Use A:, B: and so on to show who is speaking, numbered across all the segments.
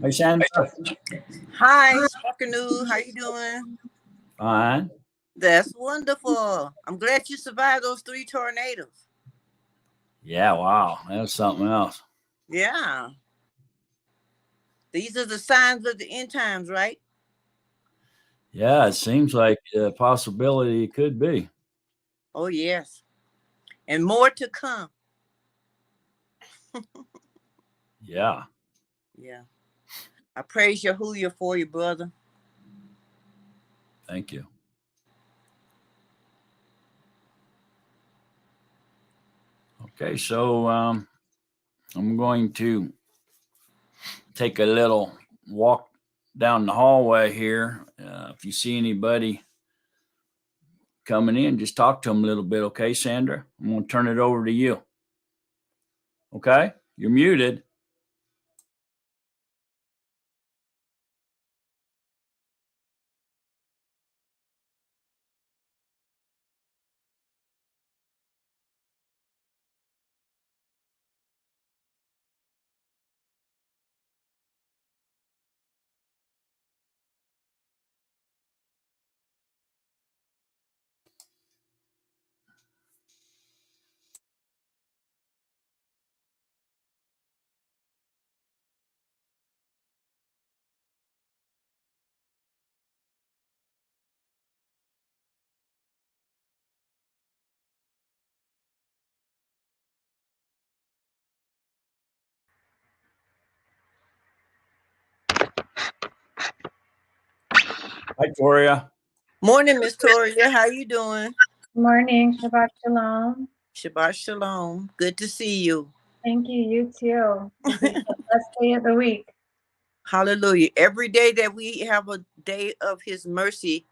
A: Hey, Sandra.
B: Hi, Sparkanu. How you doing?
A: Fine.
B: That's wonderful. I'm glad you survived those three tornadoes.
A: Yeah, wow. That's something else.
B: Yeah. These are the signs of the end times, right?
A: Yeah, it seems like a possibility it could be.
B: Oh, yes. And more to come.
A: Yeah.
B: Yeah. I praise Yahuwah for you, brother.
A: Thank you. Okay, so I'm going to take a little walk down the hallway here. If you see anybody coming in, just talk to them a little bit, okay, Sandra? I'm going to turn it over to you. Okay? You're muted. Hi, Victoria.
B: Morning, Miss Toria. How you doing?
C: Morning, Shabbat Shalom.
B: Shabbat Shalom. Good to see you.
C: Thank you. You too. This is the best day of the week.
B: Hallelujah. Every day that we have a day of his mercy,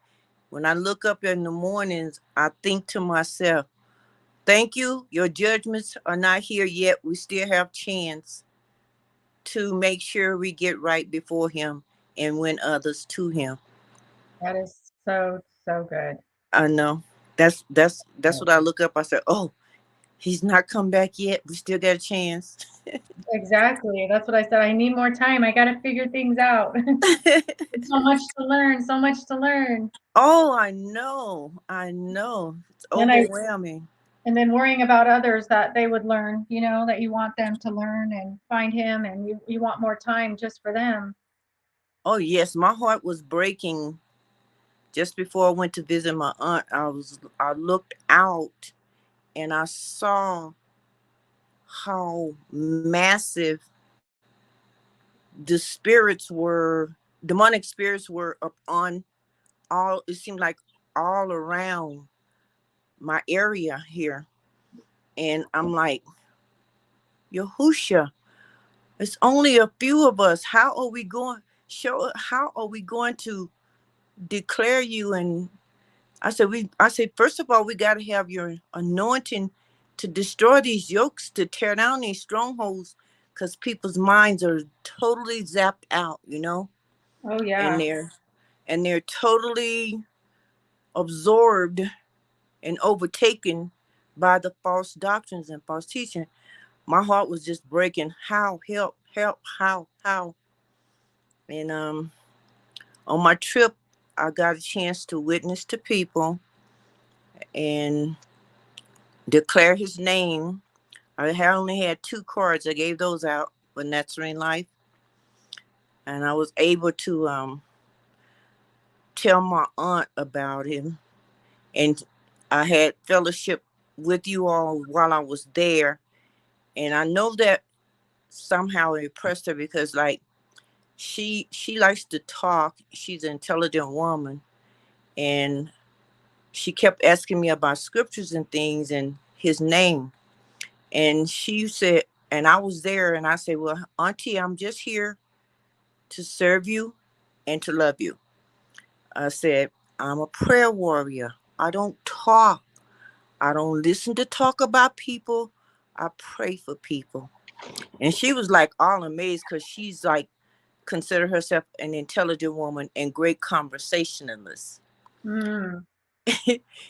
B: when I look up in the mornings, I think to myself, thank you. Your judgments are not here yet. We still have chance to make sure we get right before him and win others to him.
C: That is so good.
B: I know. That's what I look up. I said, oh, he's not come back yet. We still got a chance.
C: Exactly. That's what I said. I need more time. I got to figure things out. So much to learn. So much to learn.
B: Oh, I know. I know. It's
C: And I
B: overwhelming.
C: and then worrying about others that they would learn. That you want them to learn and find him, and you want more time just for them.
B: Oh yes, my heart was breaking just before I went to visit my aunt. I looked out and I saw how massive the spirits were, demonic spirits were up on all, it seemed like all around my area here. And I'm like, Yahusha, it's only a few of us. How are we going to declare you? And I said, first of all, we got to have your anointing to destroy these yokes, to tear down these strongholds, because people's minds are totally zapped out,
C: Oh
B: and
C: yeah.
B: they're totally absorbed and overtaken by the false doctrines and false teaching. My heart was just breaking. How? Help, how? And on my trip, I got a chance to witness to people and declare his name. I only had 2 cards. I gave those out for Natsarim Life. And I was able to tell my aunt about him. And I had fellowship with you all while I was there. And I know that somehow it impressed her because like she likes to talk. She's an intelligent woman. And she kept asking me about scriptures and things and his name. And she said, and I was there and I said, well, Auntie, I'm just here to serve you and to love you. I said, I'm a prayer warrior. I don't talk. I don't listen to talk about people. I pray for people. And she was like all amazed because she's like consider herself an intelligent woman and great conversationalist.
C: Mm.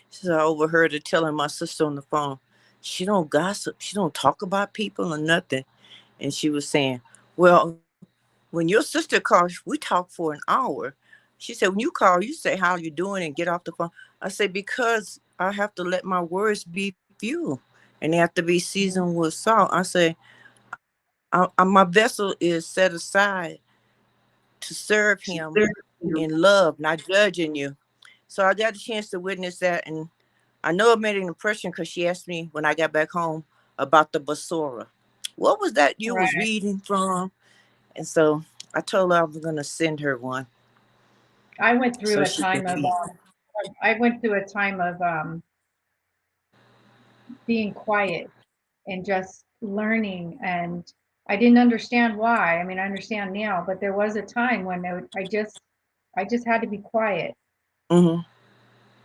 B: So I overheard her telling my sister on the phone, she don't gossip. She don't talk about people or nothing. And she was saying, well, when your sister calls, we talk for an hour. She said, when you call, you say, how you doing and get off the phone. I said, because I have to let my words be few and they have to be seasoned with salt. I said, my vessel is set aside to serve him in love, not judging you. So I got a chance to witness that. And I know it made an impression because she asked me when I got back home about the Basora. What was that you was reading from? And so I told her I was going to send her one.
C: I went through a time of being quiet and just learning, and I didn't understand why. I mean, I understand now, but there was a time when I just had to be quiet.
B: Mm-hmm.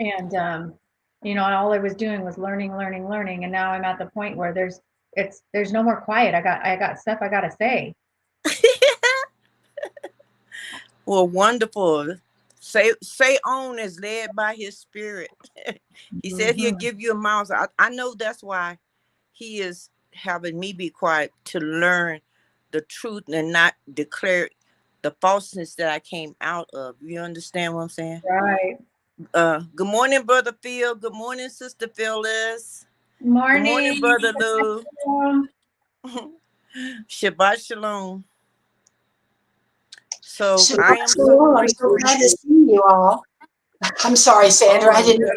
C: And and all I was doing was learning, and now I'm at the point where there's no more quiet. I got stuff I gotta say.
B: Well, wonderful. Say on as led by his spirit. He said he'll give you a mouth. I know that's why he is having me be quiet, to learn the truth and not declare the falseness that I came out of. You understand what I'm saying?
C: Right.
B: Good morning, Brother Phil. Good morning, Sister Phyllis.
C: Morning.
B: Good morning, Brother Lou. Shabbat Shalom. So I am so
D: I'm so glad to see you all. I'm sorry, Sandra. I didn't.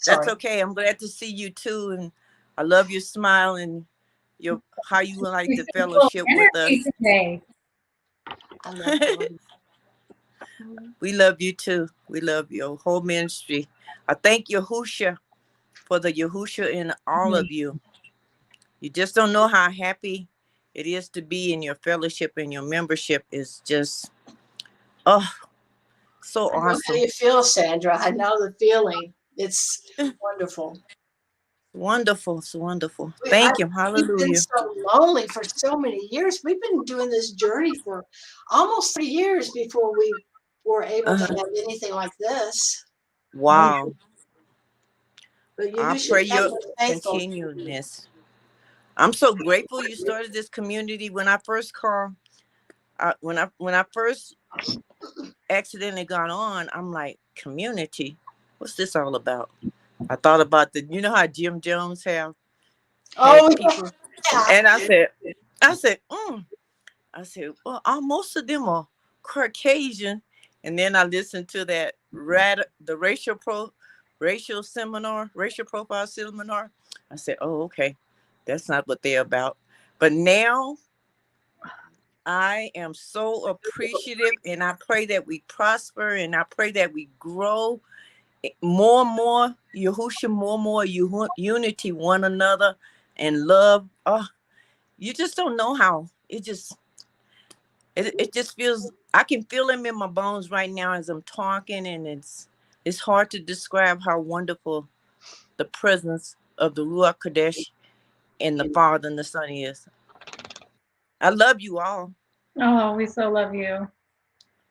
B: That's okay. I'm glad to see you too, and I love your smile and your how you like the fellowship with us.
C: Today.
D: I love
B: We love you too. We love your whole ministry. I thank Yahusha for the Yahusha in all of you. You just don't know how happy it is to be in your fellowship, and your membership is just, oh, so awesome.
D: I know how you feel, Sandra. I know the feeling. It's wonderful.
B: Wonderful. It's wonderful. Thank you. Hallelujah.
D: We've been so lonely for so many years. We've been doing this journey for almost 3 years before we were able to have anything like this.
B: Wow.
D: But
B: I pray your continuedness. I'm so grateful you started this community. When I first called, when I first accidentally got on, I'm like, community, what's this all about? I thought about you know how Jim Jones had people, and I said, well, most of them are Caucasian, and then I listened to that the racial profile seminar. I said, oh, okay, that's not what they're about. But now I am so appreciative, and I pray that we prosper, and I pray that we grow more and more, Yahusha, more and more unity, one another, and love. Oh, you just don't know how. It just feels, I can feel him in my bones right now as I'm talking, and it's hard to describe how wonderful the presence of the Ruach Kodesh and the Father and the Son is. I love you all.
C: Oh, we so love you.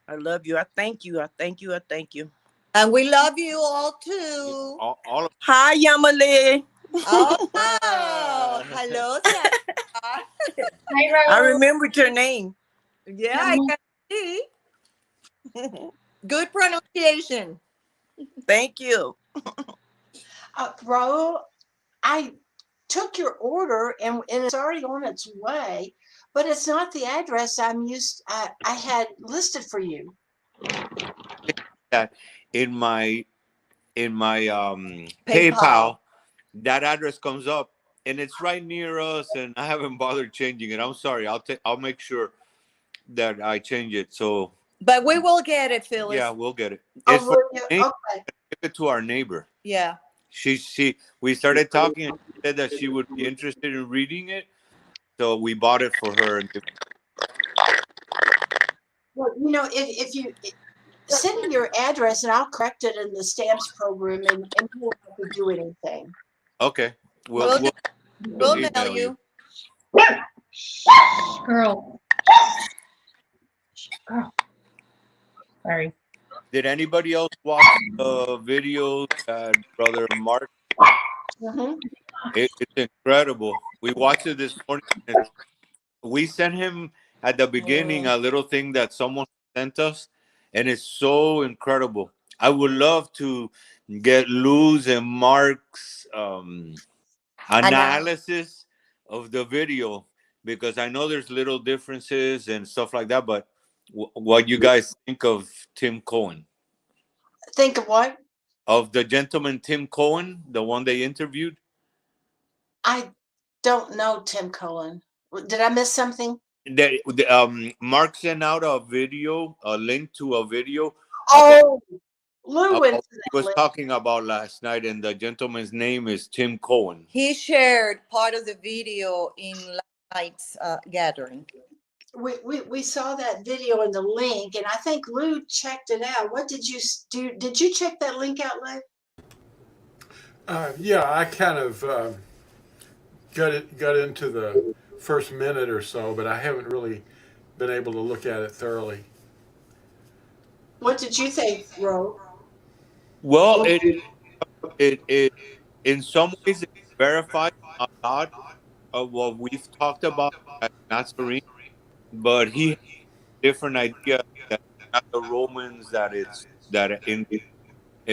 B: I love you. I thank you. I thank you. I thank you.
E: And we love you all too.
A: All
B: Hi, Yamale.
E: Oh, hello, Sarah.
C: Hi, Rose.
B: I remembered your name.
E: Yeah, I can see. Good pronunciation.
B: Thank you.
D: Raul, I took your order and it's already on its way, but it's not the address I had listed for you.
F: In my PayPal, that address comes up and it's right near us, and I haven't bothered changing it. I'm sorry. I'll make sure that I change it. So,
E: but we will get it, Phyllis.
F: Yeah, we'll get it.
D: It's
F: okay. Give it to our neighbor.
E: Yeah.
F: We started talking, and she said that she would be interested in reading it, so we bought it for her.
D: Well, if you send me your address, and I'll correct it in the stamps program, and you won't have to do anything.
F: Okay.
E: We'll mail you.
C: Girl. Sorry.
F: Did anybody else watch the video that Brother Mark?
D: Mm-hmm.
F: It's incredible. We watched it this morning. We sent him at the beginning a little thing that someone sent us, and it's so incredible. I would love to get Lou's and Mark's analysis of the video, because I know there's little differences and stuff like that. But what you guys think of Tim Cohen?
D: Think of what?
F: Of the gentleman Tim Cohen, the one they interviewed?
D: I don't know Tim Cohen. Did I miss something?
F: Mark sent out a video, a link to a video.
D: Oh, Lou went to
F: He
D: that
F: was
D: list.
F: talking about last night, and the gentleman's name is Tim Cohen.
E: He shared part of the video in last night's gathering.
D: We saw that video in the link, and I think Lou checked it out. What did you do? Did you check that link out, Lou?
G: Yeah, I kind of got into the first minute or so, but I haven't really been able to look at it thoroughly.
D: What did you think, Ro?
F: Well, it in some ways it verifies a lot of what we've talked about at Natsarim, but he has a different idea that not the Romans, that it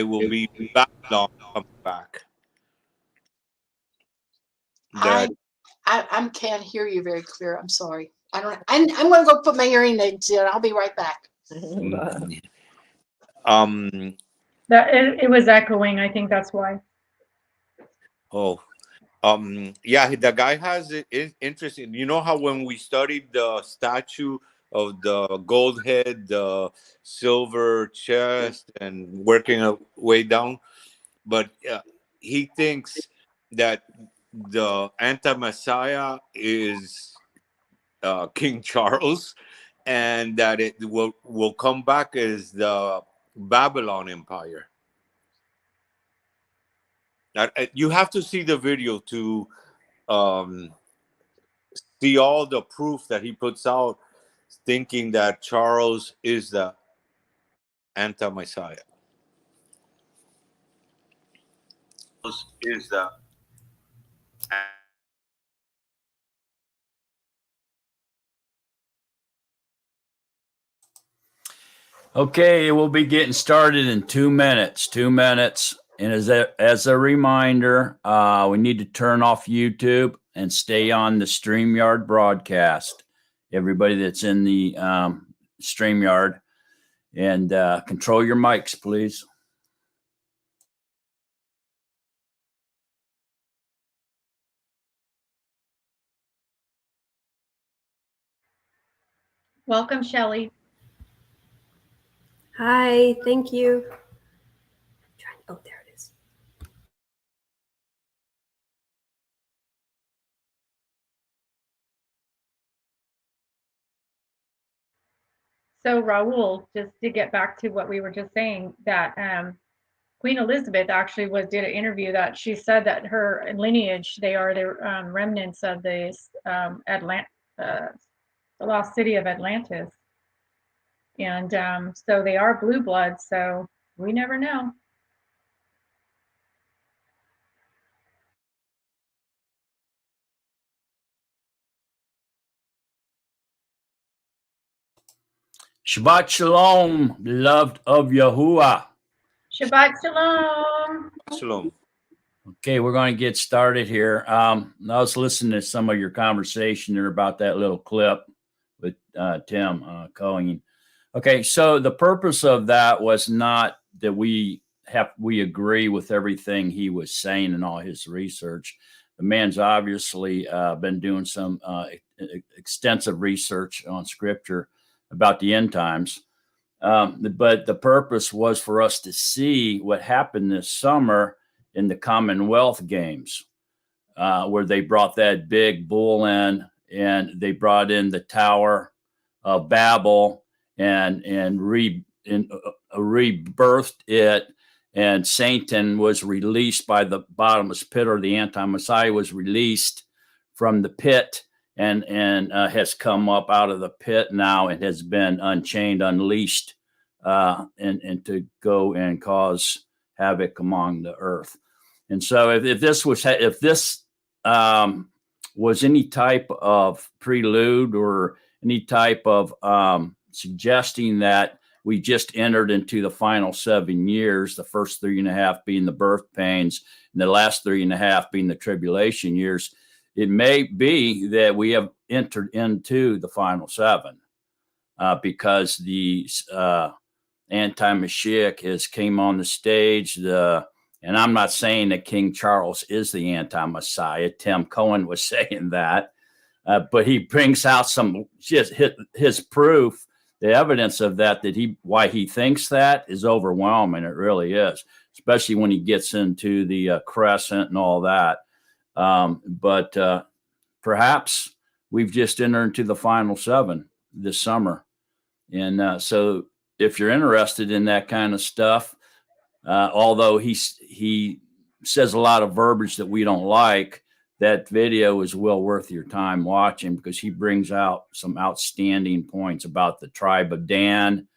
F: will be Babylon coming back.
D: I can't hear you very clear. I'm sorry. I'm going to go put my hearing aids in. I'll be right back.
C: That it was echoing. I think that's why.
F: Yeah, the guy has it interesting. You know how when we studied the statue of the gold head, the silver chest, and working our way down, but he thinks that the anti-Messiah is King Charles, and that it will come back as the Babylon Empire. You have to see the video to see all the proof that he puts out, thinking that Charles is the anti-Messiah. Is the
A: Okay, we'll be getting started in 2 minutes. 2 minutes. And as a reminder, we need to turn off YouTube and stay on the StreamYard broadcast. Everybody that's in the StreamYard, and control your mics, please.
C: Welcome, Shelley.
H: Hi, thank you. Oh, there it is.
C: So Raul, just to get back to what we were just saying, that Queen Elizabeth actually did an interview that she said that her lineage, they are the remnants of the lost city of Atlantis. And so they are blue bloods, so we never know.
A: Shabbat Shalom, beloved of Yahuwah.
C: Shabbat Shalom.
F: Shalom.
A: Okay, we're going to get started here. I was listening to some of your conversation there about that little clip with Tim Cohen. Okay, so the purpose of that was not that we agree with everything he was saying and all his research. The man's obviously been doing some extensive research on Scripture about the end times. But the purpose was for us to see what happened this summer in the Commonwealth Games, where they brought that big bull in, and they brought in the Tower of Babel and rebirthed it, and Satan was released by the bottomless pit, or the anti-Messiah was released from the pit, and has come up out of the pit now and has been unchained, unleashed, and to go and cause havoc among the earth. And so if this was any type of prelude or any type of suggesting that we just entered into the final 7 years, the first 3.5 being the birth pains, and the last 3.5 being the tribulation years. It may be that we have entered into the final 7 because the anti-Mashiach has came on the stage. And I'm not saying that King Charles is the anti-Messiah. Tim Cohen was saying that. But he brings out some just his proof, the evidence of that why he thinks that is overwhelming. It really is, especially when he gets into the crescent and all that. But perhaps we've just entered into the final 7 this summer. And so if you're interested in that kind of stuff, although he says a lot of verbiage that we don't like, that video is well worth your time watching because he brings out some outstanding points about the tribe of Dan,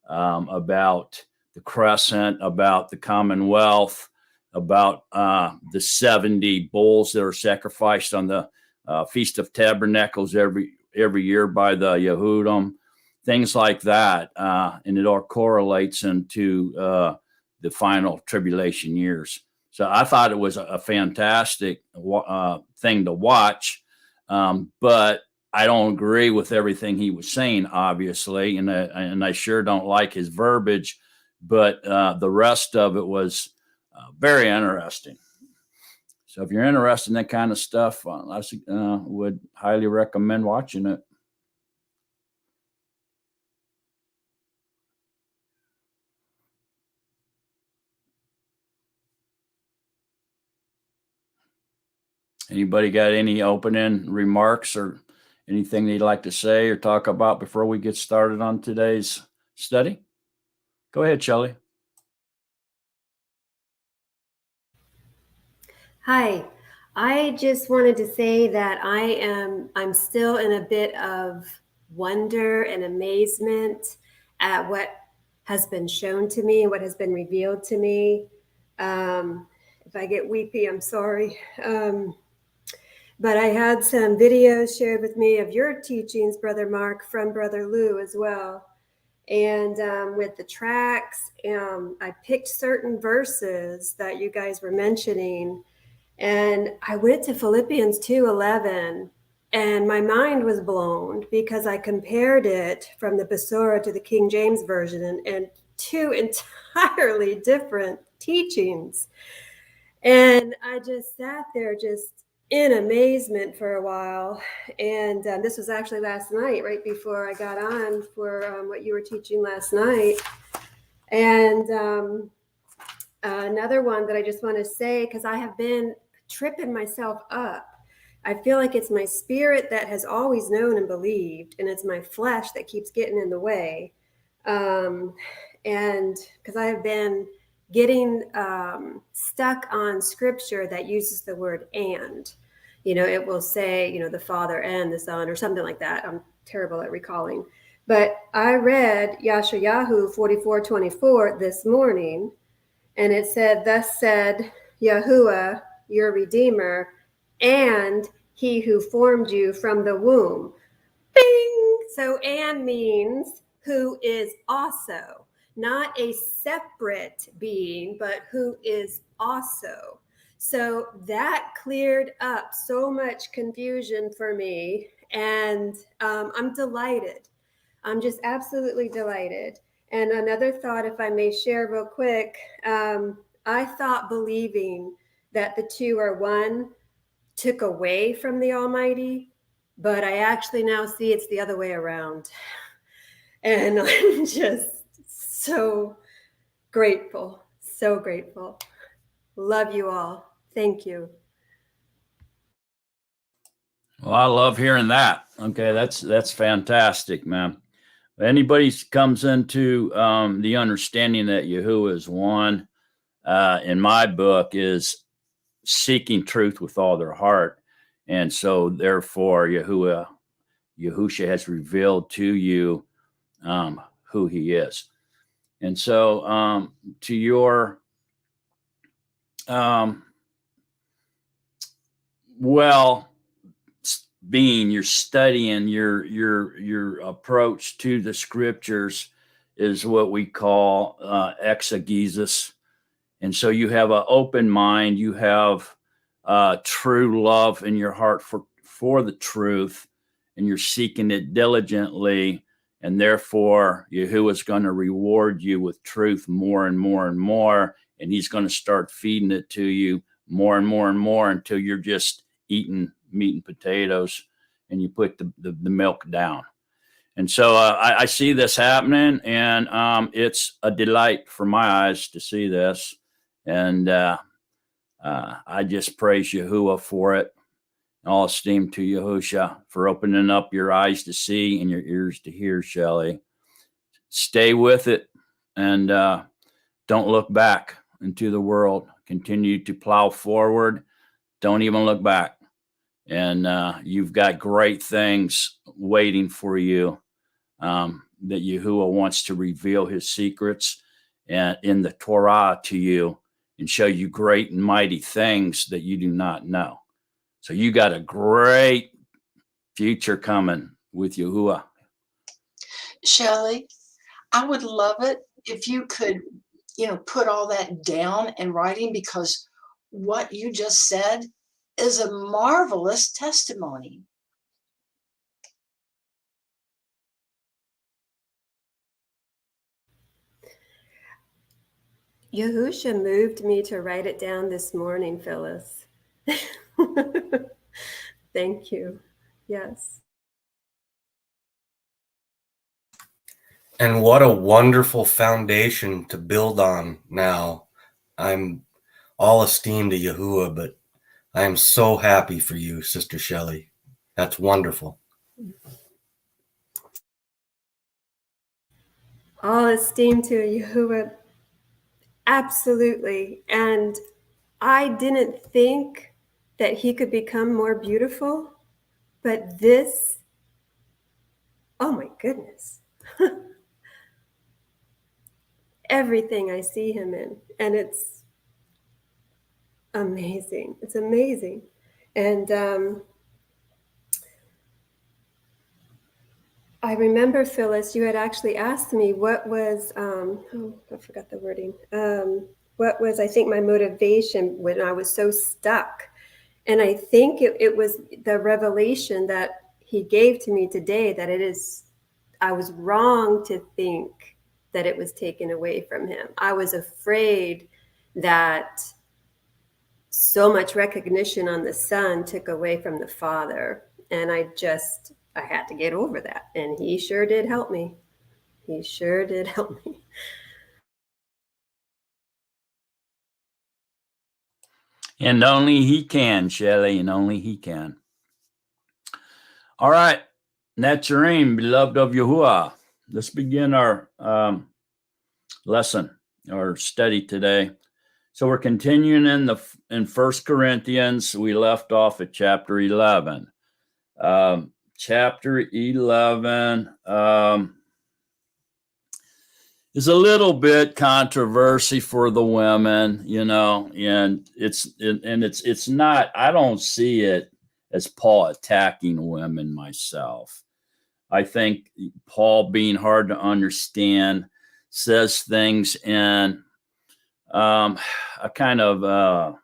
A: about the crescent, about the Commonwealth, about the 70 bulls that are sacrificed on the Feast of Tabernacles every year by the Yehudim, things like that. And it all correlates into the final tribulation years. So I thought it was a fantastic thing to watch, but I don't agree with everything he was saying, obviously, and I sure don't like his verbiage, but the rest of it was very interesting. So if you're interested in that kind of stuff, I would highly recommend watching it. Anybody got any opening remarks or anything they'd like to say or talk about before we get started on today's study? Go ahead, Shelley.
H: Hi. I just wanted to say that I'm still in a bit of wonder and amazement at what has been shown to me, what has been revealed to me. If I get weepy, I'm sorry. But I had some videos shared with me of your teachings, Brother Mark, from Brother Lou as well. And with the tracks, I picked certain verses that you guys were mentioning. And I went to Philippians 2:11, and my mind was blown because I compared it from the Besorah to the King James Version and two entirely different teachings. And I just sat there just in amazement for a while. And this was actually last night, right before I got on for what you were teaching last night. And another one that I just want to say, because I have been tripping myself up. I feel like it's my spirit that has always known and believed, and it's my flesh that keeps getting in the way. And because I have been getting stuck on scripture that uses the word and. It will say, the Father and the Son or something like that. I'm terrible at recalling. But I read Yashayahu 44:24 this morning, and it said, "Thus said Yahuwah, your Redeemer, and he who formed you from the womb." Bing! So and means who is also, not a separate being, but who is also. So that cleared up so much confusion for me, and I'm delighted. I'm just absolutely delighted. And another thought, if I may share real quick, I thought believing that the two are one took away from the Almighty, but I actually now see it's the other way around. And I'm just so grateful, so grateful. Love you all. Thank you.
A: Well, I love hearing that. Okay, that's fantastic, man. Anybody comes into the understanding that Yahuwah is one, in my book, is seeking truth with all their heart. And so therefore Yahusha has revealed to you who he is. And so to your being, your studying, your approach to the scriptures is what we call exegesis. And so you have an open mind, you have true love in your heart for the truth, and you're seeking it diligently. And therefore, Yahuwah is going to reward you with truth more and more and more. And he's going to start feeding it to you more and more and more until you're just eating meat and potatoes and you put the milk down. And so I see this happening, and it's a delight for my eyes to see this. And I just praise Yahuwah for it. All esteem to Yahusha for opening up your eyes to see and your ears to hear, Shelley. Stay with it, and don't look back into the world. Continue to plow forward. Don't even look back. And you've got great things waiting for you that Yahuwah wants to reveal his secrets and in the Torah to you and show you great and mighty things that you do not know. So you got a great future coming with Yahuwah.
D: Shelley, I would love it if you could, put all that down in writing, because what you just said is a marvelous testimony.
H: Yahusha moved me to write it down this morning, Phyllis. Thank you. Yes.
I: And what a wonderful foundation to build on now. I'm all esteemed to Yahuwah, but I am so happy for you, Sister Shelley. That's wonderful.
H: All esteem to Yahuwah. Absolutely. And I didn't think that he could become more beautiful, but this, oh my goodness. Everything I see him in, and it's amazing. It's amazing. And I remember, Phyllis, you had actually asked me what was, I forgot the wording. What was, I think, my motivation when I was so stuck. And I think it was the revelation that he gave to me today, that I was wrong to think that it was taken away from him. I was afraid that so much recognition on the Son took away from the Father. And I had to get over that. And he sure did help me. He sure did help me.
A: And only he can, Shelley, and only he can. All right, Natsarim, beloved of Yahuwah. Let's begin our lesson, our study today. So we're continuing in 1 Corinthians. We left off at chapter 11. Chapter 11 is a little bit controversy for the women, and it's not. I don't see it as Paul attacking women myself. I think Paul, being hard to understand, says things in a kind of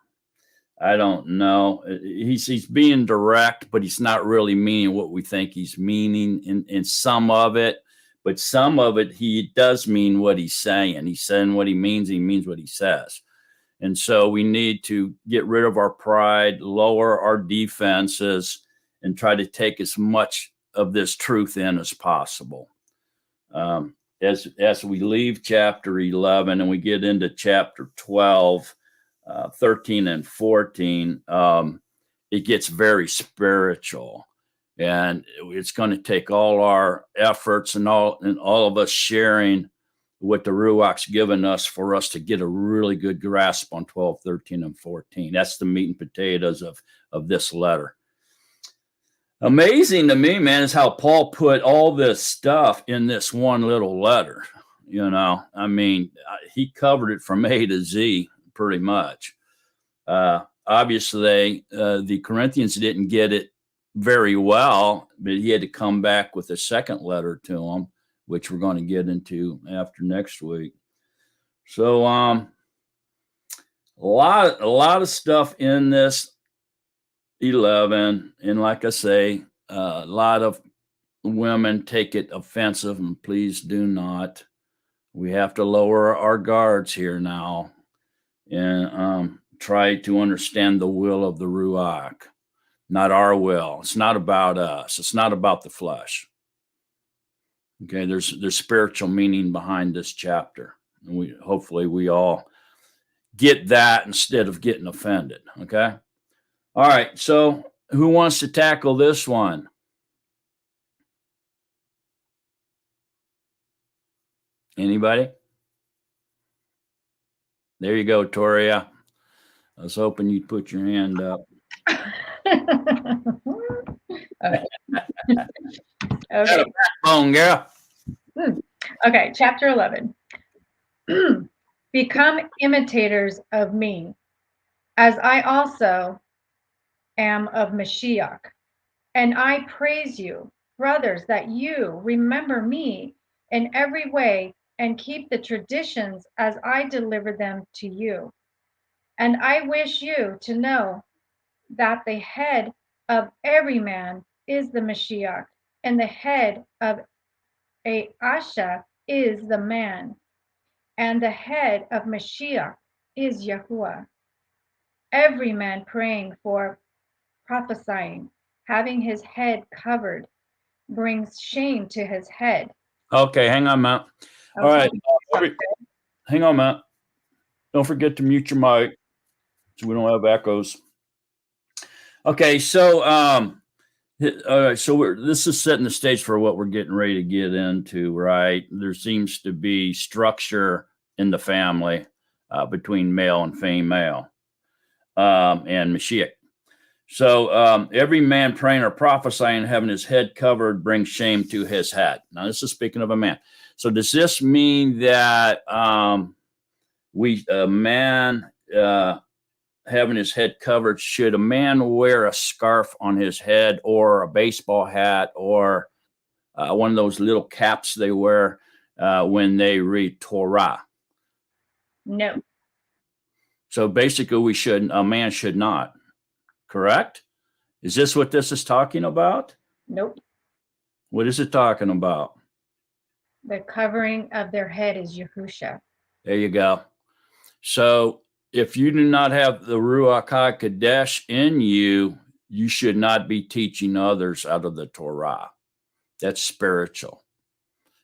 A: I don't know. He's being direct, but he's not really meaning what we think he's meaning in some of it. But some of it, he does mean what he's saying. He's saying what he means what he says. And so we need to get rid of our pride, lower our defenses, and try to take as much of this truth in as possible. As we leave chapter 11 and we get into chapter 12, 13 and 14, it gets very spiritual. And it's going to take all our efforts and all of us sharing what the Ruach's given us for us to get a really good grasp on 12, 13, and 14. That's the meat and potatoes of this letter. Amazing to me, man, is how Paul put all this stuff in this one little letter. I mean, he covered it from A to Z pretty much. Obviously, the Corinthians didn't get it very well, but he had to come back with a second letter to him, which we're going to get into after next week. So a lot of stuff in this 11, and like I say, a lot of women take it offensive, and please do not. We have to lower our guards here now and try to understand the will of the Ruach, not our will. It's not about us. It's not about the flesh. Okay, there's spiritual meaning behind this chapter, and hopefully we all get that instead of getting offended. Okay, all right. So who wants to tackle this one? Anybody? There you go, Toria. I was hoping you'd put your hand up.
C: Okay.
A: Phone girl.
C: Okay, chapter 11. Become imitators of me, as I also am of Mashiach. And I praise you, brothers, that you remember me in every way and keep the traditions as I delivered them to you. And I wish you to know that the head of every man is the Mashiach, and the head of a Asha is the man, and the head of Mashiach is Yahuwah. Every man praying for prophesying, having his head covered, brings shame to his head.
A: Okay, hang on, Matt. All right. Hang on, Matt. Don't forget to mute your mic so we don't have echoes. Okay, so all right, so this is setting the stage for what we're getting ready to get into, right? There seems to be structure in the family between male and female and Mashiach. So every man praying or prophesying, having his head covered, brings shame to his head. Now, this is speaking of a man. So does this mean that a man having his head covered, should a man wear a scarf on his head or a baseball hat or one of those little caps they wear when they read Torah?
C: No.
A: So basically a man should not, correct? Is this what this is talking about?
C: Nope.
A: What is it talking about?
C: The covering of their head is Yahusha.
A: There you go. So if you do not have the Ruach HaKodesh in you, you should not be teaching others out of the Torah. That's spiritual.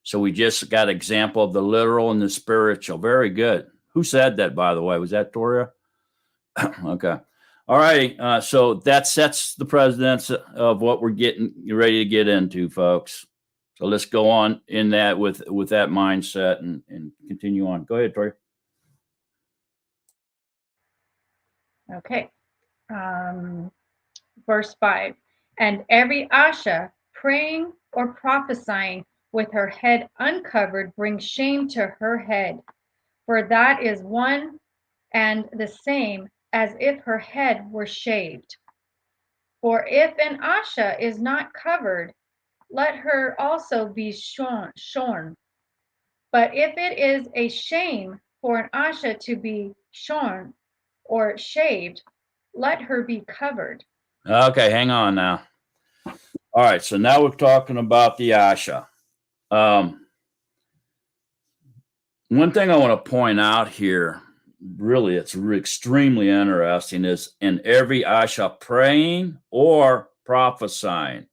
A: So we just got example of the literal and the spiritual. Very good. Who said that, by the way? Was that Toria? Okay. All right. So that sets the precedence of what we're getting ready to get into, folks. So let's go on in that with that mindset and continue on. Go ahead, Toria.
C: Okay. Verse 5. And every Asha praying or prophesying with her head uncovered brings shame to her head, for that is one and the same as if her head were shaved. For if an Asha is not covered, let her also be shorn. But if it is a shame for an Asha to be shorn or shaved, let her be covered.
A: Okay, hang on now. All right, so now we're talking about the Asha. One thing I want to point out here, really, it's extremely interesting, is in every Asha praying or prophesying.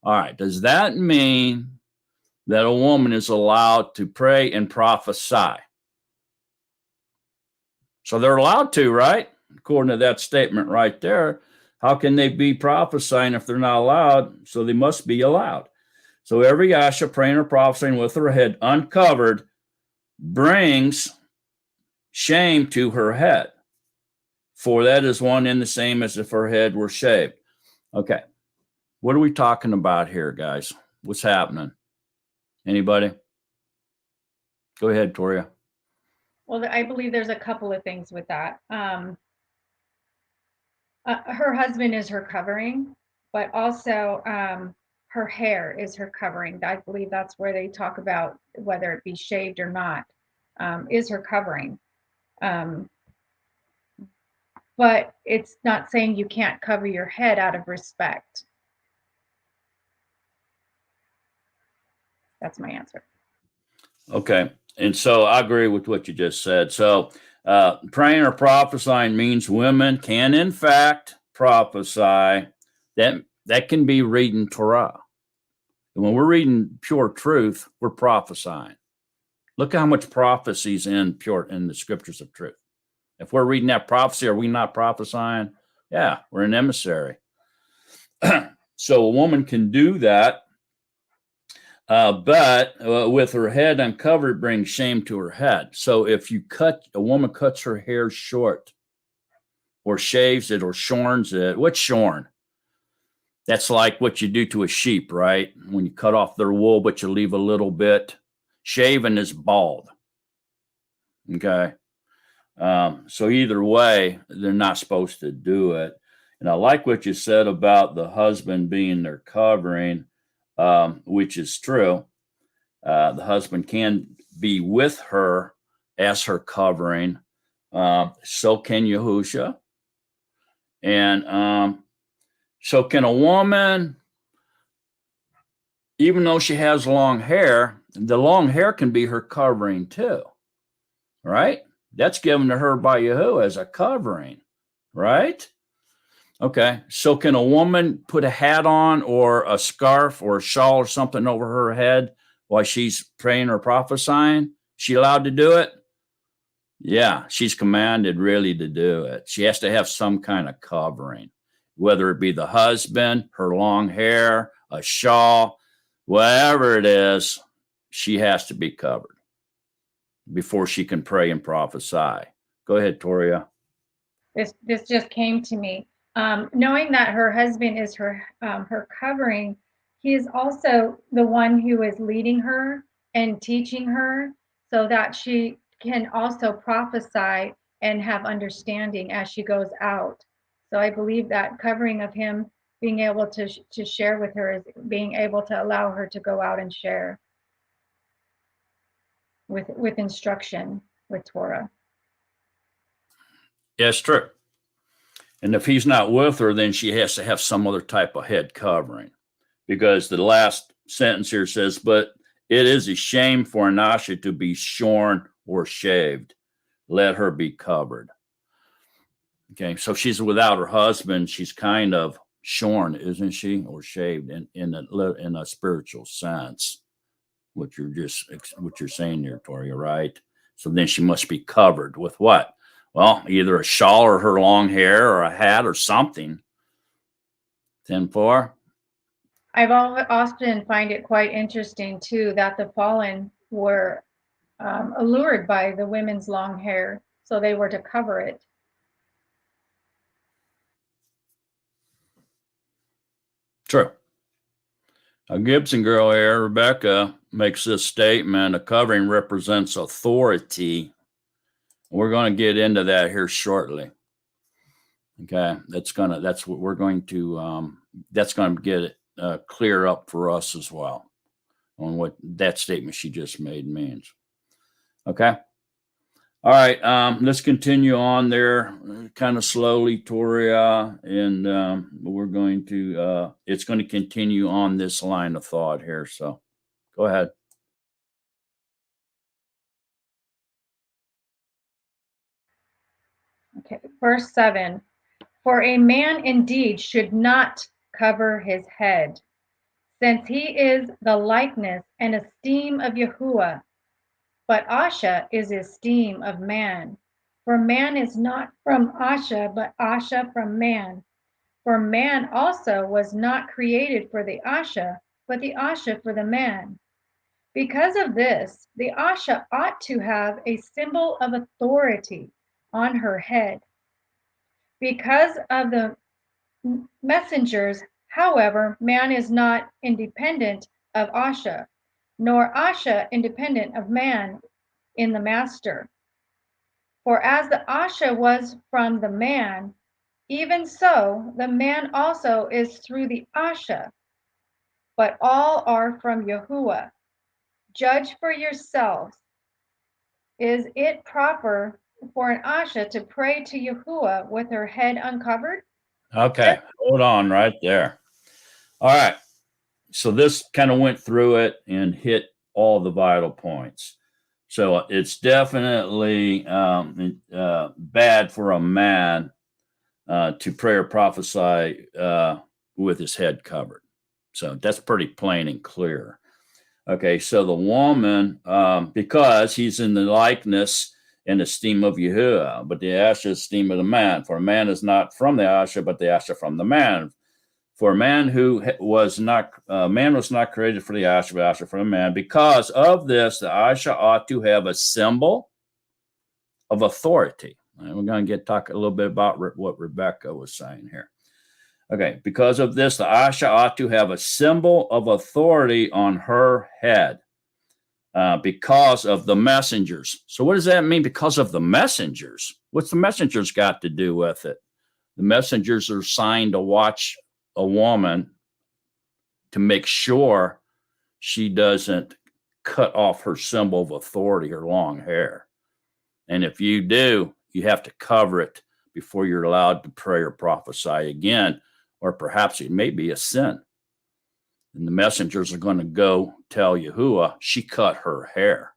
A: All right, does that mean that a woman is allowed to pray and prophesy? So they're allowed to, right? According to that statement right there. How can they be prophesying if they're not allowed? So they must be allowed. So every Asha praying or prophesying with her head uncovered brings shame to her head, for that is one and the same as if her head were shaved. Okay, what are we talking about here, guys? What's happening? Anybody? Go ahead, Toria.
C: Well, I believe there's a couple of things with that. Her husband is her covering, but also her hair is her covering. I believe that's where they talk about whether it be shaved or not, is her covering. But it's not saying you can't cover your head out of respect. That's my answer.
A: Okay. And so I agree with what you just said. So praying or prophesying means women can, in fact, prophesy. That can be reading Torah. And when we're reading pure truth, we're prophesying. Look at how much prophecies in the scriptures of truth. If we're reading that prophecy, are we not prophesying? Yeah, we're an emissary. So a woman can do that, but with her head uncovered, brings shame to her head. So if a woman cuts her hair short, or shaves it, or shorns it, what's shorn? That's like what you do to a sheep, right? When you cut off their wool, but you leave a little bit. Shaven is bald. Okay. So either way, they're not supposed to do it. And I like what you said about the husband being their covering, which is true. The husband can be with her as her covering. So can Yahusha. And so can a woman, even though she has long hair, the long hair can be her covering too, right? That's given to her by Yahuwah as a covering, right? Okay. So can a woman put a hat on or a scarf or a shawl or something over her head while she's praying or prophesying? She allowed to do it? Yeah, she's commanded really to do it. She has to have some kind of covering, whether it be the husband, her long hair, a shawl, whatever it is, she has to be covered before she can pray and prophesy. Go ahead, Toria.
C: This just came to me. Knowing that her husband is her covering, he is also the one who is leading her and teaching her so that she can also prophesy and have understanding as she goes out. So I believe that covering of him being able to share with her is being able to allow her to go out and share with instruction, with Torah.
A: Yes, true. And if he's not with her, then she has to have some other type of head covering, because the last sentence here says, but it is a shame for an Asha to be shorn or shaved. Let her be covered. Okay, so she's without her husband. She's kind of shorn, isn't she, or shaved in a spiritual sense. What you're saying there, Toria, right? So then she must be covered with what? Well, either a shawl or her long hair or a hat or something. 10-4.
C: I've often find it quite interesting too that the fallen were allured by the women's long hair, so they were to cover it.
A: True. A Gibson girl here, Rebecca, makes this statement: a covering represents authority. We're going to get into that here shortly. Okay, that's what we're going to that's going to get it clear up for us as well on what that statement she just made means. Okay. All right, let's continue on there kind of slowly, Toria, and we're going to, it's going to continue on this line of thought here. So go ahead.
C: Okay, verse 7. For a man indeed should not cover his head, since he is the likeness and esteem of Yahuwah. But Asha is esteem of man. For man is not from Asha, but Asha from man. For man also was not created for the Asha, but the Asha for the man. Because of this, the Asha ought to have a symbol of authority on her head. Because of the messengers, however, man is not independent of Asha, nor Asha independent of man in the master. For as the Asha was from the man, Even so, the man also is through the Asha, but all are from Yahuwah. Judge for yourselves. Is it proper for an Asha to pray to Yahuwah with her head uncovered?
A: Okay, hold on right there. All right. So this kind of went through it and hit all the vital points. So it's definitely bad for a man to pray or prophesy with his head covered. So that's pretty plain and clear. Okay, so the woman, because he's in the likeness and esteem of Yahuwah, but the Asher esteem of the man. For a man is not from the Asher, but the Asher from the man. For a man who was not, man was not created for the Asher, but Asher for a man. Because of this, the Asher ought to have a symbol of authority. And we're going to talk a little bit about what Rebecca was saying here. Okay, because of this, the Asha ought to have a symbol of authority on her head because of the messengers. So what does that mean, because of the messengers? What's the messengers got to do with it? The messengers are assigned to watch a woman to make sure she doesn't cut off her symbol of authority, her long hair. And if you do, you have to cover it before you're allowed to pray or prophesy again, or perhaps it may be a sin. And the messengers are going to go tell Yahuwah she cut her hair.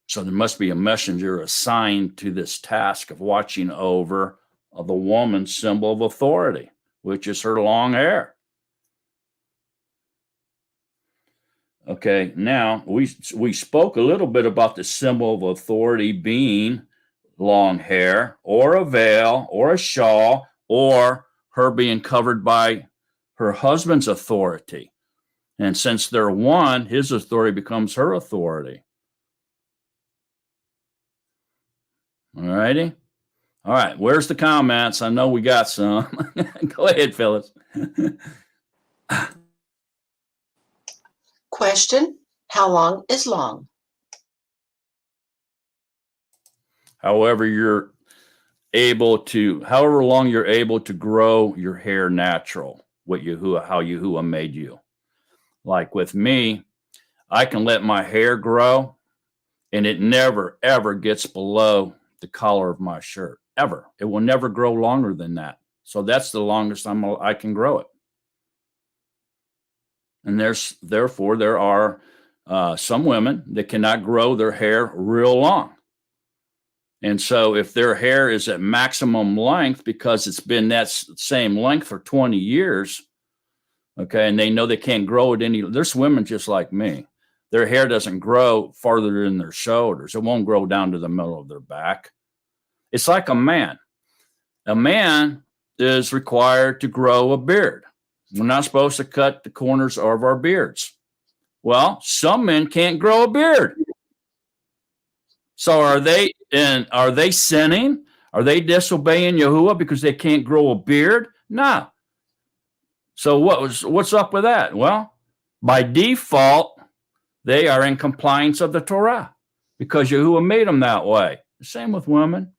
A: So there must be a messenger assigned to this task of watching over the woman's symbol of authority, which is her long hair. Okay, now we spoke a little bit about the symbol of authority being long hair or a veil or a shawl or her being covered by her husband's authority. And since they're one, his authority becomes her authority. All righty. All right. Where's the comments? I know we got some. Go ahead, Phyllis.
D: Question: how long is long?
A: However long you're able to grow your hair natural, how Yahuwah made you. Like with me, I can let my hair grow and it never, ever gets below the collar of my shirt, ever. It will never grow longer than that. So that's the longest I can grow it. And therefore, there are some women that cannot grow their hair real long. And so if their hair is at maximum length because it's been that same length for 20 years, okay, and they know they can't grow it there's women just like me. Their hair doesn't grow farther than their shoulders. It won't grow down to the middle of their back. It's like a man. A man is required to grow a beard. We're not supposed to cut the corners of our beards. Well, some men can't grow a beard. So are they sinning? Are they disobeying Yahuwah because they can't grow a beard? No. So what's up with that? Well, by default, they are in compliance of the Torah because Yahuwah made them that way. The same with women.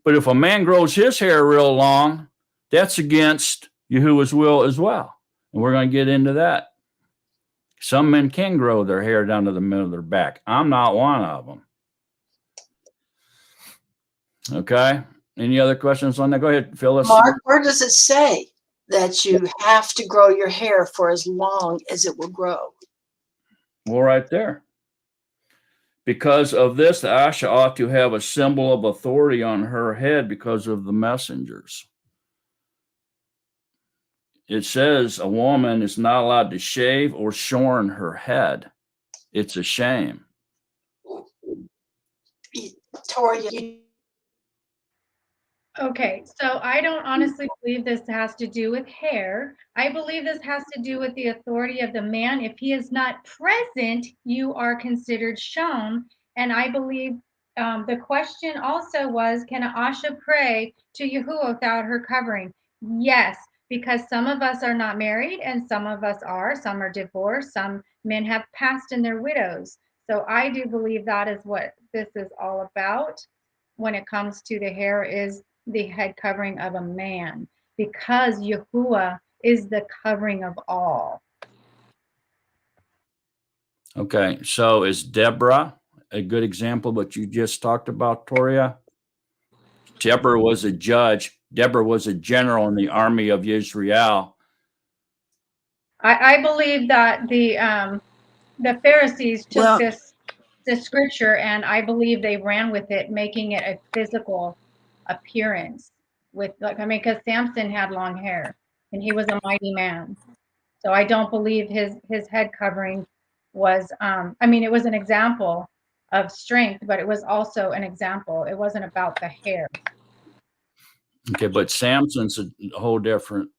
A: But if a man grows his hair real long, that's against Yahuwah's will as well. And we're going to get into that. Some men can grow their hair down to the middle of their back. I'm not one of them. Okay. Any other questions on that? Go ahead, Phyllis.
D: Mark, where does it say that you have to grow your hair for as long as it will grow?
A: Well, right there. Because of this, the Asha ought to have a symbol of authority on her head because of the messengers. It says a woman is not allowed to shave or shorn her head. It's a shame.
D: Tori,
C: Okay, so I don't honestly believe this has to do with hair. I believe this has to do with the authority of the man. If he is not present, you are considered shown. And I believe the question also was, can Asha pray to Yahuwah without her covering? Yes, because some of us are not married and some of us are. Some are divorced. Some men have passed and they're widows. So I do believe that is what this is all about. when it comes to the hair is the head covering of a man, because Yahuwah is the covering of all.
A: Okay, so is Deborah a good example of what you just talked about, Toria? Deborah was a judge. Deborah was a general in the army of Israel.
C: I believe that the Pharisees took
B: Well,
C: this scripture, and I believe they ran with it, making it a physical appearance. With, like, I mean, because Samson had long hair and he was a mighty man. So I don't believe his head covering was, I mean, it was an example of strength, but it was also an example. It wasn't about the hair.
A: Okay, but Samson's a whole different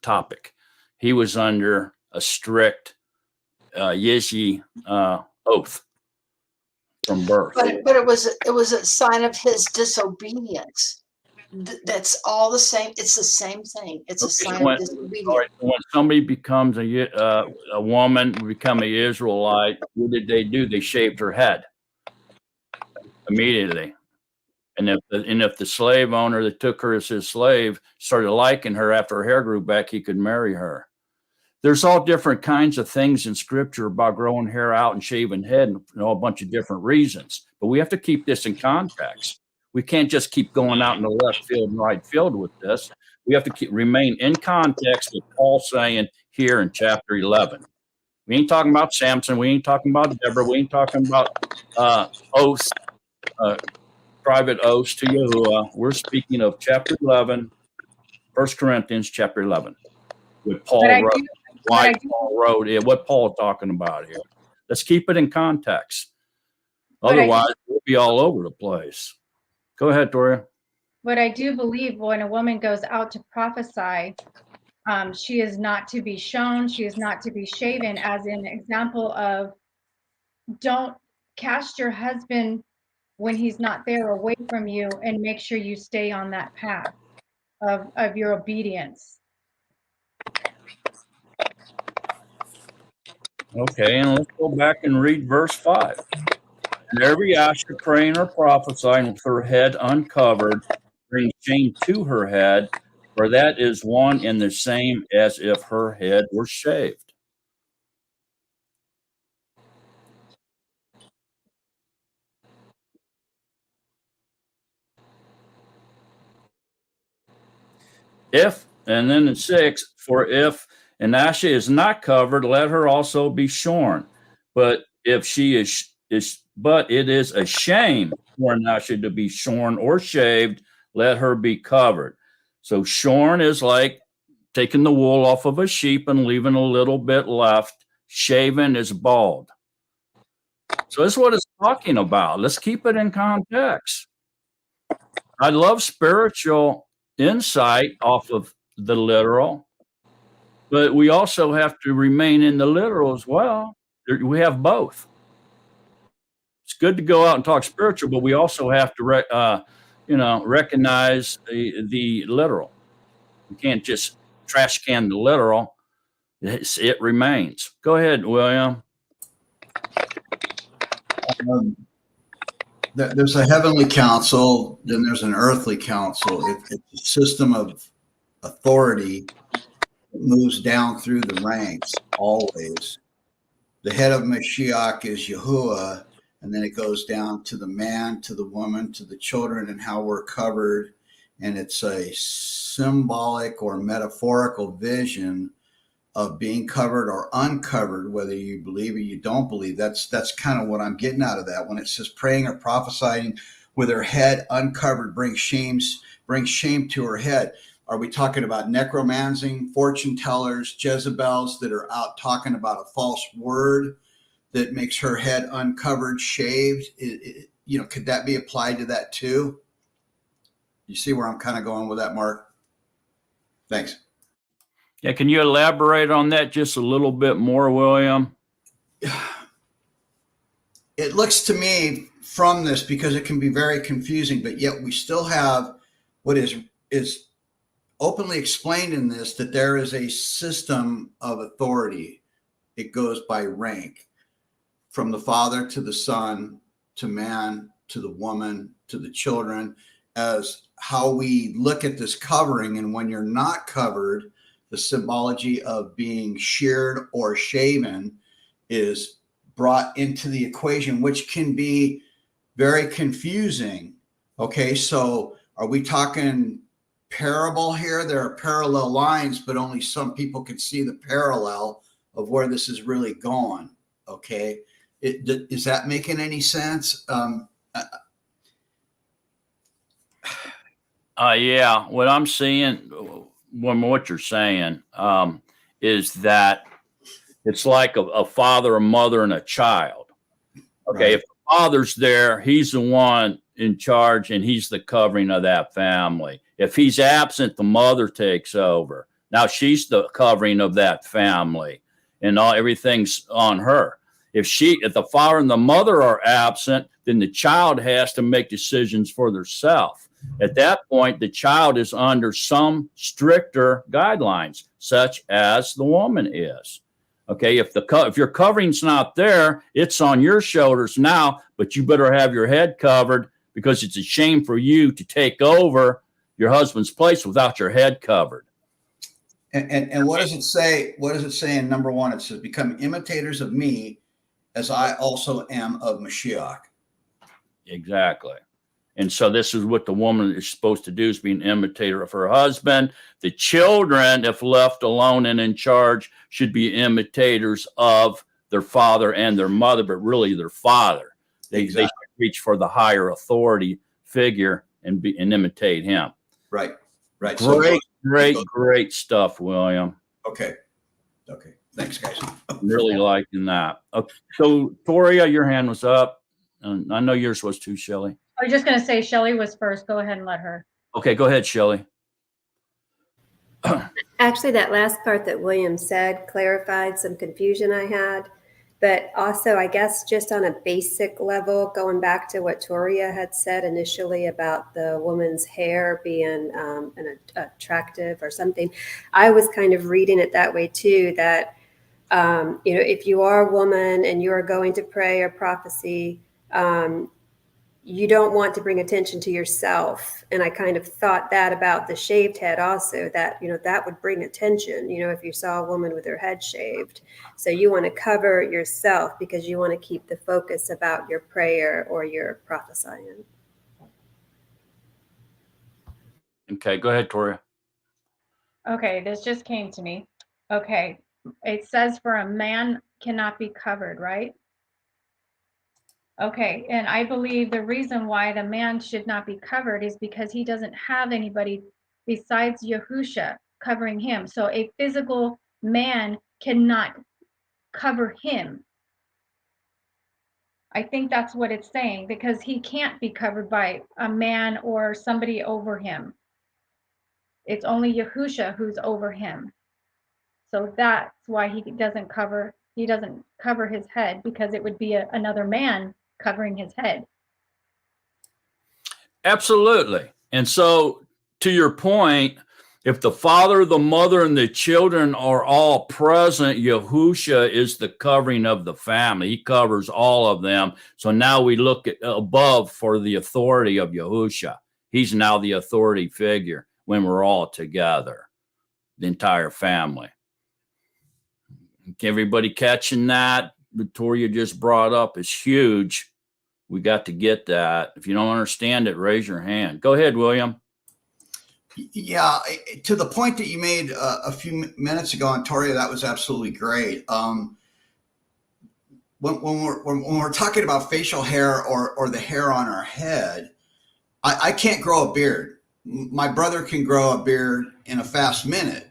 A: topic. He was under a strict Yishi oath from birth.
D: But it was a sign of his disobedience. That's all the same. It's the same thing. It's a sign of disobedience.
A: All right, when somebody becomes a woman, become an Israelite, what did they do? They shaved her head immediately. And if the slave owner that took her as his slave started liking her after her hair grew back, he could marry her. There's all different kinds of things in scripture about growing hair out and shaving head, and a bunch of different reasons. But we have to keep this in context. We can't just keep going out in the left field and right field with this. We have to remain in context with Paul saying here in chapter 11. We ain't talking about Samson. We ain't talking about Deborah. We ain't talking about oaths, private oaths to Yahuwah. We're speaking of chapter 11, 1 Corinthians chapter 11, what Paul wrote. Paul wrote it, what Paul's talking about here. Let's keep it in context. Otherwise, we'll be all over the place. Go ahead, Toria.
C: What I do believe, when a woman goes out to prophesy, she is not to be shown, she is not to be shaven, as an example of, don't cast your husband when he's not there away from you, and make sure you stay on that path of your obedience.
A: Okay, and let's go back and read verse 5. And every Asher praying or prophesying with her head uncovered brings shame to her head, for that is one and the same as if her head were shaved. If, and then in 6, for if an Asher is not covered, let her also be shorn. But if she is but it is a shame for an Asher to be shorn or shaved, let her be covered. So shorn is like taking the wool off of a sheep and leaving a little bit left. Shaven is bald. So that's what it's talking about. Let's keep it in context. I love spiritual insight off of the literal, but we also have to remain in the literal as well. We have both. It's good to go out and talk spiritual, but we also have to recognize the literal. We can't just trash can the literal. It remains. Go ahead, William.
J: There's a heavenly council, then there's an earthly council. It's a system of authority that moves down through the ranks always. The head of Mashiach is Yahuwah, and then it goes down to the man, to the woman, to the children, and how we're covered. And it's a symbolic or metaphorical vision of being covered or uncovered, whether you believe or you don't believe. That's kind of what I'm getting out of that. When it says praying or prophesying with her head uncovered brings shame to her head. Are we talking about necromancing, fortune tellers, Jezebels that are out talking about a false word that makes her head uncovered, shaved? Could that be applied to that too? You see where I'm kind of going with that, Mark? Thanks.
A: Yeah, can you elaborate on that just a little bit more, William?
J: It looks to me from this, because it can be very confusing, but yet we still have what is openly explained in this, that there is a system of authority. It goes by rank, from the Father to the Son to man, to the woman, to the children, as how we look at this covering. And when you're not covered, the symbology of being sheared or shaven is brought into the equation, which can be very confusing. Okay, so are we talking parable here? There are parallel lines, but only some people can see the parallel of where this is really going. Okay, is that making any sense?
A: Yeah, what I'm seeing, what you're saying, is that it's like a father, a mother, and a child. Okay,
J: Right.
A: if the father's there, he's the one in charge and he's the covering of that family. If he's absent, the mother takes over. Now she's the covering of that family, and everything's on her. If the father and the mother are absent, then the child has to make decisions for themselves. At that point, the child is under some stricter guidelines, such as the woman is. Okay, if your covering's not there, it's on your shoulders now, but you better have your head covered, because it's a shame for you to take over your husband's place without your head covered.
J: And what does it say? What does it say in number 1? It says, become imitators of me as I also am of Mashiach.
A: Exactly. And so this is what the woman is supposed to do, is be an imitator of her husband. The children, if left alone and in charge, should be imitators of their father and their mother, but really their father. They should reach for the higher authority figure and imitate him.
J: Right.
A: Great stuff, William.
J: Okay. Thanks, guys.
A: I'm really liking that. Okay. So, Toria, your hand was up. And I know yours was too, Shelley.
C: I was just going to say Shelley was first. Go ahead and let her.
A: Okay, go ahead, Shelley.
H: Actually, that last part that William said clarified some confusion I had. But also, I guess, just on a basic level, going back to what Toria had said initially about the woman's hair being attractive or something, I was kind of reading it that way too, that, if you are a woman and you are going to pray or prophecy, you don't want to bring attention to yourself. And I kind of thought that about the shaved head also, that, that would bring attention, if you saw a woman with her head shaved. So you want to cover yourself because you want to keep the focus about your prayer or your prophesying.
A: Okay, go ahead, Toria.
C: Okay, this just came to me. Okay, it says for a man cannot be covered, right? Okay, and I believe the reason why the man should not be covered is because he doesn't have anybody besides Yahusha covering him. So a physical man cannot cover him. I think that's what it's saying, because he can't be covered by a man or somebody over him. It's only Yahusha who's over him. So that's why he doesn't cover his head, because it would be another man covering his head.
A: Absolutely. And so, to your point, if the father, the mother, and the children are all present, Yahusha is the covering of the family. He covers all of them. So now we look at above for the authority of Yahusha. He's now the authority figure when we're all together, the entire family. Everybody catching that? Victoria just brought up is huge. We got to get that. If you don't understand it, raise your hand. Go ahead, William.
J: Yeah, to the point that you made a few minutes ago on Toria, that was absolutely great. When we're talking about facial hair or the hair on our head, I can't grow a beard. My brother can grow a beard in a fast minute,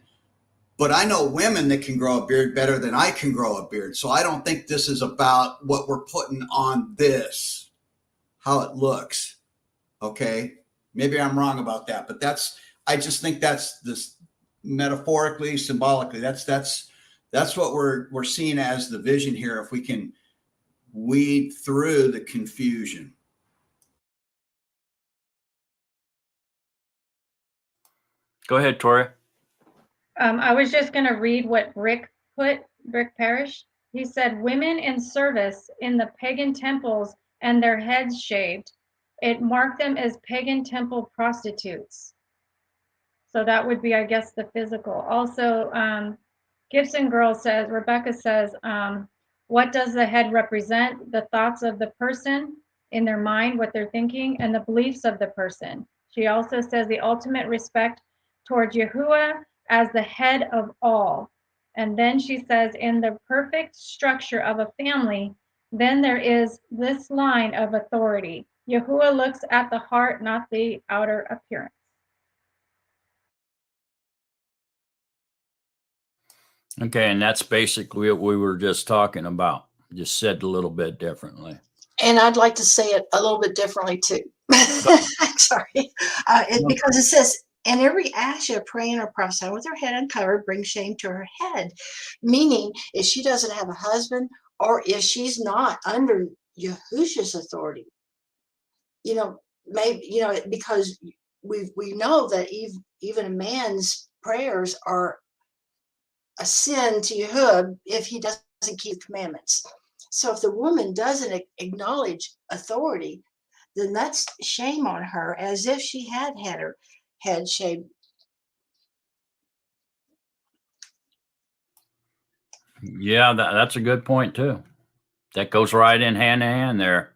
J: but I know women that can grow a beard better than I can grow a beard. So I don't think this is about what we're putting on this, how it looks. Okay, maybe I'm wrong about that, but I just think that's this metaphorically, symbolically. That's what we're seeing as the vision here. If we can weed through the confusion.
A: Go ahead, Toria.
C: I was just going to read what Rick Parrish. He said, women in service in the pagan temples and their heads shaved. It marked them as pagan temple prostitutes. So that would be, I guess, the physical. Also, Gibson Girl says, Rebecca says, what does the head represent? The thoughts of the person in their mind, what they're thinking, and the beliefs of the person. She also says the ultimate respect towards Yahuwah as the head of all. And then she says, in the perfect structure of a family, then there is this line of authority. Yahuwah looks at the heart, not the outer appearance.
A: Okay, and that's basically what we were just talking about, just said a little bit differently.
D: And I'd like to say it a little bit differently too. Sorry. Because it says, and every Asha praying or prophesying with her head uncovered brings shame to her head. Meaning, if she doesn't have a husband or if she's not under Yahusha's authority, maybe, because we know that even a man's prayers are a sin to Yahuwah if he doesn't keep commandments. So if the woman doesn't acknowledge authority, then that's shame on her, as if she had her head shaved.
A: Yeah, that's a good point too. That goes right in hand there.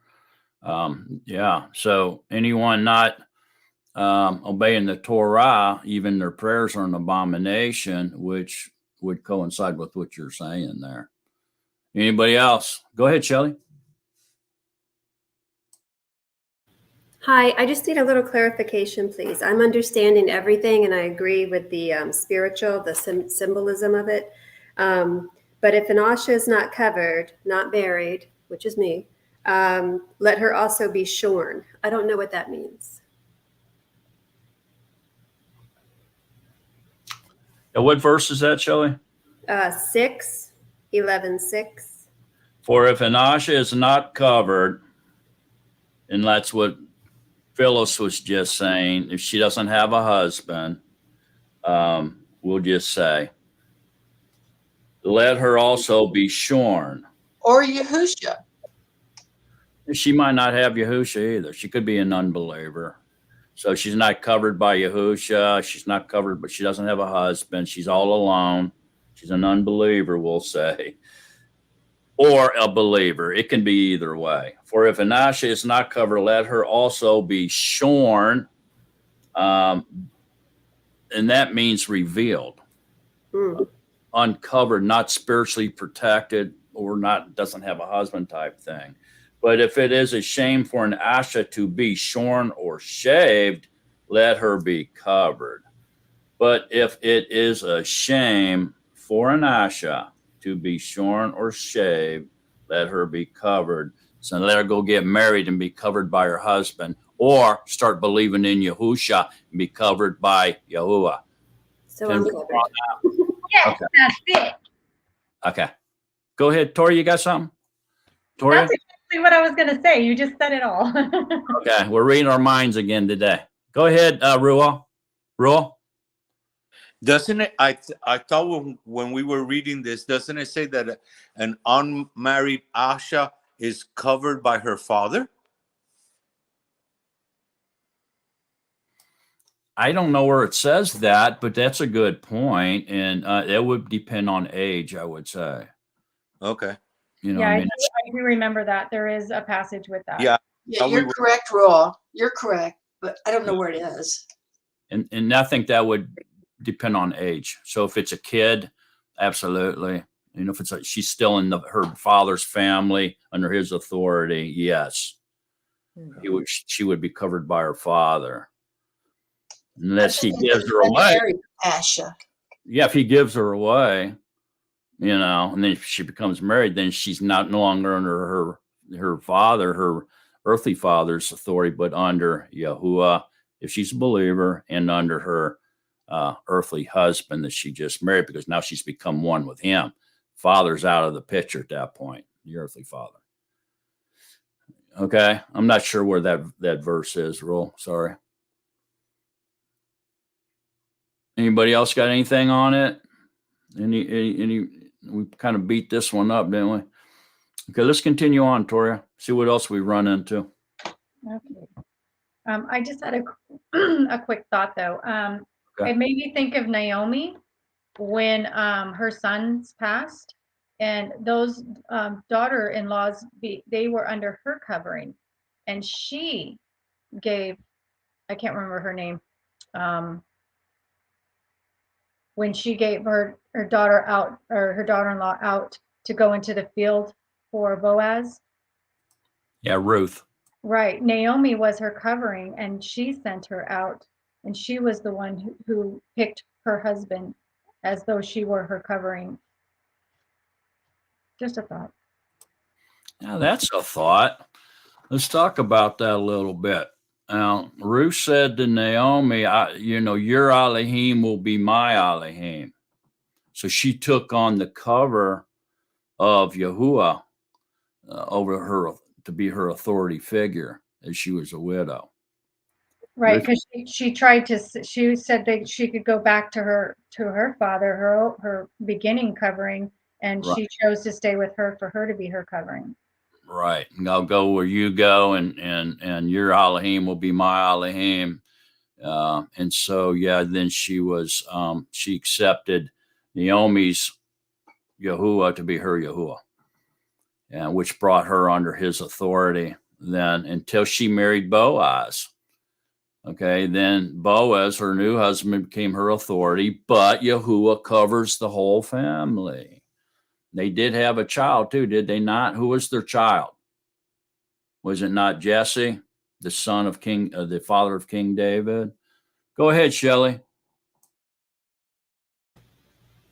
A: Yeah. So anyone not obeying the Torah, even their prayers are an abomination, which would coincide with what you're saying there. Anybody else? Go ahead, Shelley.
H: Hi, I just need a little clarification, please. I'm understanding everything, and I agree with the spiritual, the symbolism of it. But if an Asha is not covered, not buried, which is me, let her also be shorn. I don't know what that means.
A: What verse is that, Shelley?
H: 6:11:6.
A: For if an Asha is not covered, and that's what Phyllis was just saying, if she doesn't have a husband, we'll just say, let her also be shorn.
D: Or Yahusha.
A: She might not have Yahusha either. She could be an unbeliever. So she's not covered by Yahusha. She's not covered, but she doesn't have a husband. She's all alone. She's an unbeliever, we'll say. Or a believer. It can be either way. For if an Asha is not covered, let her also be shorn. And that means revealed. Uncovered, not spiritually protected, or not doesn't have a husband type thing. But if it is a shame for an Asha to be shorn or shaved, let her be covered. But if it is a shame for an Asha to be shorn or shaved, let her be covered. So let her go get married and be covered by her husband, or start believing in Yahusha and be covered by Yahuwah.
H: So I'm covered.
C: Yes,
A: Okay.
C: that's it.
A: Okay. Go ahead, Tori, you got something? Tori?
C: That's exactly what I was going to say. You just said it all.
A: Okay, we're reading our minds again today. Go ahead, Ruel. Ruel?
F: Doesn't it? I thought when we were reading this, doesn't it say that an unmarried Asha is covered by her father?
A: I don't know where it says that, but that's a good point, and it would depend on age, I would say.
F: Okay.
A: You know,
C: yeah,
A: I mean,
C: I do remember that. There is a passage with that.
F: Yeah.
D: Yeah, you're correct, Raw. You're correct, but I don't know where it is.
A: and I think that would depend on age. So if it's a kid, absolutely. You know, if it's she's still in her father's family under his authority, yes, she would be covered by her father, unless he gives her away.
D: Asha.
A: Yeah, if he gives her away, you know, and then if she becomes married, then she's no longer under her father, her earthly father's authority, but under Yahuwah, if she's a believer, and under her earthly husband that she just married, because now she's become one with him. Father's out of the picture at that point, the earthly father. Okay, I'm not sure where that verse is, Roel. Sorry. Anybody else got anything on it? Any we kind of beat this one up, didn't we? Okay, let's continue on, Toria. See what else we run into.
C: Okay. I just had a quick thought though.
A: Okay.
C: It made me think of Naomi when her sons passed, and those daughter-in-laws, they were under her covering, and she gave, I can't remember her name, when she gave her daughter out, or her daughter-in-law out to go into the field for Boaz.
A: Yeah, Ruth.
C: Right. Naomi was her covering, and she sent her out, and she was the one who picked her husband as though she were her covering. Just a thought.
A: Now that's a thought. Let's talk about that a little bit. Now, Ruth said to Naomi, your Elohim will be my Elohim. So she took on the cover of Yahuwah over her to be her authority figure as she was a widow.
C: Right, because she tried to. She said that she could go back to her father, her beginning covering, and
A: Right.
C: she chose to stay with her for her to be her covering.
A: Right. And I'll go where you go, and your Elohim will be my Elohim. And so, yeah, then she accepted Naomi's Yahuwah to be her Yahuwah, and which brought her under his authority then until she married Boaz. Okay, then Boaz, her new husband, became her authority, but Yahuwah covers the whole family. They did have a child too, did they not? Who was their child? Was it not Jesse, the son of the father of King David? Go ahead, Shelley.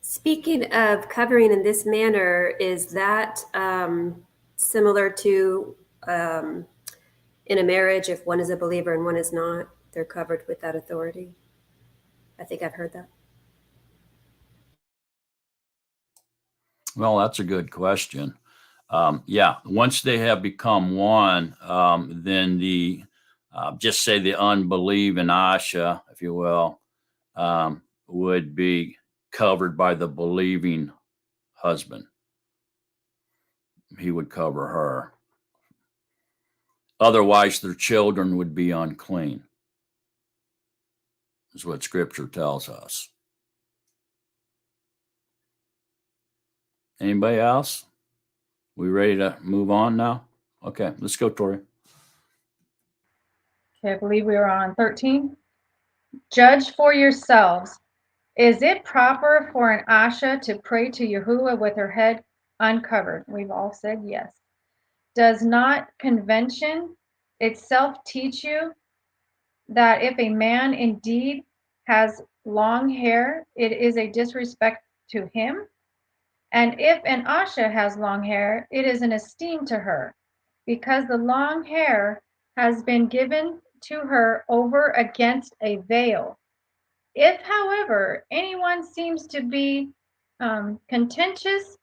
H: Speaking of covering in this manner, is that similar to in a marriage, if one is a believer and one is not, they're covered with that authority? I think I've heard that.
A: Well, that's a good question. Yeah, once they have become one, then just say the unbelieving Asha, if you will, would be covered by the believing husband. He would cover her. Otherwise, their children would be unclean, is what Scripture tells us. Anybody else? We ready to move on now? Okay, let's go, Tori.
C: Okay, I believe we are on 13. Judge for yourselves. Is it proper for an Asha to pray to Yahuwah with her head uncovered? We've all said yes. Does not convention itself teach you that if a man indeed has long hair, it is a disrespect to him? And if an Asha has long hair, it is an esteem to her, because the long hair has been given to her over against a veil. If, however, anyone seems to be contentious,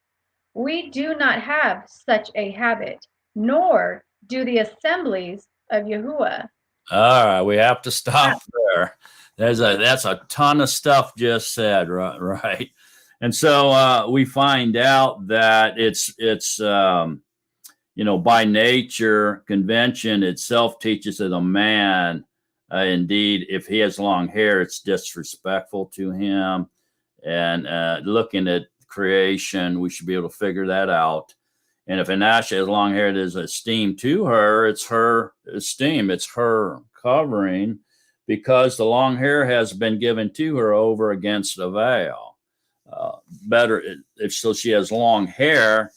C: we do not have such a habit, nor do the assemblies of Yahuwah.
A: All right, we have to stop there. That's a ton of stuff just said, right? And so we find out that it's by nature, convention itself teaches that a man, indeed, if he has long hair, it's disrespectful to him. And looking at creation, we should be able to figure that out. And if an Asha has long hair, it is esteem to her. It's her esteem. It's her covering, because the long hair has been given to her over against a veil. Better if so, she has long hair.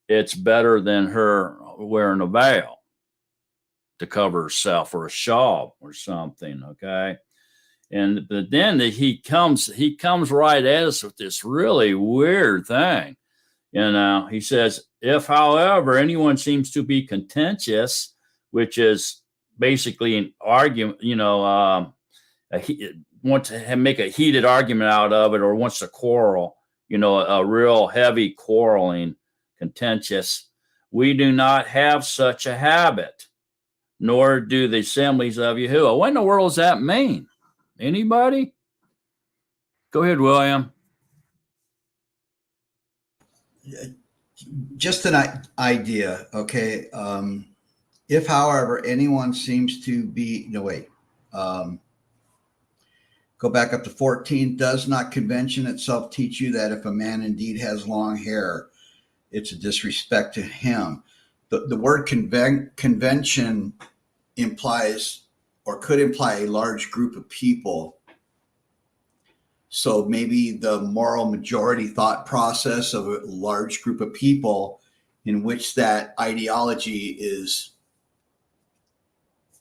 A: It's better than her wearing a veil to cover herself, or a shawl or something. Okay. But then he comes right at us with this really weird thing. He says, if, however, anyone seems to be contentious, which is basically an argument, wants to make a heated argument out of it, or wants to quarrel, a real heavy quarreling, contentious. We do not have such a habit, nor do the assemblies of Yahuwah. What in the world does that mean? Anybody? Go ahead, William.
J: just an idea, okay? If, however, anyone seems to be, no, wait. Go back up to 14. Does not convention itself teach you that if a man indeed has long hair, it's a disrespect to him? The word convention implies or could imply a large group of people. So maybe the moral majority thought process of a large group of people in which that ideology is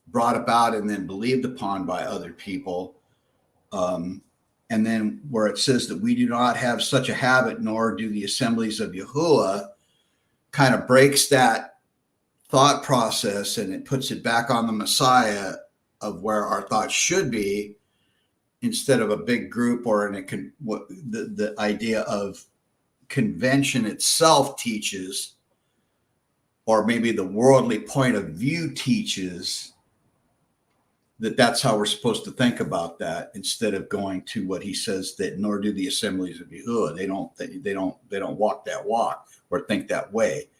J: brought about and then believed upon by other people. And then where it says that we do not have such a habit, nor do the assemblies of Yahuwah, kind of breaks that thought process and it puts it back on the Messiah of where our thoughts should be, instead of a big group or the idea of convention itself teaches, or maybe the worldly point of view teaches that's how we're supposed to think about that, instead of going to what he says that nor do the assemblies of Yahuwah. They don't walk that walk or think that way.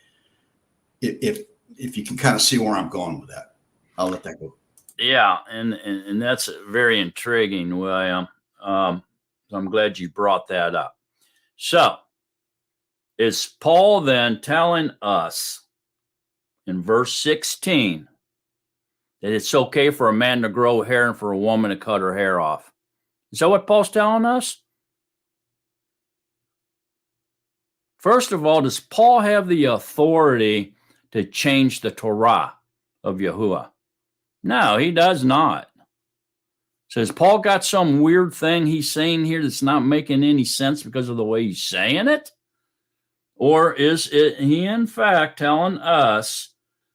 J: If you can kind of see where I'm going with that, I'll let that go.
A: Yeah, and that's very intriguing, William. So I'm glad you brought that up. So, is Paul then telling us in verse 16 that it's okay for a man to grow hair and for a woman to cut her hair off? Is that what Paul's telling us? First of all, does Paul have the authority to change the Torah of Yahuwah? No, he does not. So has Paul got some weird thing he's saying here that's not making any sense because of the way he's saying it? Or is it he in fact telling us,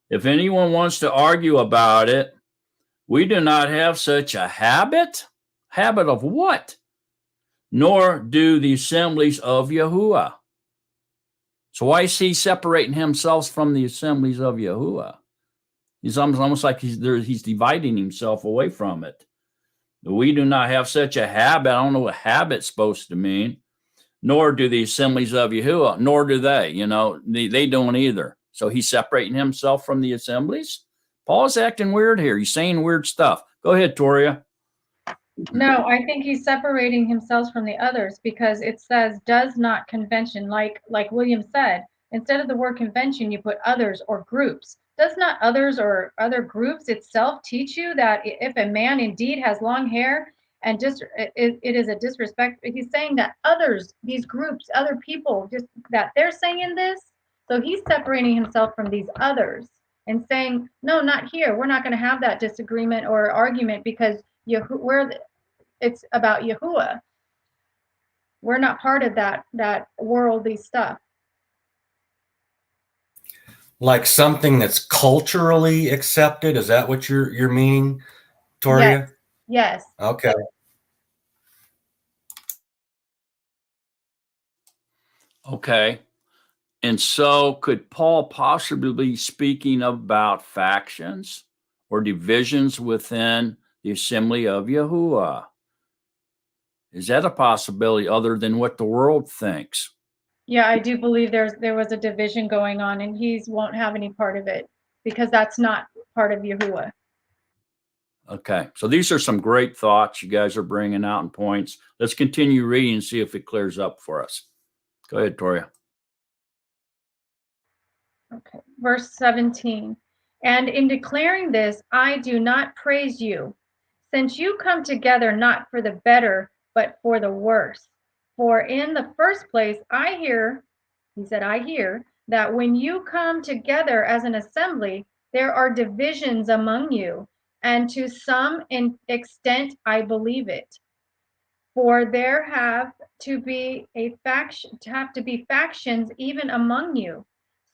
A: if anyone wants to argue about it, we do not have such a habit? Habit of what? Nor do the assemblies of Yahuwah. So why is he separating himself from the assemblies of Yahuwah? It's almost like he's dividing himself away from it. We do not have such a habit. I don't know what habit's supposed to mean. Nor do the assemblies of Yahuwah, nor do they. They don't either. So he's separating himself from the assemblies? Paul's acting weird here. He's saying weird stuff. Go ahead, Toria.
C: No, I think he's separating himself from the others because it says does not convention, like William said. Instead of the word convention, you put others or groups. Does not others or other groups itself teach you that if a man indeed has long hair and just it is a disrespect? He's saying that others, these groups, other people, just that they're saying this. So he's separating himself from these others and saying, no, not here. We're not going to have that disagreement or argument because it's about Yahuwah. We're not part of that worldly stuff.
I: Like something that's culturally accepted? Is that what you're meaning, Toria?
C: Yes.
I: Okay.
A: Okay. And so could Paul possibly be speaking about factions or divisions within the assembly of Yahuwah? Is that a possibility other than what the world thinks?
C: Yeah, I do believe there was a division going on, and he won't have any part of it because that's not part of Yahuwah.
A: Okay, so these are some great thoughts you guys are bringing out and points. Let's continue reading and see if it clears up for us. Go ahead, Toria.
C: Okay, verse 17. And in declaring this, I do not praise you, since you come together not for the better, but for the worse. For in the first place, I hear that when you come together as an assembly, there are divisions among you, and to some extent I believe it. For there have to be factions even among you,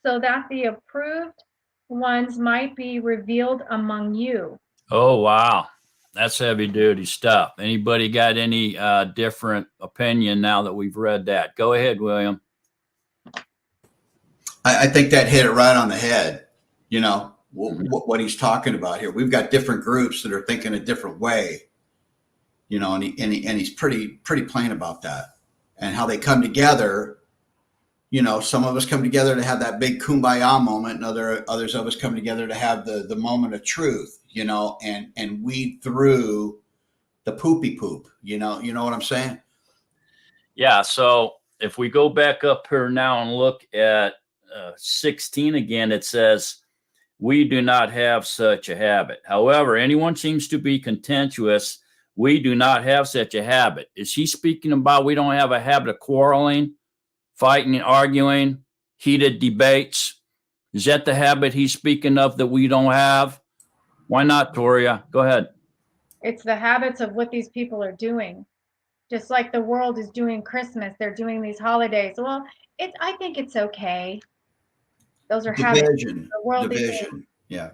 C: so that the approved ones might be revealed among you.
A: Oh, wow. That's heavy duty stuff. Anybody got any different opinion now that we've read that? Go ahead, William.
J: I think that hit it right on the head. What he's talking about here. We've got different groups that are thinking a different way, and he's pretty plain about that, and how they come together You know, some of us come together to have that big kumbaya moment, and others of us come together to have the moment of truth, you know, and weed through the poopy poop, you know what I'm saying?
A: Yeah. So if we go back up here now and look at 16 again, it says, we do not have such a habit. However, anyone seems to be contentious. We do not have such a habit. Is he speaking about we don't have a habit of quarreling, fighting, arguing, heated debates? Is that the habit he's speaking of that we don't have? Why not, Toria? Go ahead.
C: It's the habits of what these people are doing. Just like the world is doing Christmas, they're doing these holidays. Well, I think it's okay. Those are habits.
J: Division,
C: The world is
J: division. Yeah.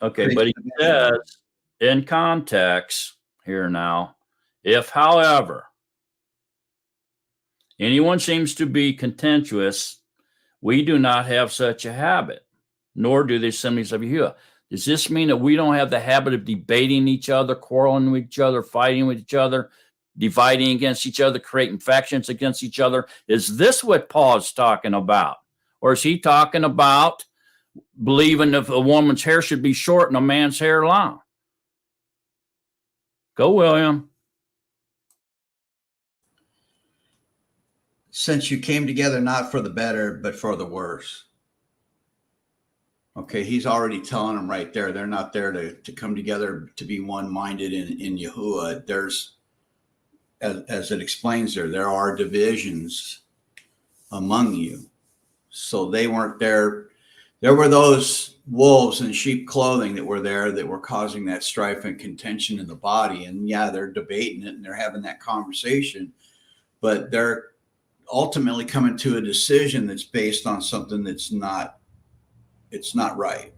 A: Okay,
J: Creates
A: but he
J: division.
A: says in context here now, if, however, anyone seems to be contentious, we do not have such a habit, nor do the assemblies of Yahuwah. Does this mean that we don't have the habit of debating each other, quarreling with each other, fighting with each other, dividing against each other, creating factions against each other? Is this what Paul's talking about? Or is he talking about believing if a woman's hair should be short and a man's hair long? Go, William.
J: Since you came together not for the better, but for the worse. Okay, he's already telling them right there. They're not there to come together to be one-minded in Yahuwah. There's, as it explains there are divisions among you. So they weren't there. There were those wolves in sheep clothing that were there that were causing that strife and contention in the body. And yeah, they're debating it and they're having that conversation, but they're ultimately coming to a decision that's based on something that's not, it's not right.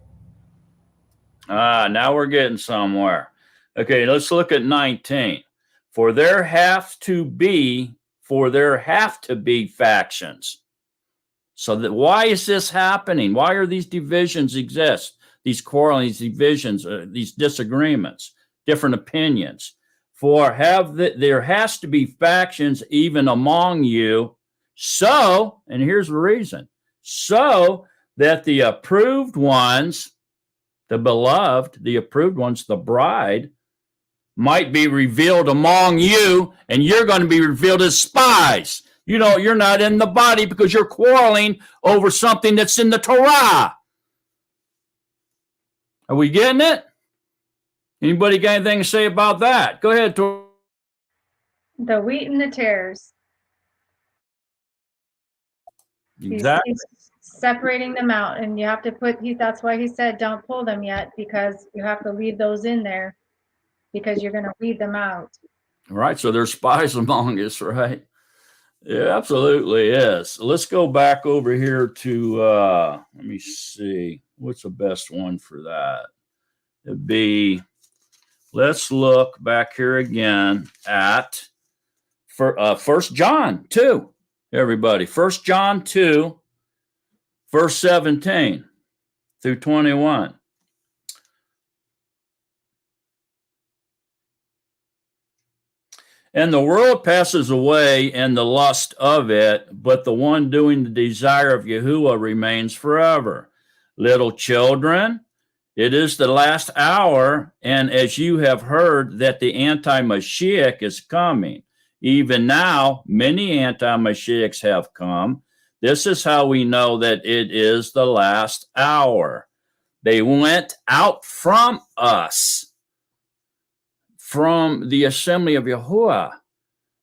A: Now we're getting somewhere. Okay, let's look at 19. For there have to be factions. So that why is this happening? Why are these divisions exist? These quarreling, these divisions, these disagreements, different opinions. There has to be factions even among you. So, and here's the reason, so that the approved ones, the beloved, the approved ones, the bride, might be revealed among you, and you're going to be revealed as spies. You know, you're not in the body because you're quarreling over something that's in the Torah. Are we getting it? Anybody got anything to say about that? Go ahead, Tor.
C: the wheat and the tares.
A: Exactly.
C: He's separating them out, and you have to that's why he said don't pull them yet, because you have to leave those in there because you're going to weed them out.
A: All right, so there's spies among us, right? Yeah, absolutely is. Let's go back over here to, let me see, what's the best one for that? It'd be, let's look back here again at First John 2, everybody. First John 2, verse 17 through 21. And the world passes away and the lust of it, but the one doing the desire of Yahuwah remains forever. Little children, it is the last hour, and as you have heard that the anti-Mashiach is coming, even now many anti-Mashiachs have come. This is how we know that it is the last hour. They went out from us, from the assembly of Yahuwah.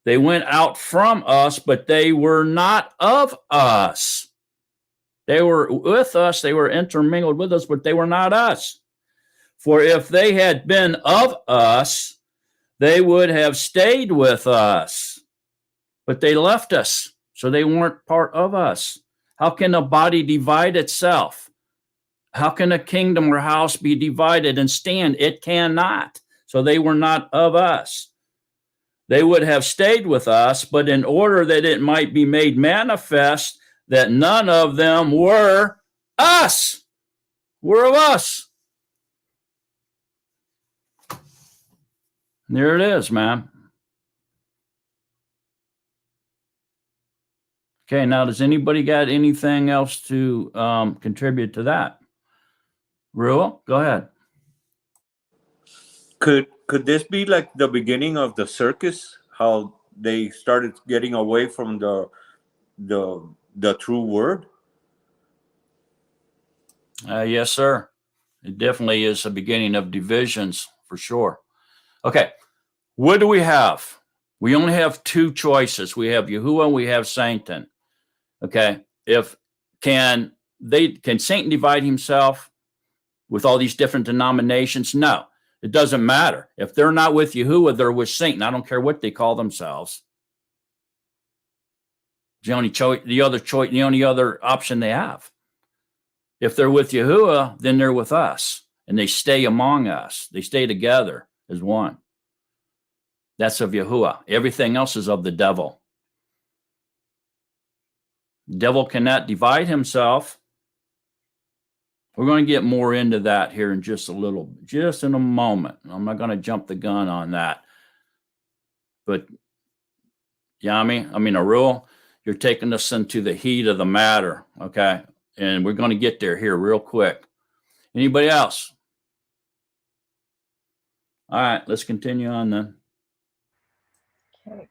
A: They went out from us, but they were not of us. They were with us, they were intermingled with us, but they were not us. For if they had been of us, they would have stayed with us. But they left us, so they weren't part of us. How can a body divide itself? How can a kingdom or house be divided and stand? It cannot. So they were not of us. They would have stayed with us, but in order that it might be made manifest that none of them were us. Were of us. There it is, man. Okay, now does anybody got anything else to contribute to that? Ruel, go ahead.
F: Could this be like the beginning of the circus? How they started getting away from the true word?
A: Yes, sir. It definitely is a beginning of divisions for sure. Okay, what do we have? We only have two choices. We have Yahuwah and we have Satan. Okay, can Satan divide himself with all these different denominations? No, it doesn't matter. If they're not with Yahuwah, they're with Satan. I don't care what they call themselves. The only other option they have. If they're with Yahuwah, then they're with us, and they stay among us. They stay together as one. That's of Yahuwah. Everything else is of the devil. The devil cannot divide himself. We're going to get more into that here in just in a moment. I'm not going to jump the gun on that. But Yami, Arul, you're taking us into the heat of the matter, okay? And we're going to get there here real quick. Anybody else? All right, let's continue on then.
C: Okay.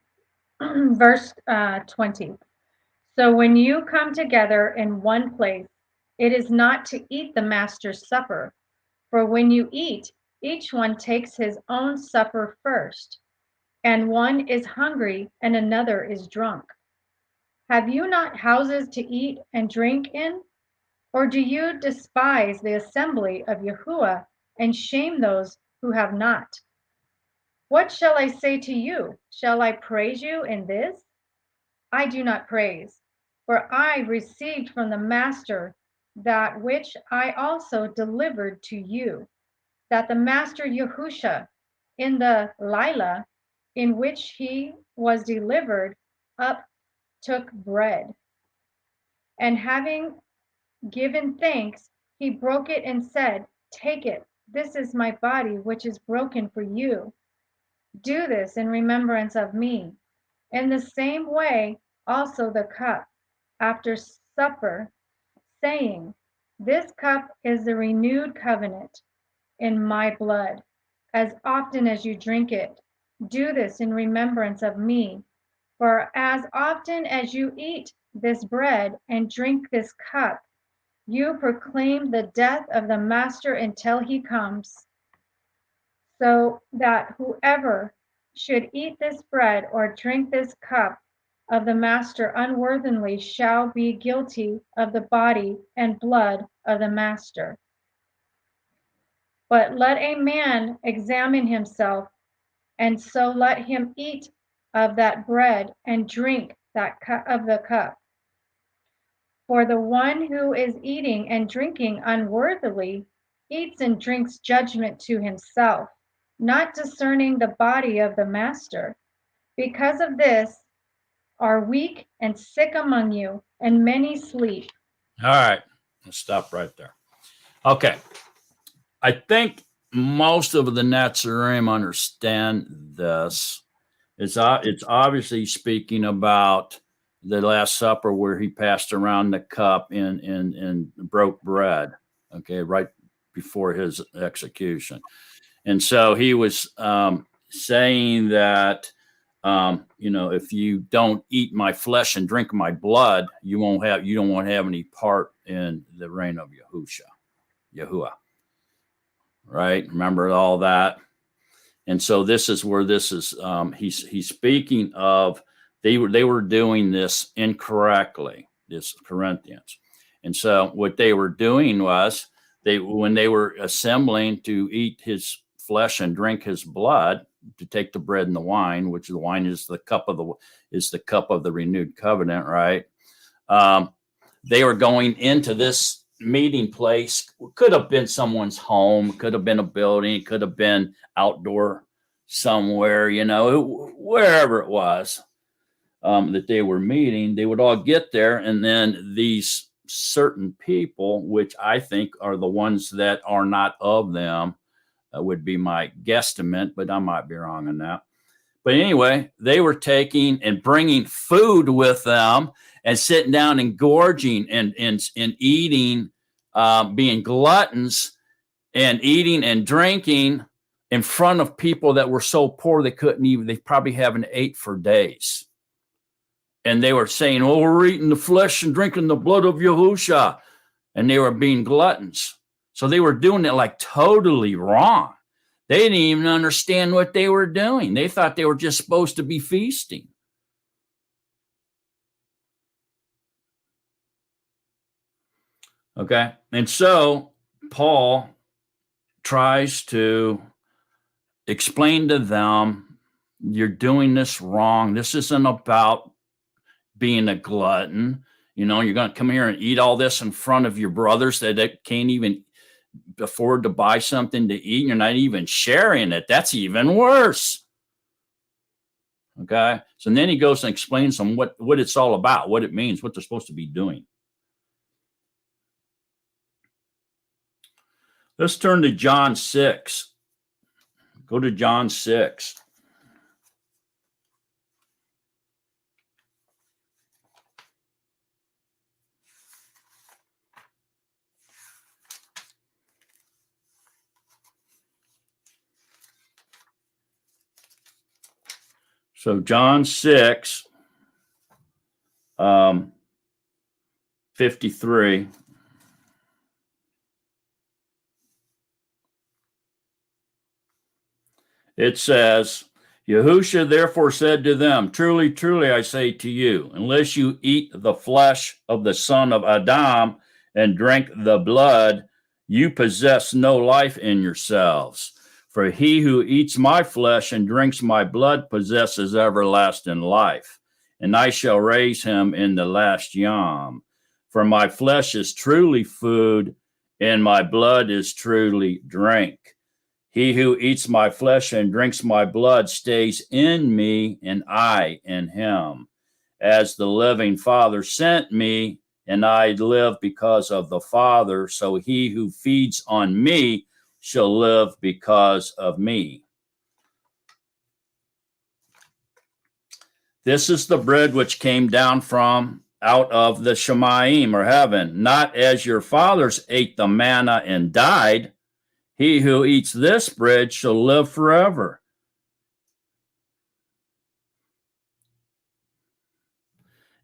C: Verse 20. So when you come together in one place, it is not to eat the master's supper. For when you eat, each one takes his own supper first, and one is hungry and another is drunk. Have you not houses to eat and drink in? Or do you despise the assembly of Yahuwah and shame those who have not? What shall I say to you? Shall I praise you in this? I do not praise, for I received from the Master that which I also delivered to you, that the Master Yahusha, in the Lila in which he was delivered up, took bread, and having given thanks, he broke it and said, "Take it, this is my body, which is broken for you. Do this in remembrance of me." In the same way, also the cup after supper, saying, "This cup is the renewed covenant in my blood. As often as you drink it, do this in remembrance of me. For as often as you eat this bread and drink this cup, you proclaim the death of the Master until he comes. So that whoever should eat this bread or drink this cup of the Master unworthily shall be guilty of the body and blood of the Master. But let a man examine himself, and so let him eat of that bread and drink that of the cup. For the one who is eating and drinking unworthily eats and drinks judgment to himself, not discerning the body of the Master. Because of this, are weak and sick among you, and many sleep.
A: All right, let's stop right there. Okay, I think most of the Natsarim understand this. It's obviously speaking about the Last Supper where he passed around the cup and broke bread, okay, right before his execution. And so he was saying that, if you don't eat my flesh and drink my blood, you don't want to have any part in the reign of Yahuwah. Right? Remember all that? And so this is where this is. He's speaking of they were doing this incorrectly, this Corinthians. And so what they were doing was when they were assembling to eat his flesh and drink his blood, to take the bread and the wine, which the wine is the cup of the renewed covenant, right? They were going into this meeting place. Could have been someone's home, could have been a building, could have been outdoor somewhere, wherever it was that they were meeting. They would all get there, and then these certain people, which I think are the ones that are not of them, would be my guesstimate, but I might be wrong on that. But anyway, they were taking and bringing food with them, and sitting down and gorging and eating, being gluttons and eating and drinking in front of people that were so poor they probably haven't ate for days. And they were saying, oh, we're eating the flesh and drinking the blood of Yahusha. And they were being gluttons. So they were doing it like totally wrong. They didn't even understand what they were doing. They thought they were just supposed to be feasting. Okay. And so Paul tries to explain to them, you're doing this wrong. This isn't about being a glutton. You know, you're going to come here and eat all this in front of your brothers that can't even afford to buy something to eat. You're not even sharing it. That's even worse. Okay. So then he goes and explains them what it's all about, what it means, what they're supposed to be doing. Let's turn to John 6. Go to John 6. So John 6, 53. It says, Yahusha therefore said to them, truly, truly, I say to you, unless you eat the flesh of the son of Adam and drink the blood, you possess no life in yourselves. For he who eats my flesh and drinks my blood possesses everlasting life, and I shall raise him in the last yom. For my flesh is truly food, and my blood is truly drink. He who eats my flesh and drinks my blood stays in me, and I in him. As the living Father sent me, and I live because of the Father, so he who feeds on me shall live because of me. This is the bread which came down from out of the Shemaim, or heaven, not as your fathers ate the manna and died. He who eats this bread shall live forever.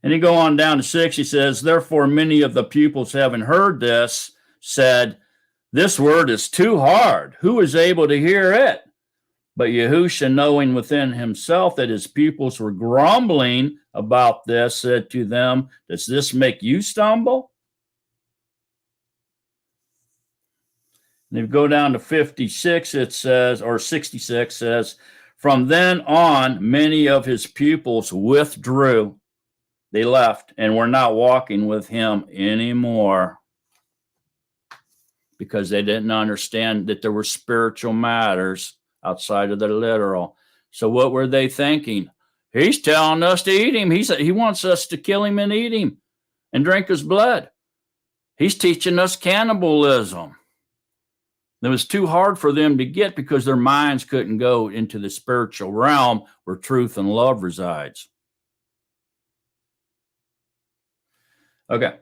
A: And you go on down to 6, he says, therefore many of the pupils having heard this said, this word is too hard. Who is able to hear it? But Yahusha, knowing within himself that his pupils were grumbling about this, said to them, does this make you stumble? And if you go down to 56, it says, or 66 says, from then on, many of his pupils withdrew. They left and were not walking with him anymore, because they didn't understand that there were spiritual matters outside of the literal. So what were they thinking? He's telling us to eat him. He wants us to kill him and eat him and drink his blood. He's teaching us cannibalism. It was too hard for them to get because their minds couldn't go into the spiritual realm where truth and love resides. Okay.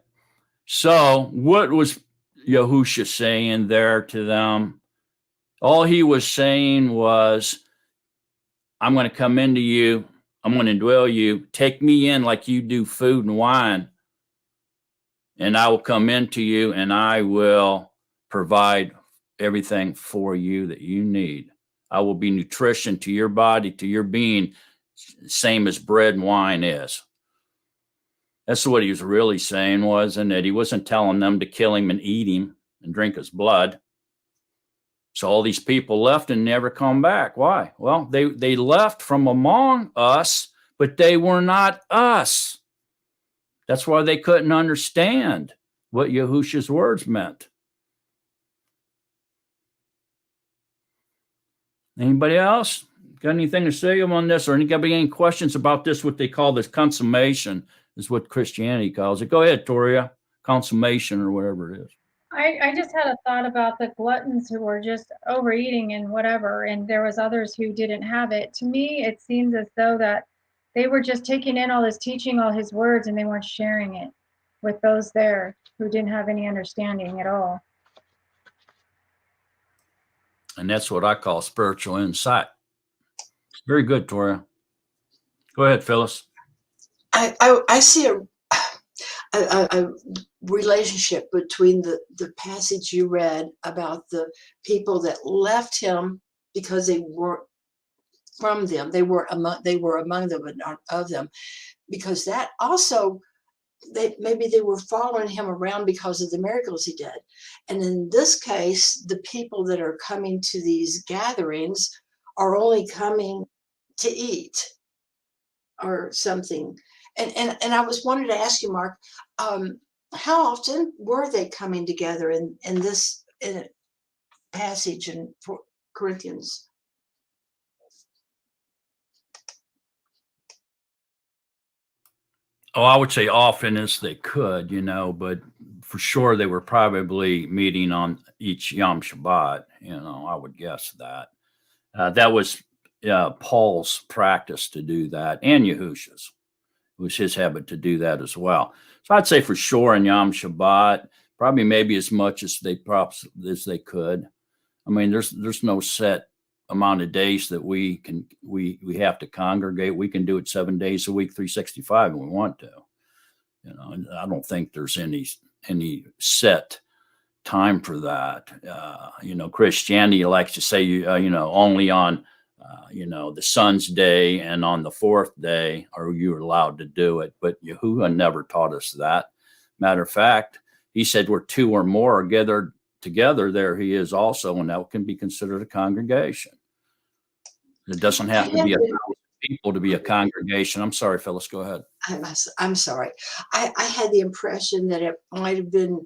A: So what was Yahusha saying there to them? All he was saying was, I'm going to come into you. I'm going to indwell you. Take me in like you do food and wine. And I will come into you and I will provide everything for you that you need. I will be nutrition to your body, to your being, same as bread and wine is. That's what he was really saying, wasn't it? He wasn't telling them to kill him and eat him and drink his blood. So all these people left and never come back. Why? Well, they left from among us, but they were not us. That's why they couldn't understand what Yahusha's words meant. Anybody else got anything to say on this, or anybody any questions about this? What they call this consummation is what Christianity calls it. Go ahead, Toria. Consummation or whatever it is.
C: I just had a thought about the gluttons who were just overeating and whatever, and there was others who didn't have it. To me, it seems as though that They were just taking in all his teaching, all his words, and they weren't sharing it with those there who didn't have any understanding at all.
A: And that's what I call spiritual insight. Very good, Toria. Go ahead, Phyllis.
D: I see a relationship between the passage you read about the people that left him because they weren't from them. They were among them, but not of them. Because that also, maybe they were following him around because of the miracles he did. And in this case, the people that are coming to these gatherings are only coming to eat or something. And I was wanted to ask you, Mark, how often were they coming together in this passage in Corinthians?
A: Oh, I would say often as they could, but for sure they were probably meeting on each Yom Shabbat. I would guess that. That was Paul's practice to do that, and Yahusha's. It was his habit to do that as well. So I'd say for sure in Yom Shabbat, probably maybe as much as they could. I mean, there's no set amount of days that we have to congregate. We can do it 7 days a week, 365 when we want to. And I don't think there's any set time for that. Christianity likes to say, only on the sun's day and on the fourth day are you allowed to do it. But Yahuwah never taught us that. Matter of fact, he said where two or more are gathered together, there he is also, and that can be considered a congregation. It doesn't have to be a people to be a congregation. I'm sorry, Phyllis, go ahead.
D: I'm sorry. I had the impression that it might have been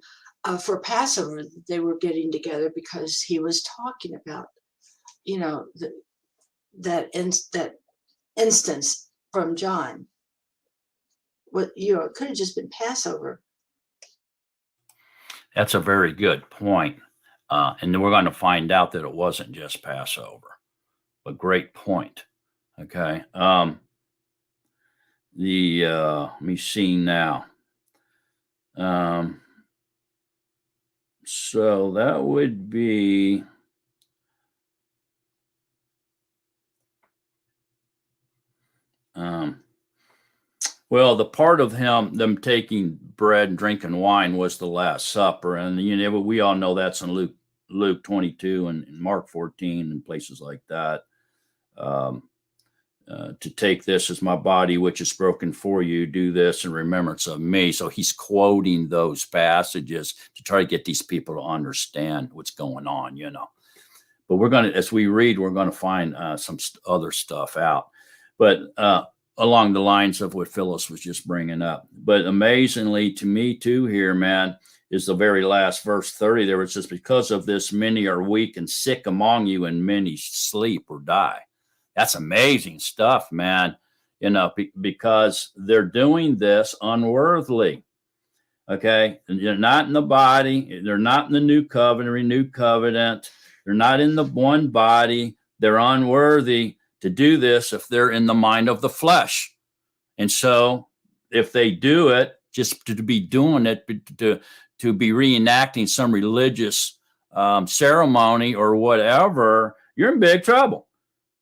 D: for Passover that they were getting together because he was talking about, that instance from John. It could have just been Passover.
A: That's a very good point. And then we're going to find out that it wasn't just Passover. A great point. Okay. Let me see now. So that would be well, the part of them taking bread and drinking wine was the Last Supper, and we all know that's in Luke 22 and Mark 14 and places like that. To take this as my body, which is broken for you, do this in remembrance of me. So he's quoting those passages to try to get these people to understand what's going on, But as we read, we're going to find some other stuff out. But along the lines of what Phyllis was just bringing up. But amazingly to me too here, man, is the very last verse 30 there. It says, because of this, many are weak and sick among you, and many sleep or die. That's amazing stuff, man. Because they're doing this unworthily. Okay. And they're not in the body. They're not in the new covenant, renewed covenant. They're not in the one body. They're unworthy to do this if they're in the mind of the flesh. And so if they do it, just to be doing it, to be reenacting some religious ceremony or whatever, you're in big trouble.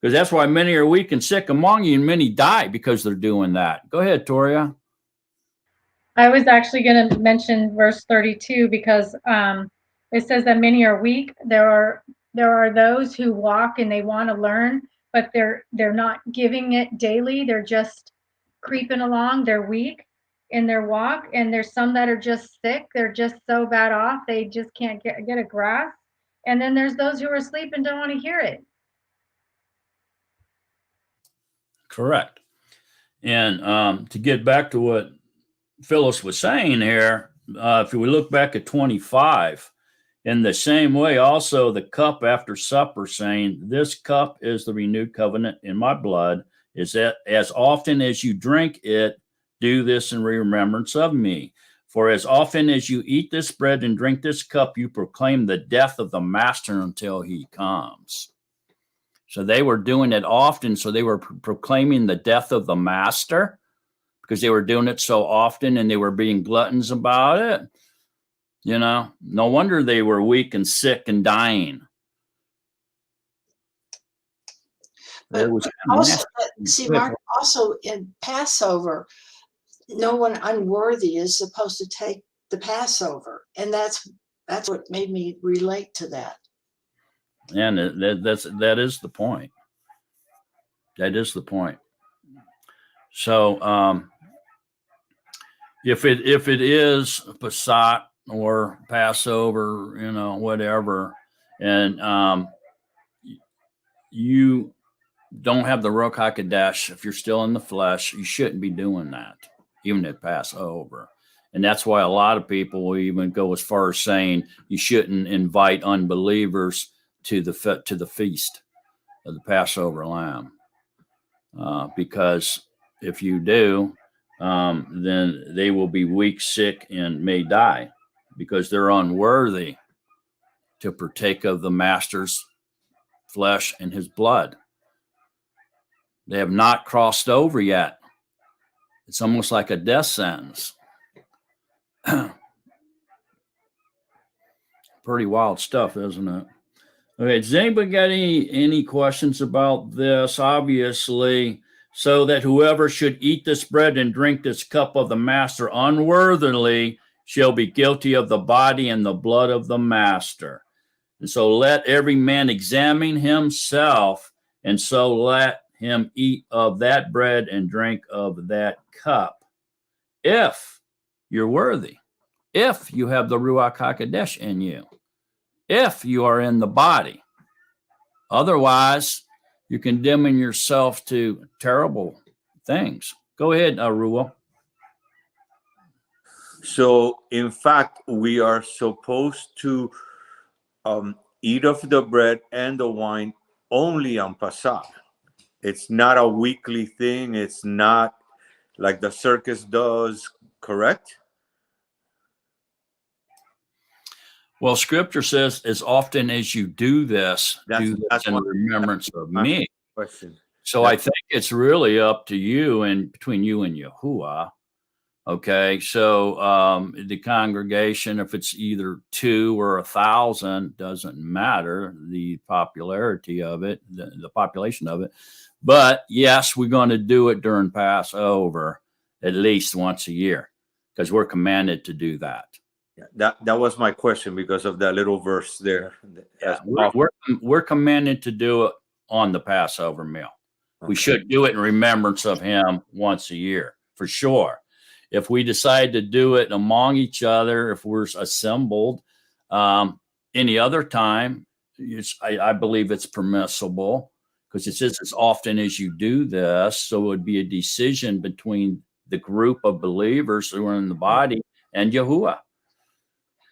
A: Because that's why many are weak and sick among you, and many die because they're doing that. Go ahead, Toria.
C: I was actually going to mention verse 32 because it says that many are weak. There are those who walk and they want to learn, but they're not giving it daily. They're just creeping along. They're weak in their walk, and there's some that are just sick. They're just so bad off they just can't get a grasp. And then there's those who are asleep and don't want to hear it.
A: Correct. And to get back to what Phyllis was saying here, if we look back at 25, in the same way, also the cup after supper, saying, this cup is the renewed covenant in my blood, is that as often as you drink it, do this in remembrance of me. For as often as you eat this bread and drink this cup, you proclaim the death of the master until he comes. So they were doing it often. So they were proclaiming the death of the master because they were doing it so often and they were being gluttons about it. You know, no wonder they were weak and sick and dying.
D: But also, see, Mark, also in Passover, no one unworthy is supposed to take the Passover, and that's what made me relate to that.
A: And that is the point. That is the point. So if it is Passat or Passover, you know, whatever, and you don't have the Ruach HaKodesh, if you're still in the flesh, you shouldn't be doing that, even at Passover. And that's why a lot of people will even go as far as saying you shouldn't invite unbelievers to the feast of the Passover lamb, because if you do, then they will be weak, sick, and may die because they're unworthy to partake of the master's flesh and his blood. They have not crossed over yet. It's almost like a death sentence. Pretty wild stuff, isn't it? Okay, does anybody got any questions about this? Obviously, so that whoever should eat this bread and drink this cup of the master unworthily shall be guilty of the body and the blood of the master. And so let every man examine himself, and so let him eat of that bread and drink of that cup, if you're worthy, if you have the Ruach HaKodesh in you, if you are in the body. Otherwise, you're condemning yourself to terrible things. Go ahead, Ruel.
F: So, in fact, we are supposed to eat of the bread and the wine only on Passach. It's not a weekly thing. It's not like the circus does, correct?
A: Well, Scripture says, as often as you do this, do this in remembrance of me. So I think it's really up to you and between you and Yahuwah. Okay, so the congregation, if it's either 2 or 1,000, doesn't matter, the popularity of it, the population of it. But yes, we're going to do it during Passover at least once a year because we're commanded to do that.
F: Yeah, that was my question because of that little verse there.
A: Yeah, we're commanded to do it on the Passover meal. Okay. We should do it in remembrance of him once a year, for sure. If we decide to do it among each other, if we're assembled any other time, I believe it's permissible because it says as often as you do this. So it would be a decision between the group of believers who are in the body and Yahuwah,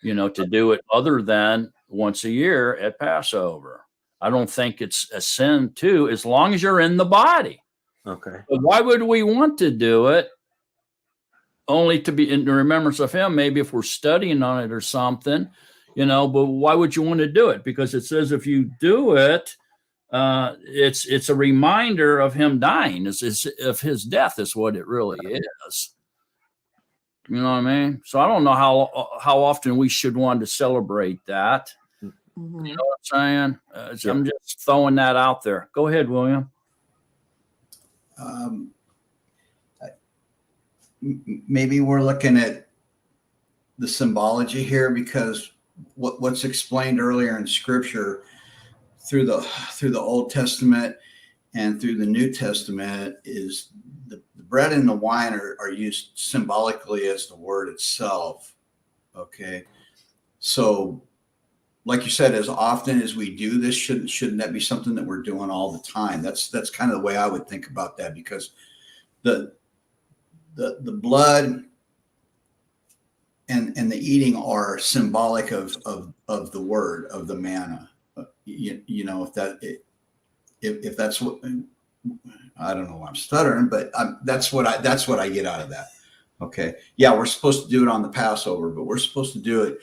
A: you know, to do it other than once a year at Passover. I don't think it's a sin too, as long as you're in the body.
F: Okay.
A: But why would we want to do it? Only to be in remembrance of him, maybe if we're studying on it or something, you know, but why would you want to do it? Because it says if you do it, it's a reminder of him dying, of his death is what it really is. You know what I mean? So I don't know how often we should want to celebrate that. Mm-hmm. You know what I'm saying? I'm just throwing that out there. Go ahead, William.
J: Maybe we're looking at the symbology here because what's explained earlier in Scripture through the Old Testament and through the New Testament is the bread and the wine are used symbolically as the word itself. Okay, so like you said, as often as we do this, shouldn't that be something that we're doing all the time? That's kind of the way I would think about that, because the blood and the eating are symbolic of the word, of the manna. You know, if that's what, I don't know why I'm stuttering, but that's what I get out of that. Okay, yeah, we're supposed to do it on the Passover, but we're supposed to do it,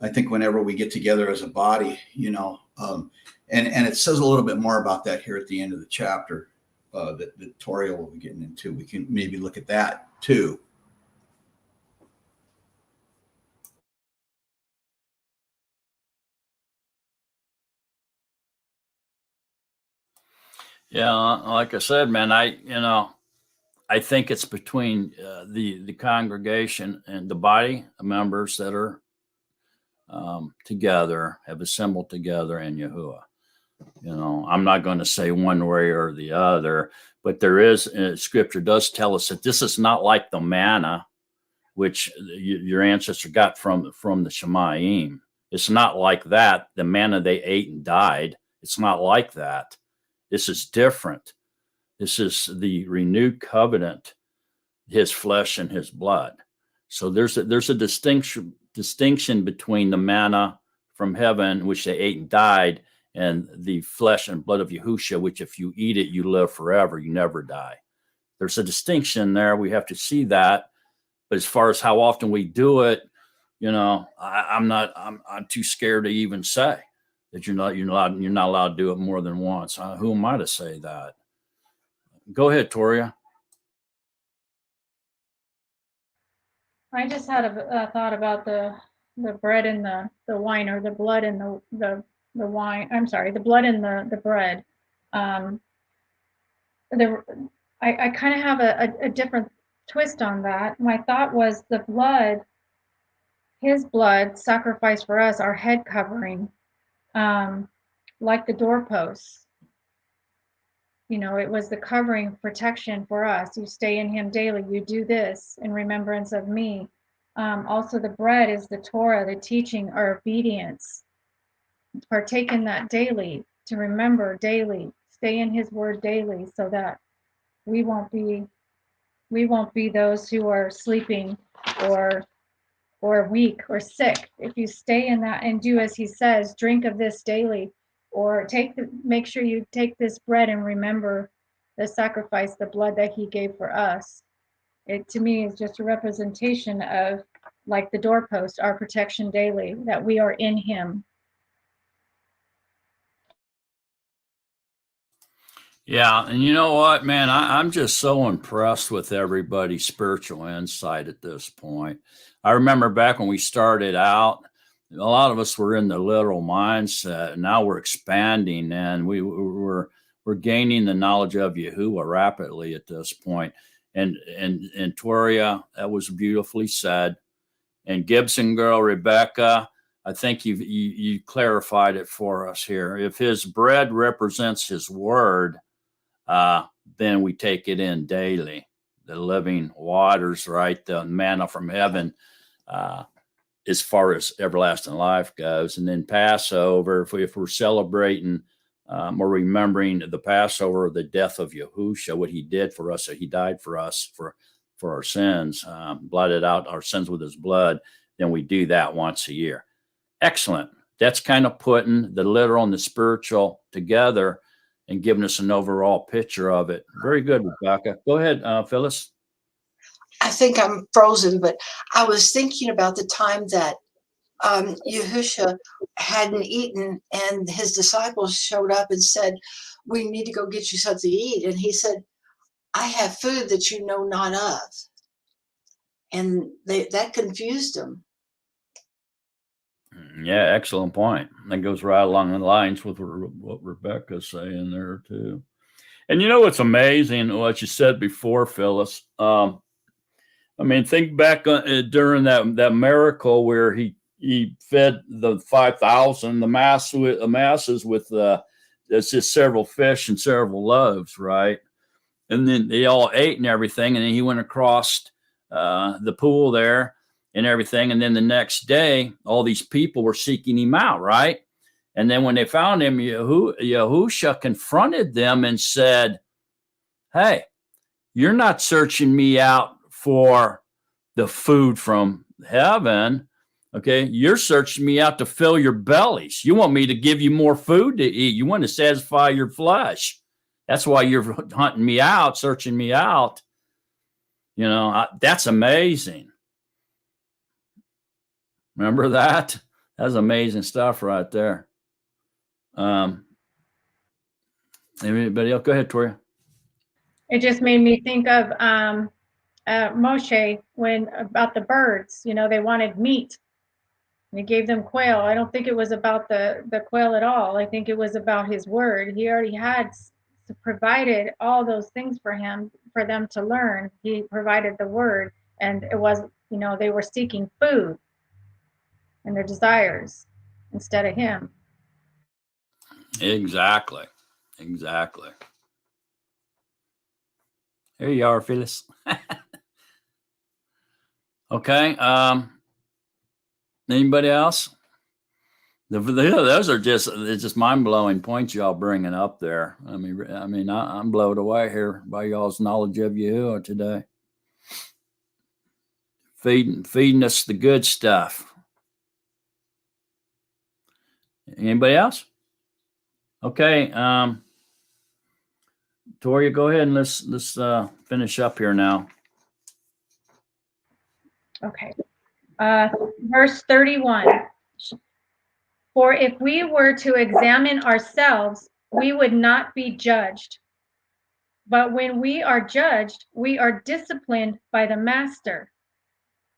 J: I think, whenever we get together as a body, you know, And it says a little bit more about that here at the end of the chapter that Toria will be getting into. We can maybe look at that too.
A: Yeah, like I said, man, I think it's between the congregation and the body members that are together, have assembled together in Yahuwah. I'm not going to say one way or the other, but there is scripture does tell us that this is not like the manna which your ancestor got from the Shemayim. It's not like that. The manna they ate and died. It's not like that. This is different. This is the renewed covenant, his flesh and his blood. So there's a distinction between the manna from heaven, which they ate and died, and the flesh and blood of Yahushua, which if you eat it, you live forever. You never die. There's a distinction there. We have to see that. But as far as how often we do it, I'm too scared to even say that you're not allowed to do it more than once. Who am I to say that? Go ahead, Toria.
C: I just had a thought about the bread and the wine, or the blood and the wine. I'm sorry, the blood and the bread. I kind of have a different twist on that. My thought was the blood, his blood sacrificed for us, our head covering, like the doorposts. It was the covering protection for us. You stay in him daily. You do this in remembrance of me. Also, the bread is the Torah, the teaching, our obedience. Partake in that daily, to remember daily. Stay in his word daily, so that we won't be those who are sleeping or weak or sick. If you stay in that and do as he says, drink of this daily, or make sure you take this bread and remember the sacrifice, the blood that he gave for us. It to me is just a representation of, like the doorpost, our protection daily, that we are in him.
A: Yeah, and you know what, man? I'm just so impressed with everybody's spiritual insight at this point. I remember back when we started out, a lot of us were in the literal mindset. Now we're expanding, and we're gaining the knowledge of Yahuwah rapidly at this point. And Toria, that was beautifully said. And Gibson girl Rebecca, I think you clarified it for us here. If his bread represents his word, then we take it in daily. The living waters, right? The manna from heaven, as far as everlasting life goes. And then Passover, if we're celebrating or remembering the Passover, the death of Yahushua, what he did for us, that he died for us for our sins, blotted out our sins with his blood, then we do that once a year. Excellent. That's kind of putting the literal and the spiritual together and giving us an overall picture of it. Very good, Rebecca. Go ahead, Phyllis.
D: I think I'm frozen, but I was thinking about the time that Yahushua hadn't eaten, and his disciples showed up and said, "We need to go get you something to eat." And he said, "I have food that you know not of." And that confused them.
A: Yeah, excellent point. That goes right along the lines with what Rebecca's saying there too. And you know what's amazing? What you said before, Phyllis. Think back during that miracle where he fed the 5,000, the masses with it's just several fish and several loaves, right? And then they all ate and everything, and then he went across the pool there and everything. And then the next day, all these people were seeking him out, right? And then when they found him, Yahusha confronted them and said, "Hey, you're not searching me out for the food from heaven. Okay, you're searching me out to fill your bellies. You want me to give you more food to eat. You want to satisfy your flesh. That's why you're hunting me out, searching me out. That's amazing. Remember that? That's amazing stuff right there. Anybody else? Go ahead, Toria.
C: It just made me think of Moshe when about the birds. You know, they wanted meat. And he gave them quail. I don't think it was about the quail at all. I think it was about his word. He already had provided all those things for them to learn. He provided the word, and it was, you know, they were seeking food and their desires instead of him.
A: Exactly. Here you are, Phyllis. Okay. Anybody else? Those are just mind-blowing points y'all bringing up there. I mean, I'm blown away here by y'all's knowledge of Yahuwah today. Feeding us the good stuff. Anybody else? Okay. Toria, go ahead and let's finish up here now.
C: Okay. Verse 31. For if we were to examine ourselves, we would not be judged. But when we are judged, we are disciplined by the Master,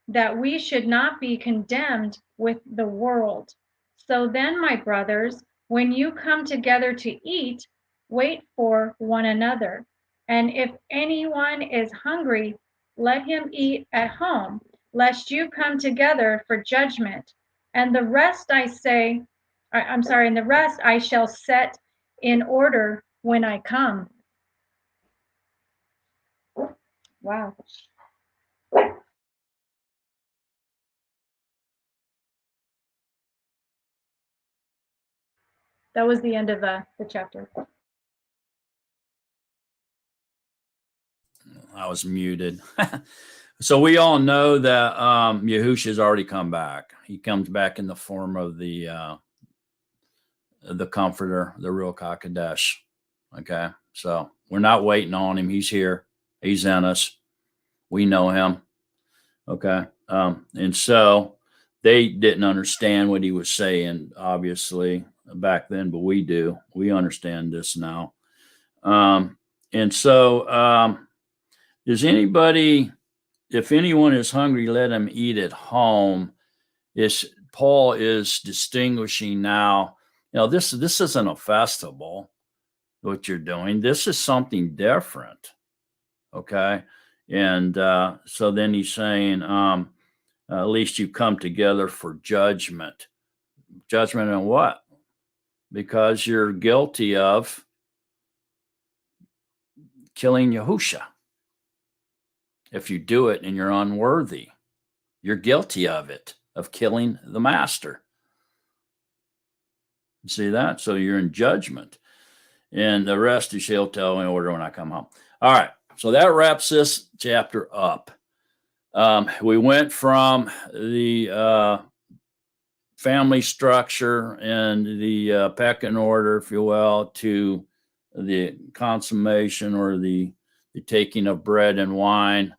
C: that we should not be condemned with the world. So then, my brothers, when you come together to eat, wait for one another. And if anyone is hungry, let him eat at home, lest you come together for judgment. And the rest and the rest I shall set in order when I come. Wow. That was the end of the chapter.
A: I was muted. So we all know that Yahusha's already come back. He comes back in the form of the Comforter, the Ruach HaKodesh. Okay, so we're not waiting on him. He's here. He's in us. We know him. Okay, and so they didn't understand what he was saying, obviously, back then, but we do. We understand this now. And so does anybody, if anyone is hungry, let him eat at home. Paul is distinguishing now. You know, this isn't a festival, what you're doing. This is something different. Okay. And so then he's saying, at least you come together for judgment. Judgment on what? Because you're guilty of killing Yahusha. If you do it and you're unworthy, you're guilty of it, of killing the master. You see that? So you're in judgment. And the rest you shall tell in order when I come home. All right. So that wraps this chapter up. We went from the family structure and the pecking order, if you will, to the consummation or the taking of bread and wine,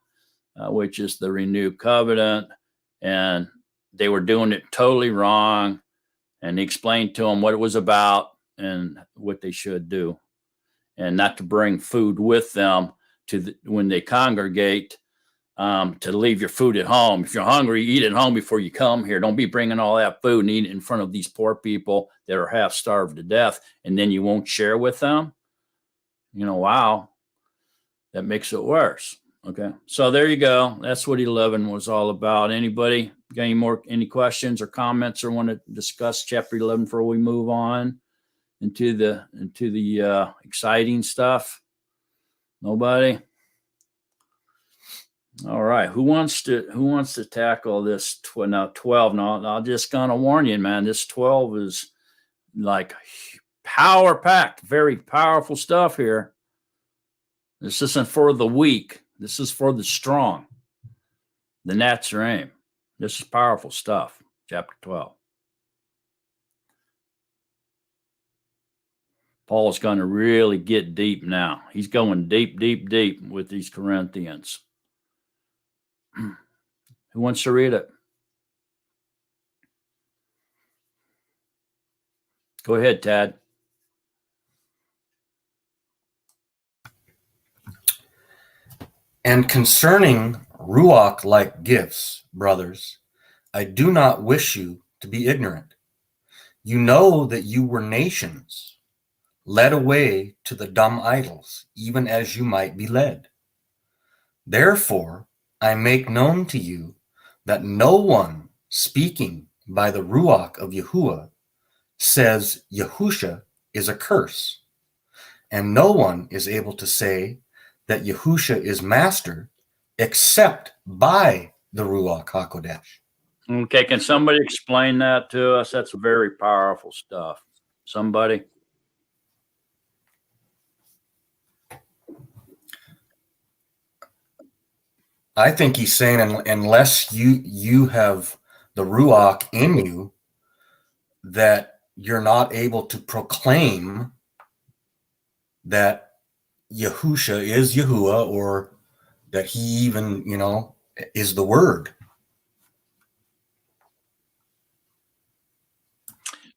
A: which is the renewed covenant. And they were doing it totally wrong. And he explained to them what it was about and what they should do, and not to bring food with them when they congregate, to leave your food at home. If you're hungry, eat at home before you come here. Don't be bringing all that food and eat it in front of these poor people that are half starved to death, and then you won't share with them. You know, wow, that makes it worse. Okay, so there you go. That's what 11 was all about. Anybody got any questions or comments or want to discuss chapter 11 before we move on into the exciting stuff? Nobody? All right. Who wants to tackle this 12? Now, I'm just gonna warn you, man. This 12 is like power packed, very powerful stuff here. This isn't for the weak. This is for the strong. The Natsarim. This is powerful stuff. Chapter 12. Paul is going to really get deep now. He's going deep, deep, deep with these Corinthians. Who wants to read it? Go ahead, Tad.
I: And concerning Ruach-like gifts, brothers, I do not wish you to be ignorant. You know that you were nations, led away to the dumb idols, even as you might be led. Therefore, I make known to you that no one speaking by the Ruach of Yahuwah says Yahusha is a curse, and no one is able to say that Yahusha is master except by the Ruach HaKodesh.
A: Okay, can somebody explain that to us? That's very powerful stuff. Somebody?
I: I think he's saying unless you have the Ruach in you, that you're not able to proclaim that Yahusha is Yahuwah, or that he even, is the word.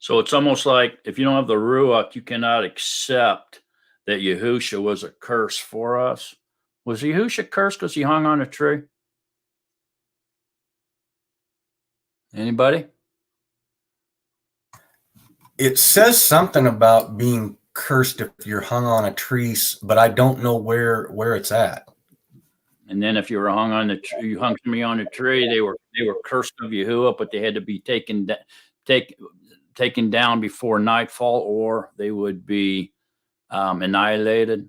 A: So it's almost like if you don't have the Ruach, you cannot accept that Yahusha was a curse for us. Was Yahusha cursed because he hung on a tree? Anybody?
I: It says something about being cursed if you're hung on a tree, but I don't know where it's at.
A: And then if you were hung on the tree, you hung me on a tree, they were cursed of Yahuwah, but they had to be taken down before nightfall, or they would be annihilated.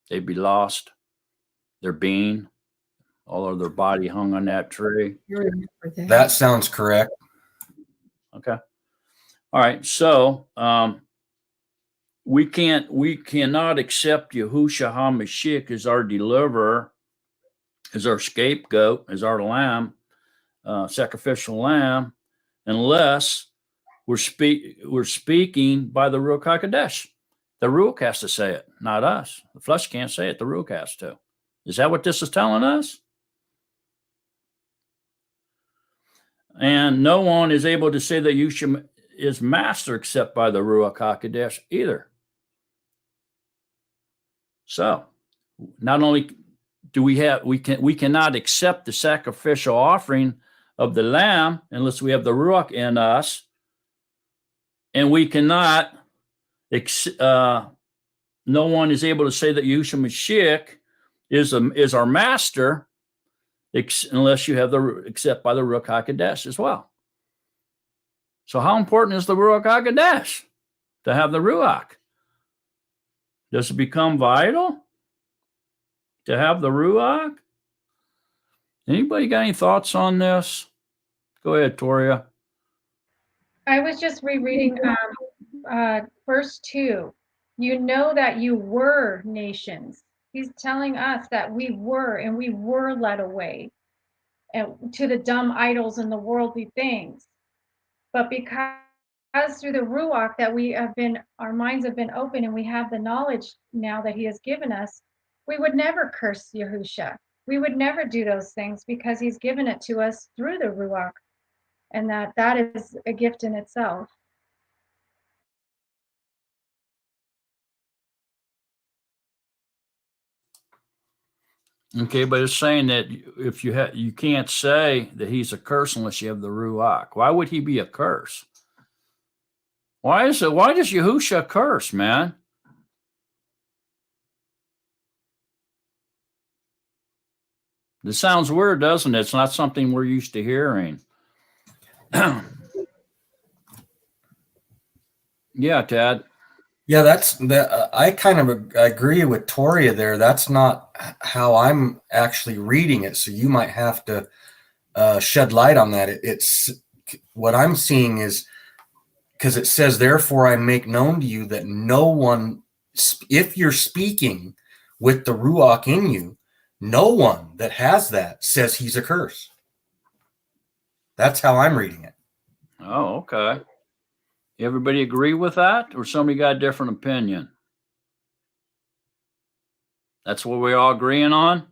A: They'd be lost. Their being, all of their body hung on that tree.
I: That sounds correct.
A: Okay. All right. So we cannot accept Yahushua HaMashiach as our deliverer, as our scapegoat, as our lamb, sacrificial lamb, unless we're speaking by the Ruach HaKodesh. The Ruach has to say it, not us. The flesh can't say it. The Ruach has to. Is that what this is telling us? And no one is able to say that Yahusha is master except by the Ruach HaKodesh either. So, not only do we cannot accept the sacrificial offering of the lamb unless we have the Ruach in us, and we cannot. No one is able to say that Yahusha Mashiach is our master unless you have except by the Ruach HaKodesh as well. So how important is the Ruach HaKodesh to have the Ruach? Does it become vital to have the Ruach? Anybody got any thoughts on this? Go ahead, Toria.
C: I was just rereading verse 2. You know that you were nations. He's telling us that we were, and we were led away to the dumb idols and the worldly things. But because through the Ruach that our minds have been open, and we have the knowledge now that he has given us, we would never curse Yahusha. We would never do those things because he's given it to us through the Ruach, and that is a gift in itself.
A: Okay, but it's saying that if you can't say that he's a curse unless you have the Ruach. Why would he be a curse? Why does Yahusha curse, man? This sounds weird, doesn't it? It's not something we're used to hearing. Yeah, Tad.
I: Yeah, I kind of agree with Toria there. That's not how I'm actually reading it. So you might have to shed light on that. It's what I'm seeing is because it says, therefore I make known to you that no one, if you're speaking with the Ruach in you, no one that has that says he's a curse. That's how I'm reading it.
A: Oh, okay. Everybody agree with that, or somebody got a different opinion? That's what we're all agreeing on?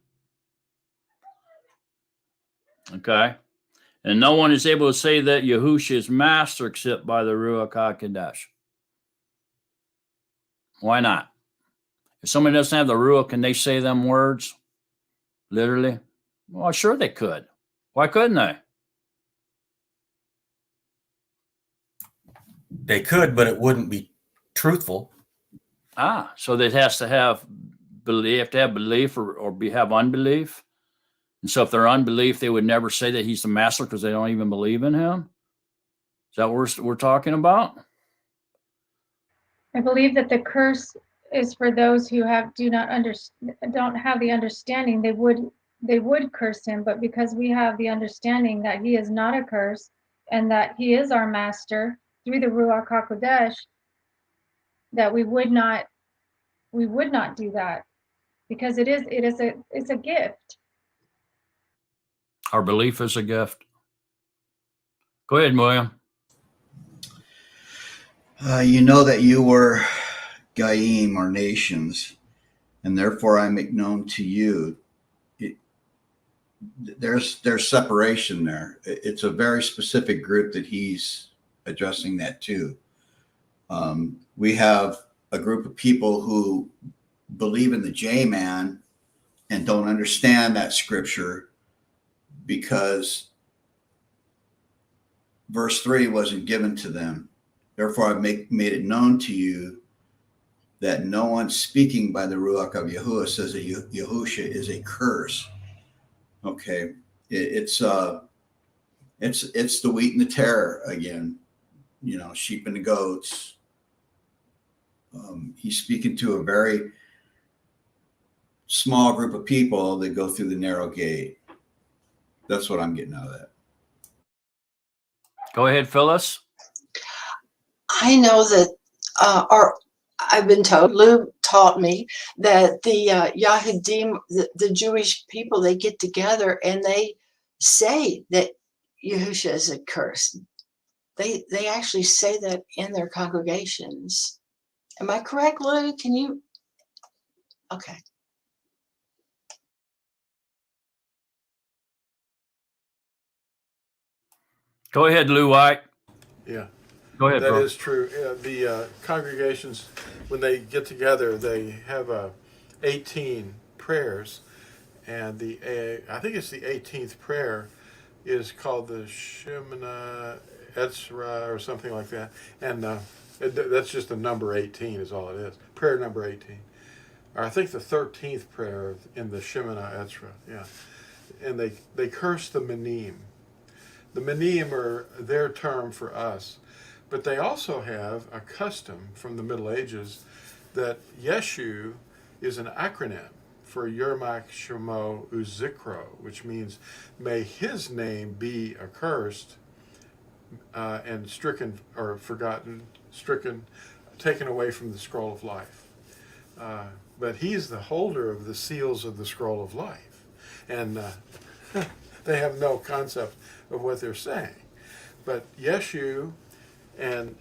A: Okay. And no one is able to say that Yahusha is master except by the Ruach HaKodesh. Why not? If somebody doesn't have the Ruach, can they say them words? literally? Well, sure they could. Why couldn't they?
I: They could, but it wouldn't be truthful.
A: So they has to have belief, have to have belief or have unbelief. And so if they're unbelief, they would never say that he's the master because they don't even believe in him. Is that what we're talking about?
C: I believe that the curse is for those who don't have the understanding. They would curse him, but because we have the understanding that he is not a curse and that he is our master through the Ruach HaKodesh, that we would not do that, because it's a gift.
A: Our belief is a gift. Go ahead, William.
J: You know that you were Gaim, or nations, and therefore I make known to you. There's separation there. It's a very specific group that he's addressing that to. We have a group of people who believe in the J-man and don't understand that scripture because verse 3 wasn't given to them. Therefore, I've made it known to you that no one speaking by the Ruach of Yahuwah says that Yahusha is a curse. Okay, it's the wheat and the tare again. You know, sheep and the goats. He's speaking to a very small group of people that go through the narrow gate. That's what I'm getting out of that.
A: Go ahead, Phyllis.
D: I know that, I've been told, Lou taught me that the Yahudim, the Jewish people, they get together and they say that Yahusha is a curse. They actually say that in their congregations. Am I correct, Lou? Can you? Okay.
A: Go ahead, Lou White.
G: Yeah.
A: Go ahead,
G: That
A: bro.
G: is true. The congregations, when they get together, they have 18 prayers, and I think it's the 18th prayer is called the Shemana Etzra or something like that, and that's just the number 18 is all it is. Prayer number 18, or I think the 13th prayer in the Shemana Etzra. Yeah, and they curse the Menim. The Menim are their term for us. But they also have a custom from the Middle Ages that Yeshu is an acronym for Yermak Shemo Uzikro, which means may his name be accursed and stricken or forgotten, taken away from the scroll of life. But he's the holder of the seals of the scroll of life. And they have no concept of what they're saying. But Yeshu and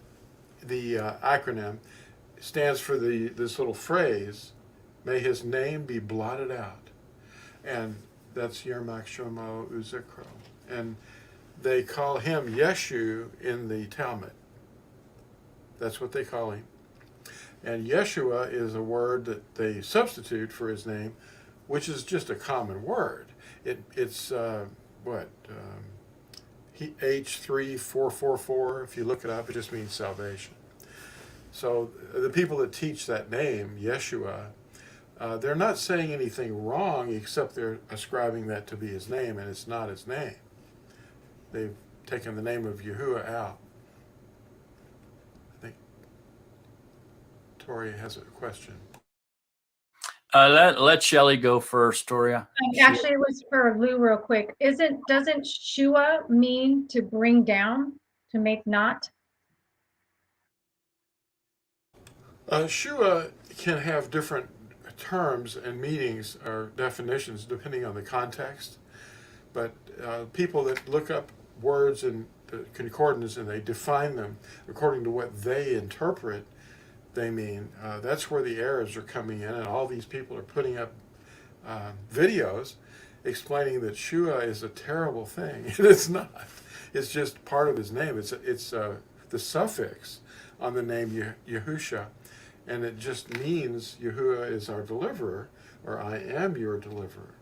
G: the acronym stands for this little phrase, may his name be blotted out. And that's Yermak Shomo Uzikro. And they call him Yeshu in the Talmud. That's what they call him. And Yeshua is a word that they substitute for his name, which is just a common word. It's H3444, if you look it up, it just means salvation. So the people that teach that name, Yeshua, they're not saying anything wrong except they're ascribing that to be his name, and it's not his name. They've taken the name of Yahuwah out. I think Tori has a question.
A: Let Shelley go first, Toria.
C: Actually, it was for Lou real quick. Doesn't Shua mean to bring down, to make not?
G: Shua can have different terms and meanings or definitions depending on the context. But people that look up words in the concordance and they define them according to what they interpret they mean, that's where the errors are coming in, and all these people are putting up videos explaining that Shua is a terrible thing. And it's not. It's just part of his name. It's the suffix on the name Yahusha, and it just means Yahuwah is our deliverer, or I am your deliverer.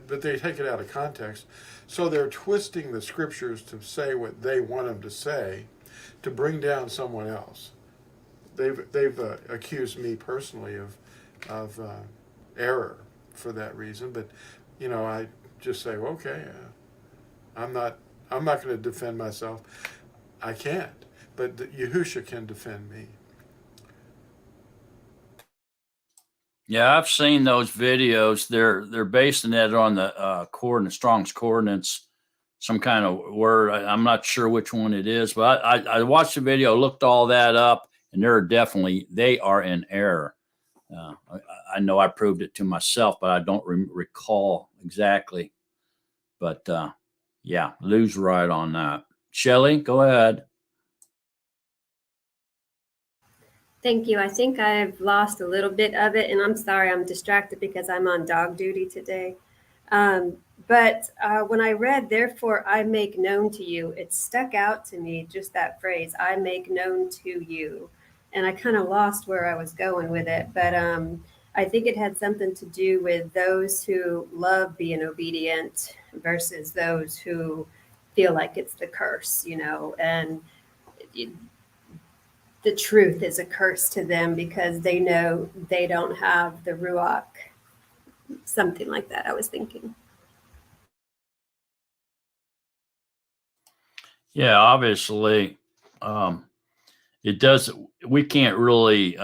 G: but they take it out of context. So they're twisting the scriptures to say what they want them to say, to bring down someone else. They've accused me personally of error for that reason. But I just say, well, okay, I'm not going to defend myself. I can't. But Yahusha can defend me.
A: Yeah, I've seen those videos. They're basing it on the Strong's coordinates, some kind of word. I'm not sure which one it is, but I watched the video, looked all that up, and they are in error. I know I proved it to myself, but I don't recall exactly. But yeah, Lou's right on that. Shelley, go ahead.
H: Thank you. I think I've lost a little bit of it, and I'm sorry, I'm distracted because I'm on dog duty today. But when I read, therefore I make known to you, it stuck out to me, just that phrase, I make known to you. And I kind of lost where I was going with it. But I think it had something to do with those who love being obedient versus those who feel like it's the curse, and the truth is a curse to them because they know they don't have the Ruach, something like that, I was thinking.
A: Yeah, obviously, it does. We can't really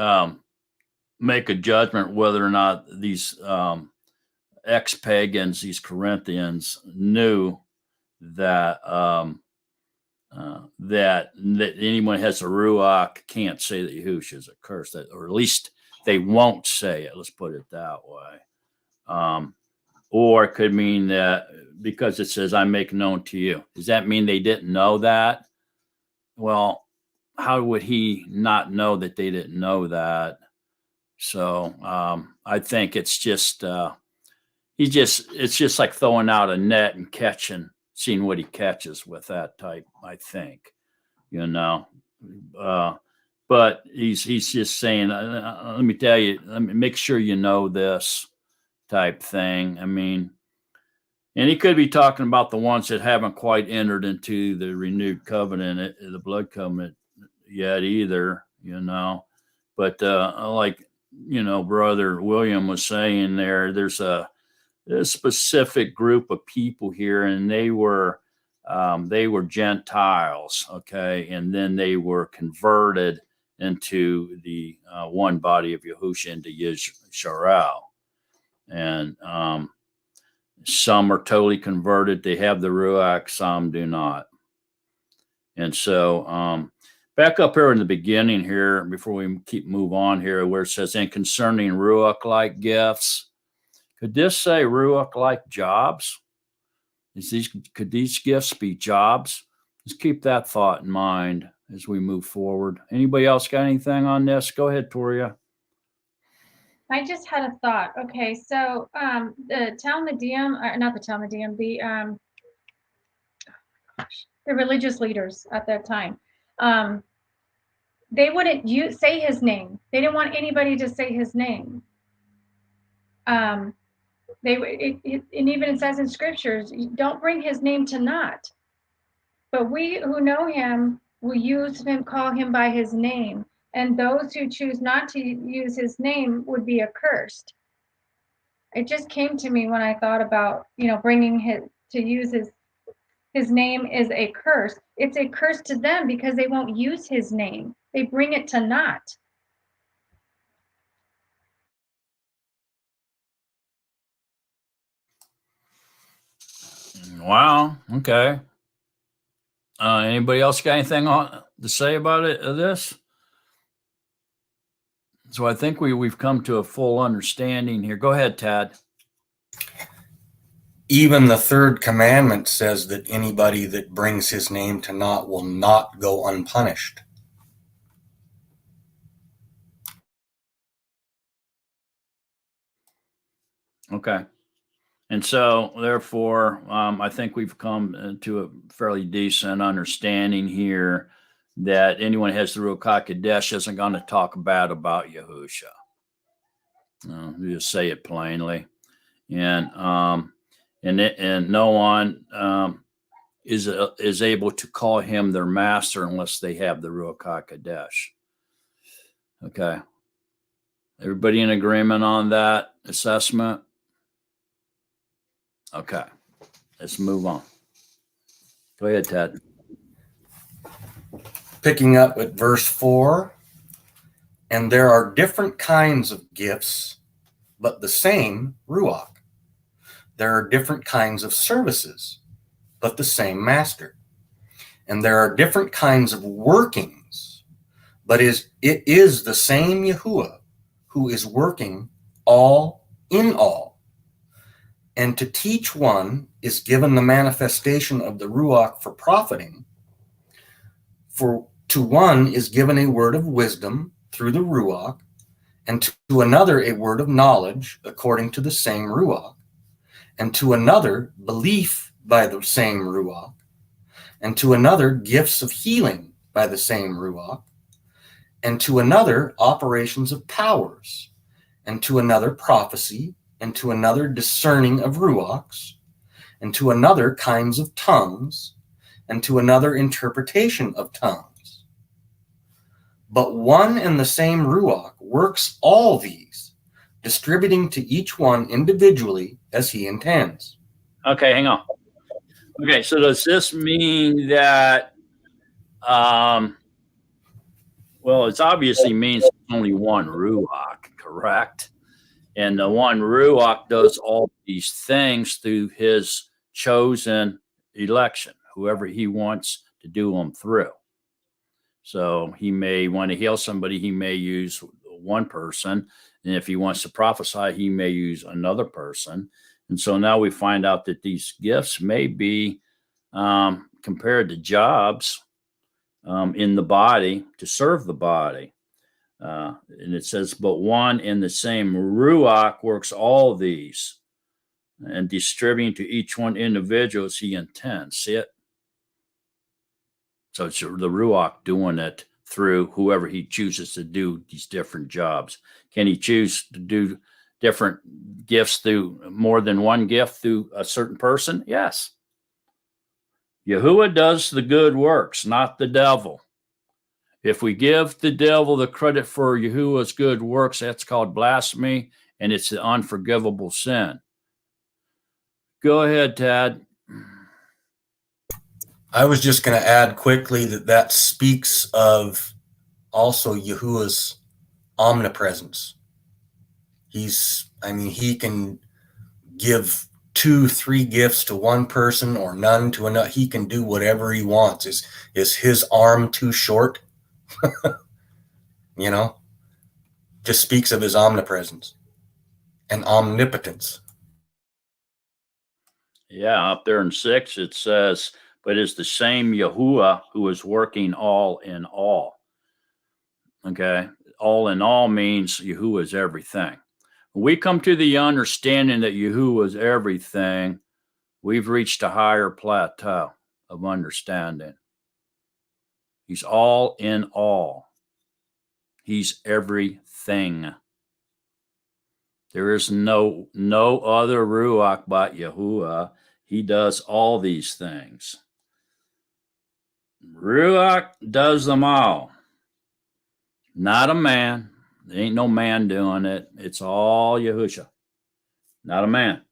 A: make a judgment whether or not these ex-pagans, these Corinthians, knew that that anyone has a ruach can't say that Yahushua is a curse, or at least they won't say it. Let's put it that way. Or it could mean that because it says "I make known to you," does that mean they didn't know that? Well, how would he not know that they didn't know that? So I think it's just it's just like throwing out a net and seeing what he catches with that type. I think, but he's just saying, let me tell you, let me make sure you know this type thing. I mean, and he could be talking about the ones that haven't quite entered into the renewed covenant, the blood covenant yet either, but like, Brother William was saying there's a specific group of people here, and they were Gentiles, okay, and then they were converted into the one body of Yahushua, into Yisrael, and some are totally converted. They have the Ruach, some do not. And so back up here in the beginning here, before we move on here, where it says, and concerning Ruach-like gifts, could this say Ruach-like jobs? Could these gifts be jobs? Just keep that thought in mind as we move forward. Anybody else got anything on this? Go ahead, Toria.
C: I just had a thought. Okay, so the Talmudim, not the Talmudim, the religious leaders at that time, they wouldn't say his name. They didn't want anybody to say his name. And even it says in scriptures, don't bring his name to naught. But we who know him will use him, call him by his name. And those who choose not to use his name would be accursed. It just came to me when I thought about, bringing his name is a curse. It's a curse to them because they won't use his name. They bring it to naught.
A: Wow. Okay. Anybody else got anything to say about this? So I think we've come to a full understanding here. Go ahead, Tad.
I: Even the third commandment says that anybody that brings his name to naught will not go unpunished.
A: Okay. And so, therefore, I think we've come to a fairly decent understanding here that anyone who has the Ruach HaKodesh isn't going to talk bad about Yahushua. You just say it plainly. And and no one is able to call him their master unless they have the Ruach HaKodesh. Okay. Everybody in agreement on that assessment? Okay. Let's move on. Go ahead, Ted.
I: Picking up at verse 4, and there are different kinds of gifts, but the same Ruach. There are different kinds of services, but the same master. And there are different kinds of workings, but it is the same Yahuwah who is working all in all. And to teach one is given the manifestation of the Ruach for profiting. For to one is given a word of wisdom through the Ruach, and to another a word of knowledge according to the same Ruach, and to another belief by the same Ruach, and to another gifts of healing by the same Ruach, and to another operations of powers, and to another prophecy, and to another discerning of Ruachs, and to another kinds of tongues, and to another interpretation of tongues. But one and the same Ruach works all these, distributing to each one individually as he intends.
A: Okay, hang on. Okay, so does this mean that, well, it obviously means only one Ruach, correct? And the one Ruach does all these things through his chosen election, whoever he wants to do them through. So he may want to heal somebody, he may use one person. And if he wants to prophesy, he may use another person. And so now we find out that these gifts may be compared to jobs in the body to serve the body. And it says, but one and the same Ruach works all these and distributing to each one individual as he intends. See it? So it's the Ruach doing it through whoever he chooses to do these different jobs. Can he choose to do different gifts through more than one gift through a certain person? Yes. Yahuwah does the good works, not the devil. If we give the devil the credit for Yahuwah's good works, that's called blasphemy, and it's an unforgivable sin. Go ahead, Tad.
I: I was just going to add quickly that speaks of also Yahuwah's omnipresence. He can give 2-3 gifts to one person or none to another. He can do whatever he wants. Is his arm too short? Just speaks of his omnipresence and omnipotence.
A: Yeah, up there in 6, it says, but it's the same Yahuwah who is working all in all. Okay. All in all means Yahuwah is everything. When we come to the understanding that Yahuwah is everything, we've reached a higher plateau of understanding. He's all in all. He's everything. There is no other Ruach but Yahuwah. He does all these things. Ruach does them all. Not a man. There ain't no man doing it. It's all Yahusha. Not a man.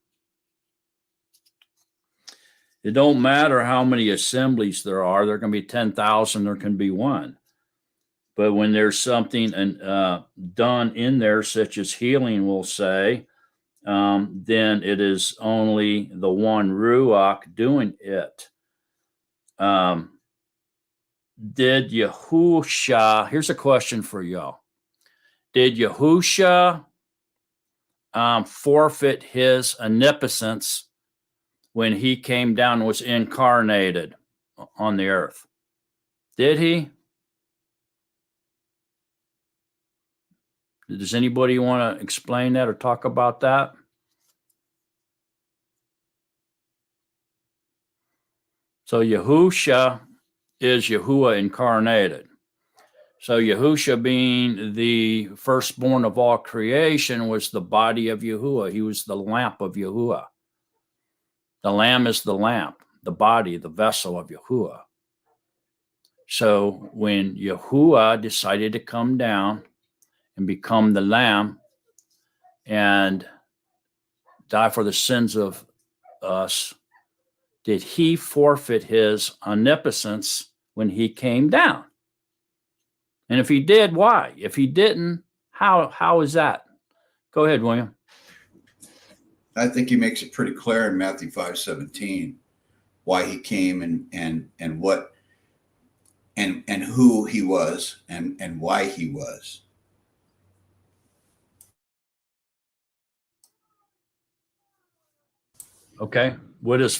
A: It don't matter how many assemblies there are. There can be 10,000. There can be one. But when there's something done in there, such as healing, we'll say, then it is only the one Ruach doing it. Did Yahusha, here's a question for y'all. Did Yahusha forfeit his omnipotence when he came down and was incarnated on the earth? Did he? Does anybody want to explain that or talk about that? So Yahusha is Yahuwah incarnated. So Yahusha, being the firstborn of all creation, was the body of Yahuwah. He was the lamp of Yahuwah. The lamb is the lamp, the body, the vessel of Yahuwah. So when Yahuwah decided to come down and become the lamb and die for the sins of us, did he forfeit his omnipotence when he came down? And if he did, why? If he didn't, how is that? Go ahead, William.
J: I think he makes it pretty clear in Matthew 5:17 why he came and what and who he was and why he was.
A: Okay. What does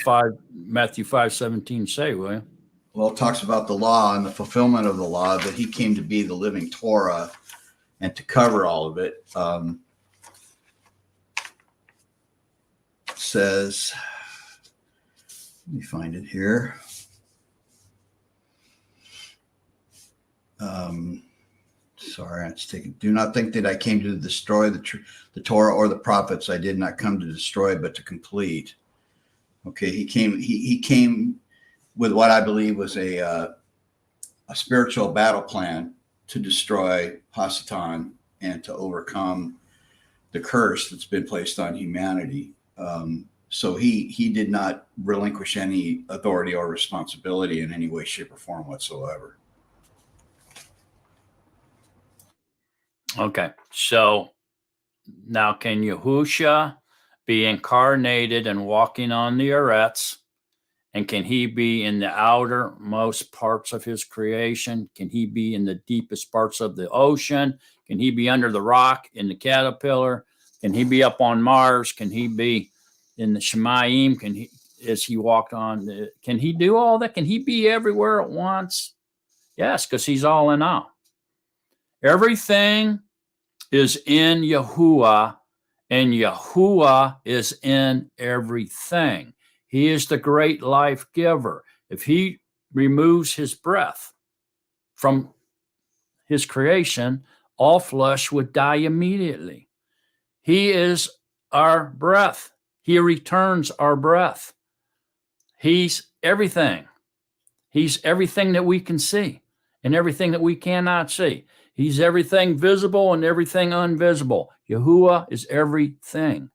A: Matthew 5:17 say, William?
J: Well, it talks about the law and the fulfillment of the law, that he came to be the living Torah and to cover all of it. Says, let me find it here. Sorry, it's taken. Do not think that I came to destroy the Torah or the prophets. I did not come to destroy, but to complete. Okay, he came. He came with what I believe was a spiritual battle plan to destroy Hasatan and to overcome the curse that's been placed on humanity. So he did not relinquish any authority or responsibility in any way, shape, or form whatsoever.
A: Okay. So now can Yahusha be incarnated and walking on the earths? And can he be in the outermost parts of his creation? Can he be in the deepest parts of the ocean? Can he be under the rock in the caterpillar? Can he be up on Mars? Can he be in the Shemayim? As he walked on, can he do all that? Can he be everywhere at once? Yes, because he's all in all. Everything is in Yahuwah, and Yahuwah is in everything. He is the great life giver. If he removes his breath from his creation, all flesh would die immediately. He is our breath. He returns our breath. He's everything. He's everything that we can see and everything that we cannot see. He's everything visible and everything invisible. Yahuwah is everything.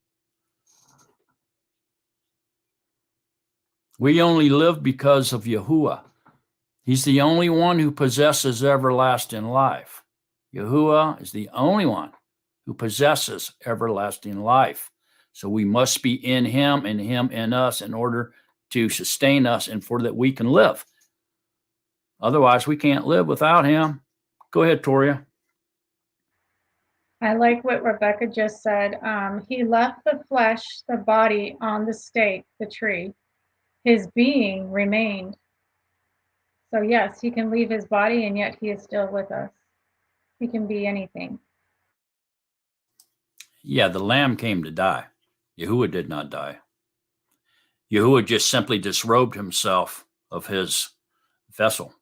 A: We only live because of Yahuwah. He's the only one who possesses everlasting life. Yahuwah is the only one who possesses everlasting life. So we must be in him and him in us in order to sustain us and for that we can live. Otherwise, we can't live without him. Go ahead, Toria.
C: I like what Rebecca just said. He left the flesh, the body on the stake, the tree. His being remained. So yes, he can leave his body and yet he is still with us. He can be anything.
A: Yeah, the lamb came to die. Yahuwah did not die. Yahuwah just simply disrobed himself of his vessel,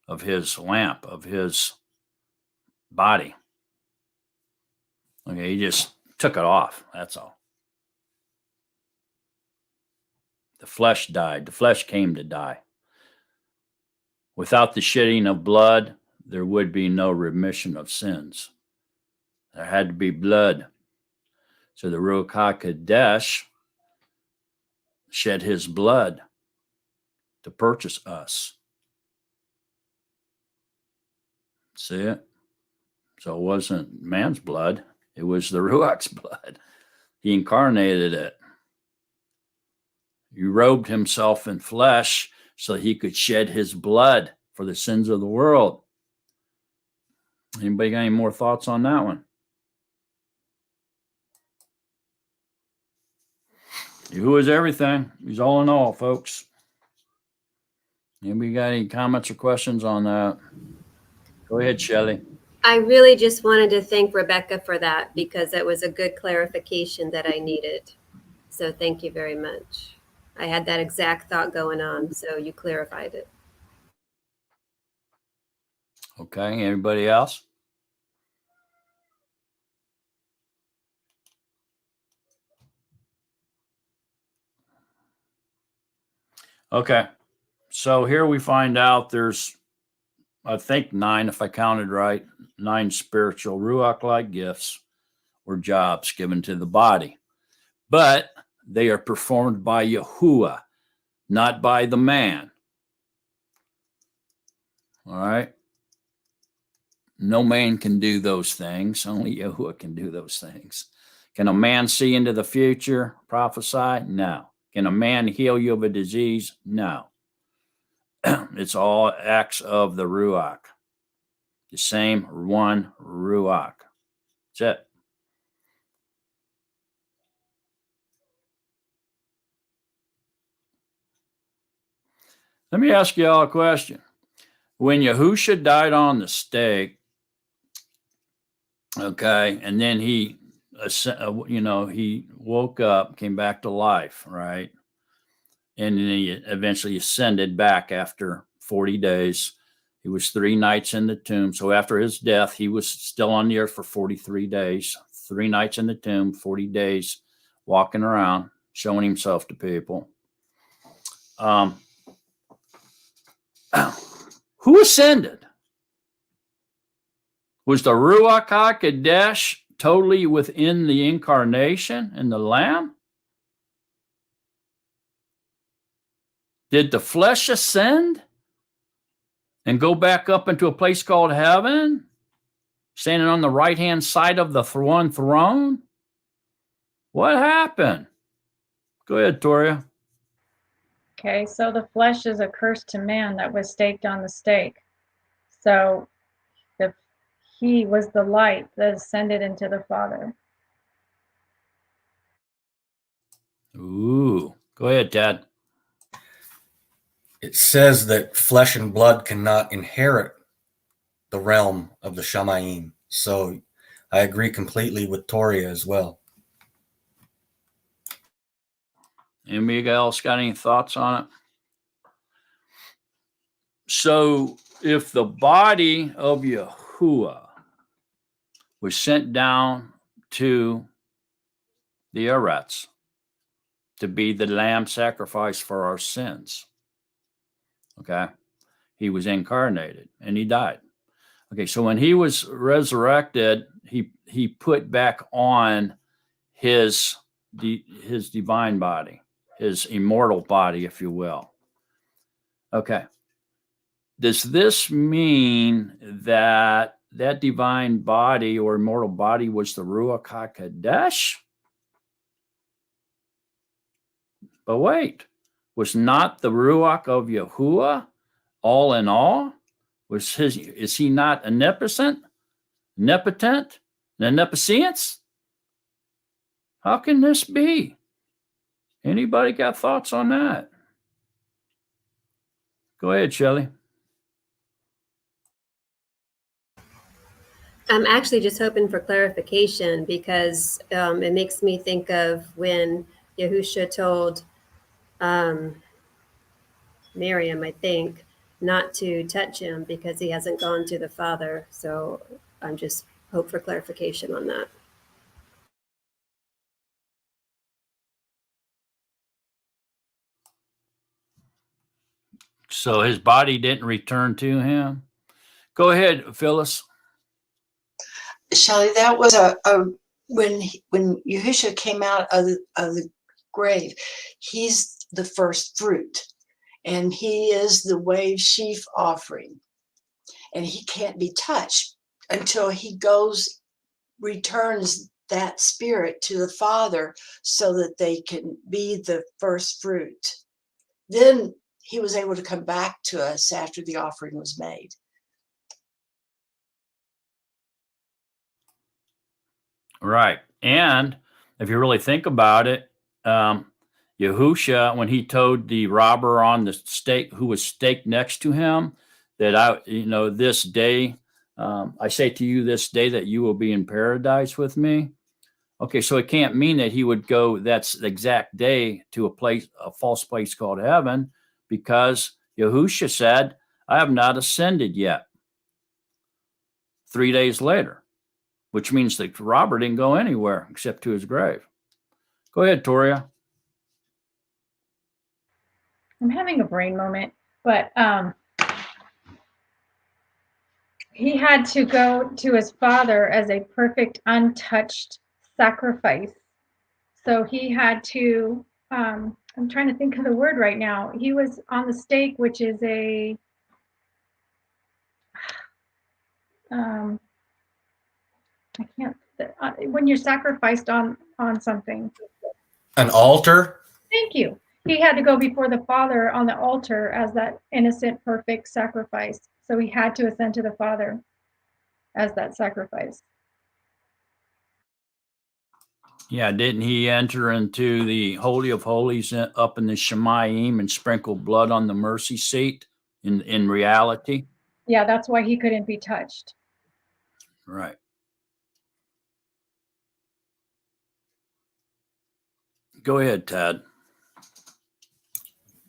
A: of his lamp, of his body. Okay, he just took it off. That's all. The flesh died. The flesh came to die. Without the shedding of blood, there would be no remission of sins. There had to be blood. So the Ruach HaKodesh shed his blood to purchase us. See it? So it wasn't man's blood. It was the Ruach's blood. He incarnated it. He robed himself in flesh so he could shed his blood for the sins of the world. Anybody got any more thoughts on that one? Who is everything? He's all in all, folks. Anybody got any comments or questions on that? Go ahead, Shelley.
H: I really just wanted to thank Rebecca for that because that was a good clarification that I needed. So thank you very much. I had that exact thought going on, so you clarified it.
A: Okay, anybody else? Okay. So here we find out there's, I think 9, if I counted right, 9 spiritual Ruach-like gifts or jobs given to the body. But they are performed by Yahuwah, not by the man. All right. No man can do those things. Only Yahuwah can do those things. Can a man see into the future, prophesy? No. Can a man heal you of a disease? No. It's all acts of the Ruach. The same one Ruach. That's it. Let me ask you all a question. When Yahusha died on the stake, okay, and then he, he woke up, came back to life, right? And then he eventually ascended back after 40 days. He was 3 nights in the tomb. So after his death, he was still on the earth for 43 days, 3 nights in the tomb, 40 days walking around, showing himself to people. Who ascended? Was the Ruach HaKodesh totally within the incarnation and the Lamb? Did the flesh ascend and go back up into a place called heaven, standing on the right-hand side of the one throne? What happened? Go ahead, Toria.
C: Okay, so the flesh is a curse to man that was staked on the stake. So he was the light that ascended into the Father.
A: Ooh, go ahead, Ted.
I: It says that flesh and blood cannot inherit the realm of the Shamayim. So I agree completely with Toria as well.
A: Anybody else got any thoughts on it? So if the body of Yahuwah was sent down to the Eretz to be the lamb sacrifice for our sins, okay, he was incarnated and he died. Okay, so when he was resurrected, he put back on his divine body, his immortal body, if you will. Okay. Does this mean that that divine body or immortal body was the Ruach HaKodesh? But wait, was not the Ruach of Yahuwah all in all? Is he not omnipotent, omnipotent, and omniscience? How can this be? Anybody got thoughts on that? Go ahead, Shelley.
H: I'm actually just hoping for clarification because it makes me think of when Yahusha told Miriam, I think, not to touch him because he hasn't gone to the Father. So I'm just hope for clarification on that.
A: So his body didn't return to him. Go ahead, Phyllis.
D: Shelley, that was when Yahushua came out of the grave, he's the first fruit, and he is the wave sheaf offering, and he can't be touched until he returns that spirit to the Father so that they can be the first fruit. Then he was able to come back to us after the offering was made.
A: Right. And if you really think about it, Yahusha, when he told the robber on the stake who was staked next to him that this day, I say to you this day that you will be in paradise with me. Okay, so it can't mean that he would go that's the exact day to a false place called heaven, because Yahusha said, I have not ascended yet. 3 days later, which means that robber didn't go anywhere except to his grave. Go ahead, Toria.
C: I'm having a brain moment, but he had to go to his father as a perfect, untouched sacrifice. So he had to, I'm trying to think of the word right now. He was on the stake, which is a, I can't, when you're sacrificed on something.
I: An altar?
C: Thank you. He had to go before the Father on the altar as that innocent, perfect sacrifice. So he had to ascend to the Father as that sacrifice.
A: Yeah, didn't he enter into the Holy of Holies up in the Shemayim and sprinkle blood on the mercy seat in reality?
C: Yeah, that's why he couldn't be touched.
A: Right. Go ahead, Tad.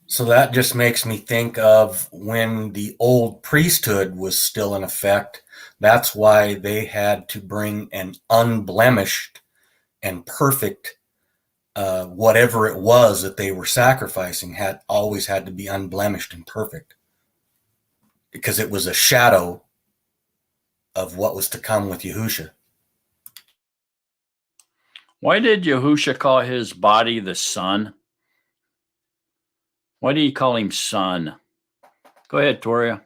I: So that just makes me think of when the old priesthood was still in effect. That's why they had to bring an unblemished and perfect whatever it was that they were sacrificing had always had to be unblemished and perfect, because it was a shadow of what was to come with Yahusha.
A: Why did Yahusha call his body the Son? Why did he call him Son? Go ahead, Toria.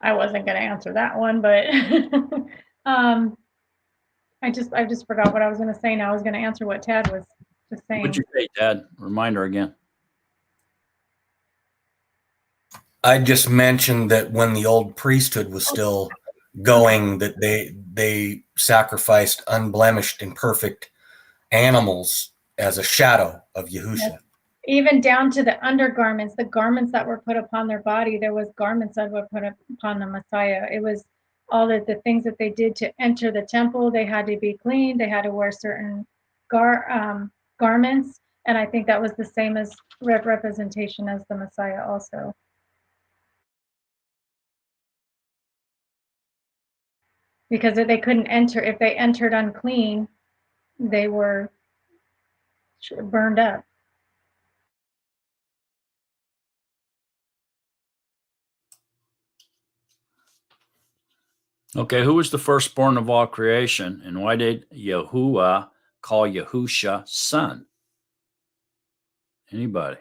C: I wasn't going to answer that one, but I just forgot what I was going to say now. I was going to answer what Tad was just saying.
A: What'd you say, Tad? Remind her again.
I: I just mentioned that when the old priesthood was still going, that they sacrificed unblemished and perfect animals as a shadow of Yahusha.
C: Even down to the undergarments, the garments that were put upon their body, there was garments that were put upon the Messiah. It was all of the things that they did to enter the temple. They had to be clean. They had to wear certain garments. And I think that was the same as representation as the Messiah also. Because they couldn't enter, if they entered unclean, they were burned up.
A: Okay, who was the firstborn of all creation, and why did Yahuwah call Yahusha Son? Anybody?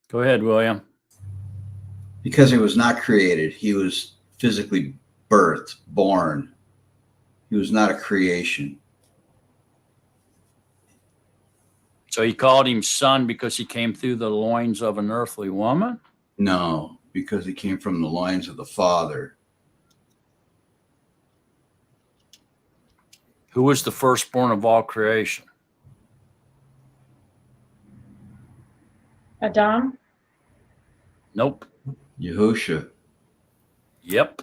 A: Go ahead, William.
J: Because he was not created. He was physically birthed, born. He was not a creation.
A: So he called him Son because he came through the loins of an earthly woman?
J: No, because he came from the loins of the Father.
A: Who was the firstborn of all creation?
C: Adam?
A: Nope.
J: Yahusha.
A: Yep.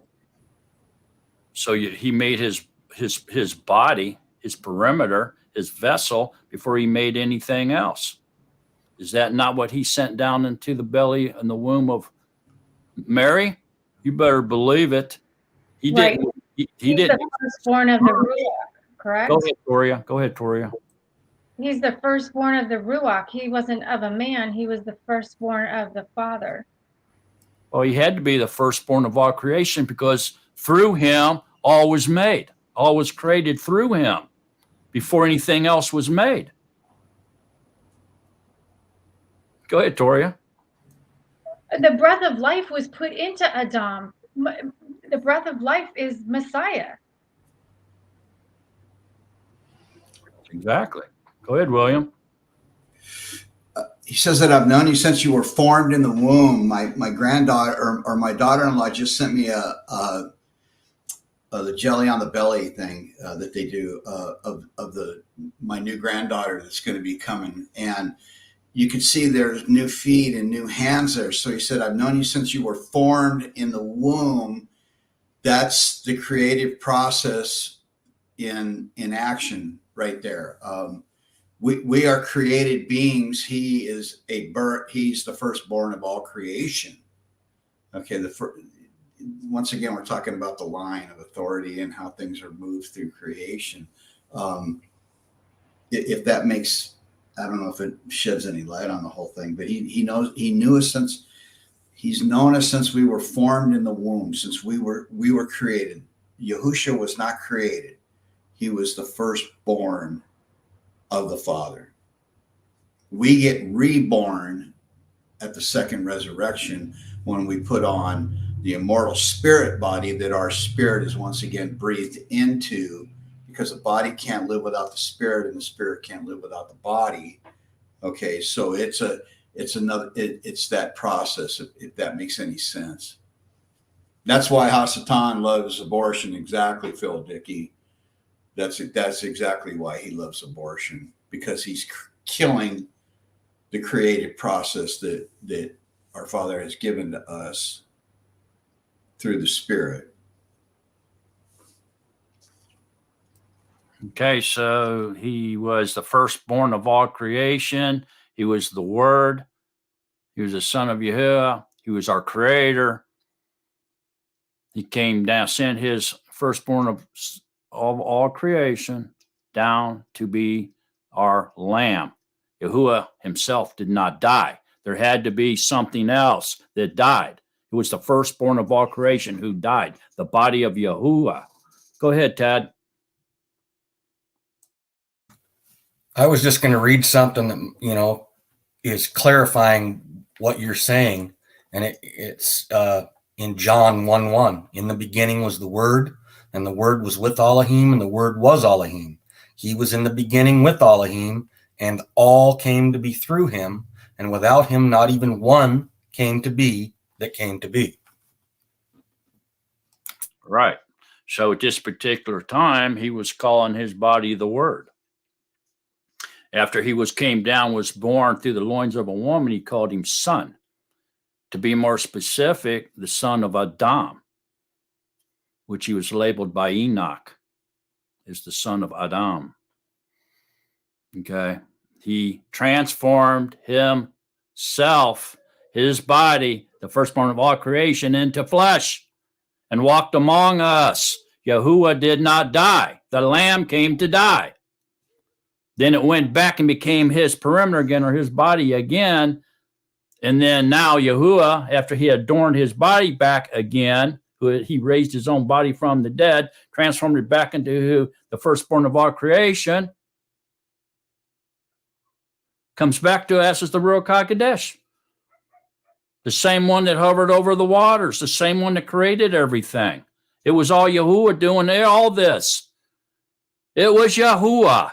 A: So he made his body, his perimeter, his vessel before he made anything else. Is that not what he sent down into the belly and the womb of Mary? You better believe it. He
C: Right.
A: didn't. He
C: He's
A: didn't.
C: the firstborn of the Ruach, correct?
A: Go ahead, Toria. Go ahead, Toria.
C: He's the firstborn of the Ruach. He wasn't of a man. He was the firstborn of the Father.
A: Well, he had to be the firstborn of all creation because through him all was made. All was created through him before anything else was made. Go ahead, Toria.
C: The breath of life was put into Adam. The breath of life is Messiah.
A: Exactly. Go ahead, William.
J: He says that I've known you since you were formed in the womb. My granddaughter or my daughter-in-law just sent me the jelly on the belly thing that they do of my new granddaughter that's going to be coming, and you can see there's new feet and new hands there. So he said, I've known you since you were formed in the womb. That's the creative process in action right there. We are created beings. He is he's the firstborn of all creation. Okay. Once again, we're talking about the line of authority and how things are moved through creation. if that makes, I don't know if it sheds any light on the whole thing, but he knew us since, he's known us since we were formed in the womb, since we were created. Yahusha was not created. He was the firstborn of the Father. We get reborn at the second resurrection when we put on the immortal spirit body that our spirit is once again breathed into, because the body can't live without the spirit and the spirit can't live without the body. Okay, so it's that process, if that makes any sense. That's why Hasatan loves abortion. Exactly, Phil Dickey. That's exactly why he loves abortion, because he's killing the creative process that our Father has given to us through the Spirit.
A: Okay, so he was the firstborn of all creation. He was the Word. He was the Son of Yahuwah. He was our Creator. He came down, sent his firstborn of all creation down to be our Lamb. Yahuwah himself did not die. There had to be something else that died. It was the firstborn of all creation who died, the body of Yahuwah. Go ahead, Tad.
I: I was just going to read something that, is clarifying what you're saying. And it's in John 1:1. In the beginning was the Word, and the Word was with Elohim, and the Word was Elohim. He was in the beginning with Elohim, and all came to be through him. And without him, not even one came to be that came to be.
A: Right. So at this particular time, he was calling his body the Word. After he came down, was born through the loins of a woman, he called him son. To be more specific, the son of Adam, which he was labeled by Enoch as the son of Adam. Okay. He transformed himself, his body, the firstborn of all creation, into flesh and walked among us. Yahuwah did not die. The Lamb came to die. Then it went back and became his perimeter again, or his body again. And then now Yahuwah, after he adorned his body back again, he raised his own body from the dead, transformed it back into the firstborn of all creation, comes back to us as the Ruach HaKodesh. The same one that hovered over the waters, the same one that created everything. It was all Yahuwah doing all this. It was Yahuwah.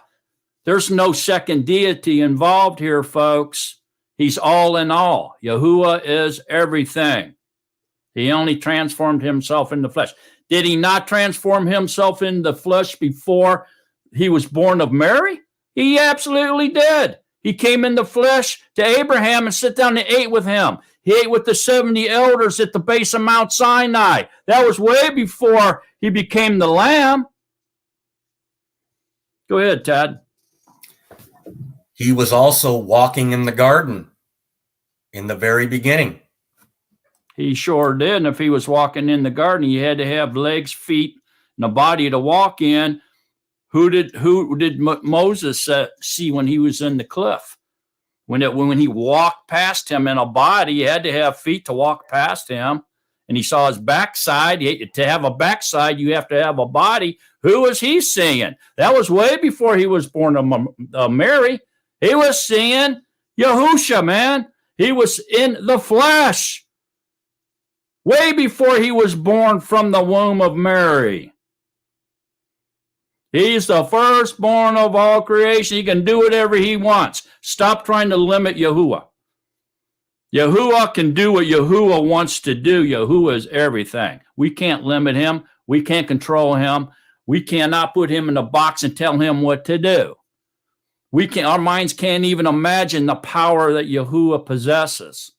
A: There's no second deity involved here, folks. He's all in all. Yahuwah is everything. He only transformed himself into flesh. Did he not transform himself into flesh before he was born of Mary? He absolutely did. He came in the flesh to Abraham and sat down and ate with him. He ate with the 70 elders at the base of Mount Sinai. That was way before he became the Lamb. Go ahead, Tad.
I: He was also walking in the garden in the very beginning.
A: He sure did. And if he was walking in the garden, he had to have legs, feet, and a body to walk in. Who did Moses see when he was in the cliff? When he walked past him in a body, he had to have feet to walk past him. And he saw his backside. To have a backside, you have to have a body. Who was he seeing? That was way before he was born of Mary. He was seeing Yahusha, man. He was in the flesh way before he was born from the womb of Mary. He's the firstborn of all creation. He can do whatever he wants. Stop trying to limit Yahuwah. Yahuwah can do what Yahuwah wants to do. Yahuwah is everything. We can't limit him. We can't control him. We cannot put him in a box and tell him what to do. Our minds can't even imagine the power that Yahuwah possesses.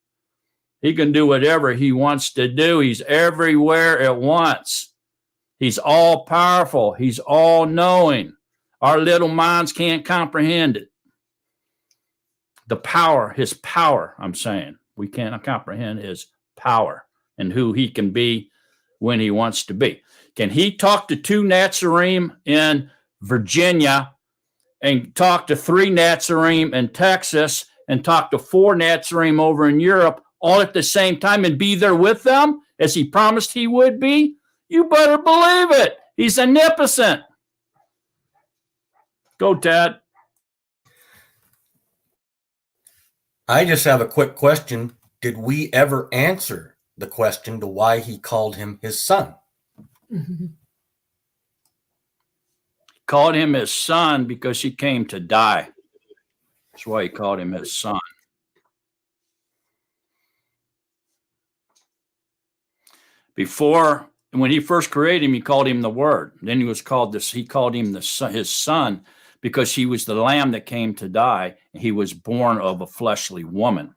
A: He can do whatever he wants to do. He's everywhere at once. He's all powerful. He's all knowing. Our little minds can't comprehend it. The power, his power, I'm saying. We cannot comprehend his power and who he can be when he wants to be. Can he talk to two Natsarim in Virginia and talk to 3 Natsarim in Texas and talk to 4 Natsarim over in Europe all at the same time and be there with them as he promised he would be, you better believe it. He's omnipotent. Go, Ted.
I: I just have a quick question. Did we ever answer the question to why he called him his son?
A: Called him his son because he came to die. That's why he called him his son. Before, when he first created him, he called him the Word. Then he called him his son because he was the lamb that came to die. He was born of a fleshly woman.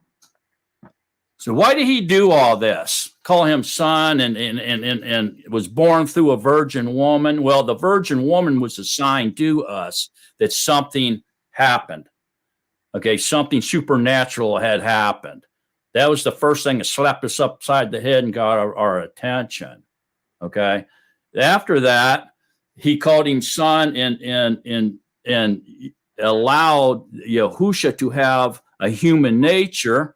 A: So why did he do all this? Call him son and was born through a virgin woman? Well, the virgin woman was a sign to us that something happened. Okay, something supernatural had happened. That was the first thing that slapped us upside the head and got our attention. Okay. After that, he called him son and allowed Yahusha to have a human nature,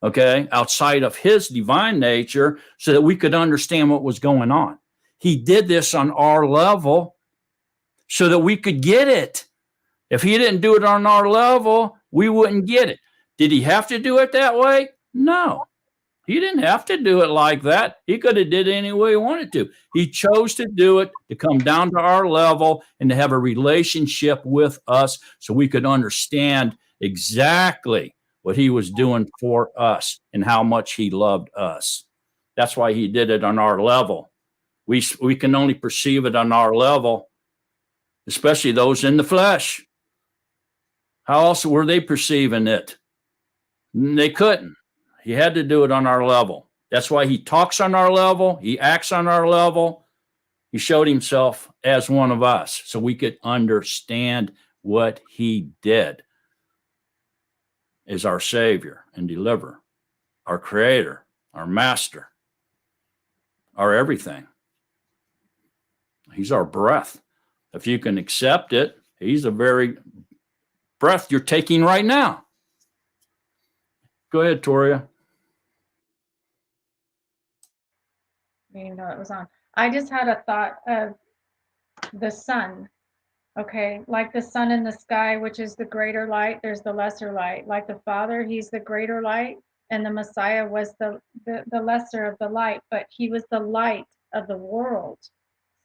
A: okay, outside of his divine nature, so that we could understand what was going on. He did this on our level so that we could get it. If he didn't do it on our level, we wouldn't get it. Did he have to do it that way? No. He didn't have to do it like that. He could have did it any way he wanted to. He chose to do it to come down to our level and to have a relationship with us so we could understand exactly what he was doing for us and how much he loved us. That's why he did it on our level. We can only perceive it on our level, especially those in the flesh. How else were they perceiving it? They couldn't. He had to do it on our level. That's why he talks on our level. He acts on our level. He showed himself as one of us so we could understand what he did as our Savior and deliverer, our Creator, our Master, our everything. He's our breath. If you can accept it, he's the very breath you're taking right now. Go ahead, Toria.
C: I didn't even know it was on. I just had a thought of the sun. Okay, like the sun in the sky, which is the greater light, there's the lesser light. Like the Father, he's the greater light, and the Messiah was the lesser of the light, but he was the light of the world.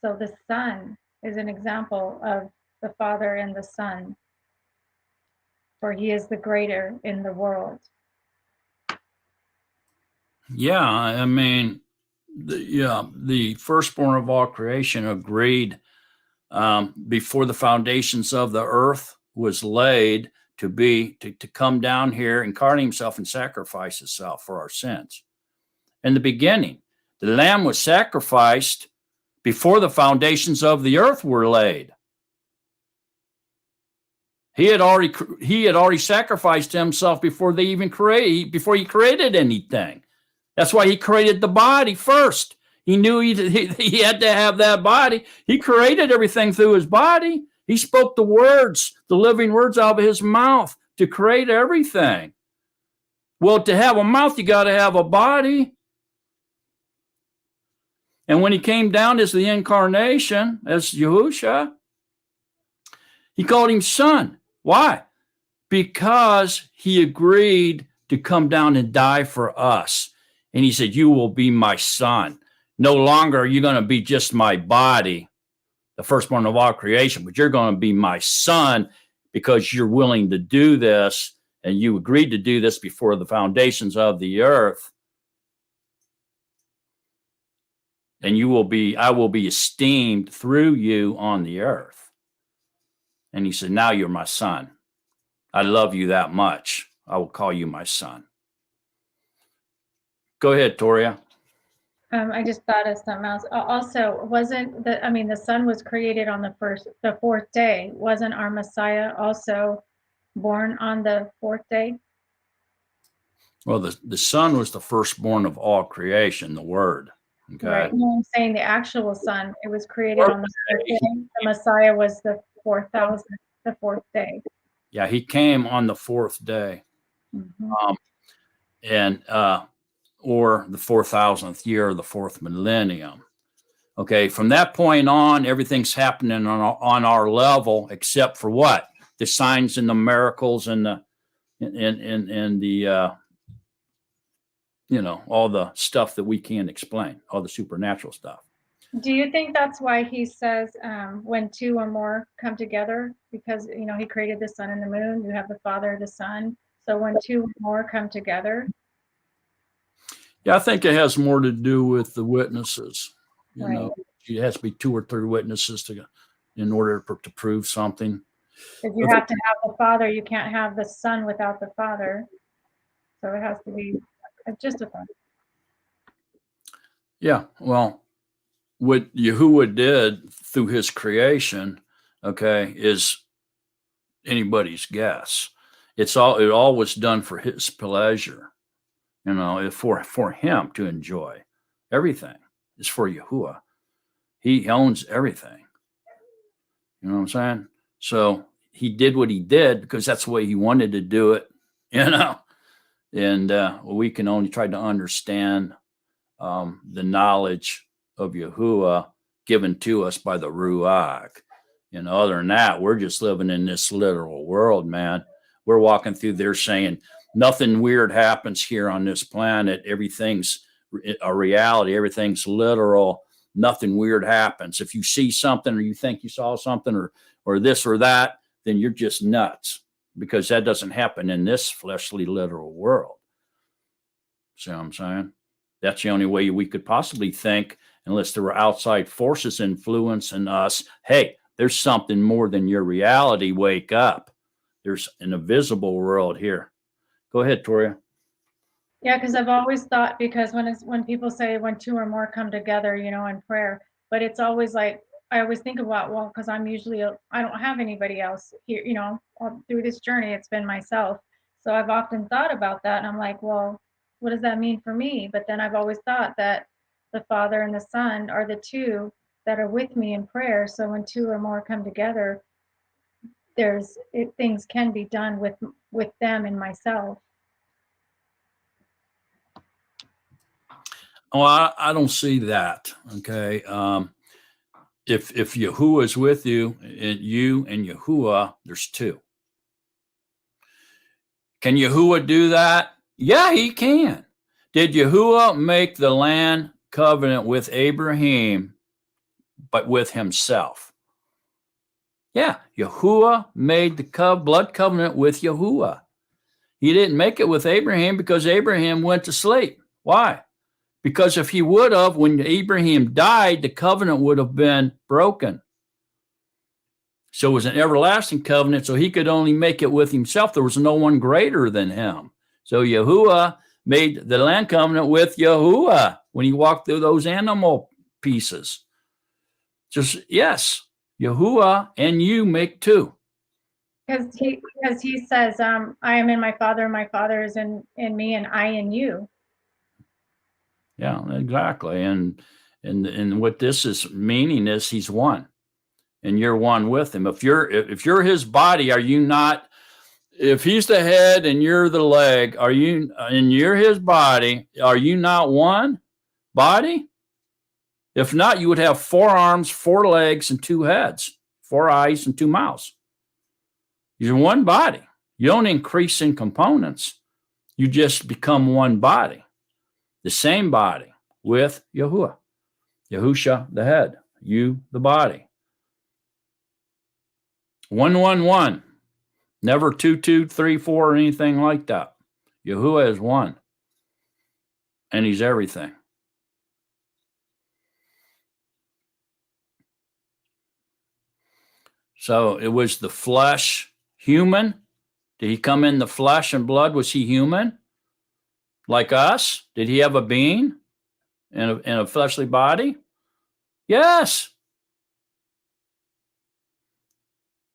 C: So the sun is an example of the Father and the Son, for he is the greater in the world.
A: Yeah, I mean, the firstborn of all creation agreed before the foundations of the earth was laid to come down here, incarnate himself and sacrifice himself for our sins. In the beginning, the lamb was sacrificed before the foundations of the earth were laid. He had already sacrificed himself before he created anything. That's why he created the body first. He knew he had to have that body. He created everything through his body. He spoke the words, the living words out of his mouth to create everything. Well, to have a mouth, you got to have a body. And when he came down as the incarnation, as Yahusha, he called him son. Why? Because he agreed to come down and die for us. And he said, you will be my son. No longer are you going to be just my body, the firstborn of all creation, but you're going to be my son because you're willing to do this and you agreed to do this before the foundations of the earth. And I will be esteemed through you on the earth. And he said, now you're my son. I love you that much. I will call you my son. Go ahead, Toria.
C: I just thought of something else. Also, the sun was created on the fourth day. Wasn't our Messiah also born on the fourth day?
A: Well, the son was the firstborn of all creation, the word. Okay.
C: Right. No, I'm saying the actual sun, it was created on the fourth day. The Messiah was the 4,000th the fourth day.
A: Yeah, he came on the fourth day.
C: Mhm.
A: And or the 4,000th year of the fourth millennium. Okay, from that point on, everything's happening on our level, except for what? The signs and the miracles and the all the stuff that we can't explain, all the supernatural stuff.
C: Do you think that's why he says when two or more come together? Because he created the sun and the moon. You have the Father, the Son. So when two or more come together.
A: Yeah, I think it has more to do with the witnesses.
C: Right.
A: It has to be 2 or 3 witnesses in order to prove something.
C: Because you have to have the Father. You can't have the Son without the Father. So it has to be just a thought.
A: Yeah, well, what Yahuwah did through his creation, okay, is anybody's guess. It all was done for his pleasure, for him to enjoy. Everything is for Yahuwah. He owns everything. You know what I'm saying? So he did what he did because that's the way he wanted to do it, and we can only try to understand the knowledge of Yahuwah given to us by the Ruach. Other than that, we're just living in this literal world, man. We're walking through there saying nothing weird happens here on this planet. Everything's a reality. Everything's literal. Nothing weird happens. If you see something or you think you saw something or this or that, then you're just nuts, because that doesn't happen in this fleshly literal world. See what I'm saying? That's the only way we could possibly think, unless there were outside forces influencing us. Hey, there's something more than your reality. Wake up. There's an invisible world here. Go ahead, Toria.
C: Yeah, because I've always thought, because when people say when two or more come together, in prayer, but it's always like, I always think about, well, because I don't have anybody else here, through this journey, it's been myself. So I've often thought about that, and I'm like, well, what does that mean for me? But then I've always thought that the Father and the Son are the two that are with me in prayer. So when two or more come together, things can be done with them and myself.
A: Oh, I don't see that. Okay. If Yahuwah is with you and Yahuwah, there's two. Can Yahuwah do that? Yeah, he can. Did Yahuwah make the land covenant with Abraham, but with himself? Yeah, Yahuwah made the blood covenant with Yahuwah. He didn't make it with Abraham because Abraham went to sleep. Why? Because if he would have, when Abraham died, the covenant would have been broken. So it was an everlasting covenant, so he could only make it with himself. There was no one greater than him. So Yahuwah made the land covenant with Yahuwah when he walked through those animal pieces. Yes, Yahuwah and you make two.
C: Because he says, I am in my Father, and my Father is in me, and I in you.
A: Yeah, exactly. And what this is meaning is he's one, and you're one with him. If you're his body, are you not? If he's the head and you're the leg, and you're his body, are you not one body? If not, you would have 4 arms, 4 legs, and 2 heads, 4 eyes, and 2 mouths. You're one body. You don't increase in components. You just become one body. The same body with Yahuwah. Yahusha, the head. You, the body. 1, 1, 1. Never 2, 2, 3, 4, or anything like that. Yahuwah is one. And he's everything. So it was the flesh human. Did he come in the flesh and blood? Was he human? Like us? Did he have a being in a fleshly body? Yes.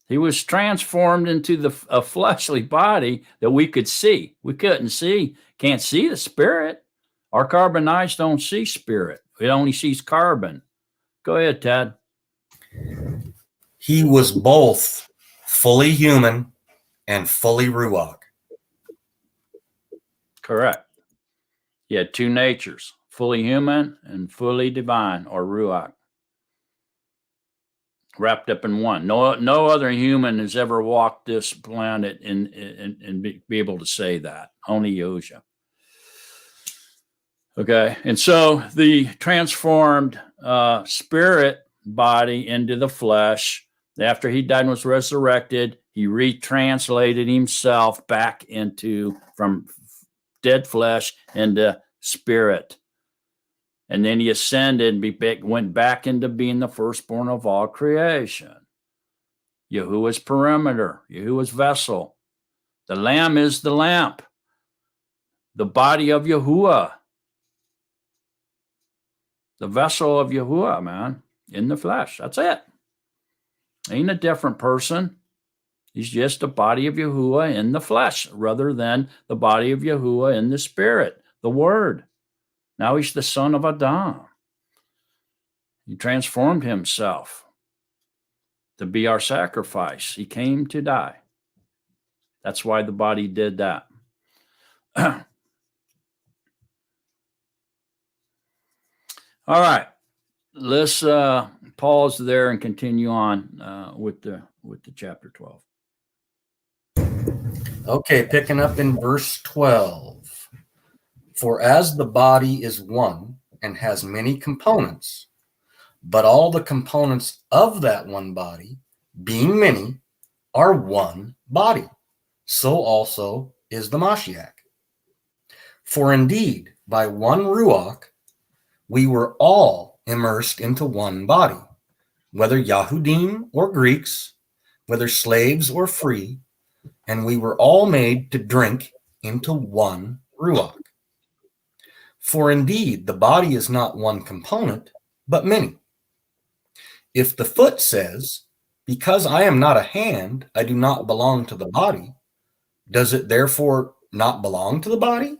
A: He was transformed into a fleshly body that we could see. We couldn't see, can't see the spirit. Our carbon eyes don't see spirit. It only sees carbon. Go ahead, Ted.
I: He was both fully human and fully Ruach.
A: Correct. He had two natures, fully human and fully divine, or Ruach, wrapped up in one. No other human has ever walked this planet and be able to say that. Only Yahushua. Okay, and so the transformed spirit body into the flesh, after he died and was resurrected, he retranslated himself back into, from dead flesh into spirit. And then he ascended and went back into being the firstborn of all creation. Yahuwah's perimeter, Yahuwah's vessel. The lamb is the lamp, the body of Yahuwah. The vessel of Yahuwah, man, in the flesh. That's it. Ain't a different person. He's just the body of Yahuwah in the flesh, rather than the body of Yahuwah in the spirit, the word. Now he's the son of Adam. He transformed himself to be our sacrifice. He came to die. That's why the body did that. All right. Let's pause there and continue on with the chapter 12.
I: Okay, picking up in verse 12. For as the body is one and has many components, but all the components of that one body, being many, are one body, so also is the Mashiach. For indeed, by one Ruach, we were all immersed into one body, whether Yahudim or Greeks, whether slaves or free, and we were all made to drink into one Ruach. For indeed, the body is not one component, but many. If the foot says, because I am not a hand, I do not belong to the body, does it therefore not belong to the body?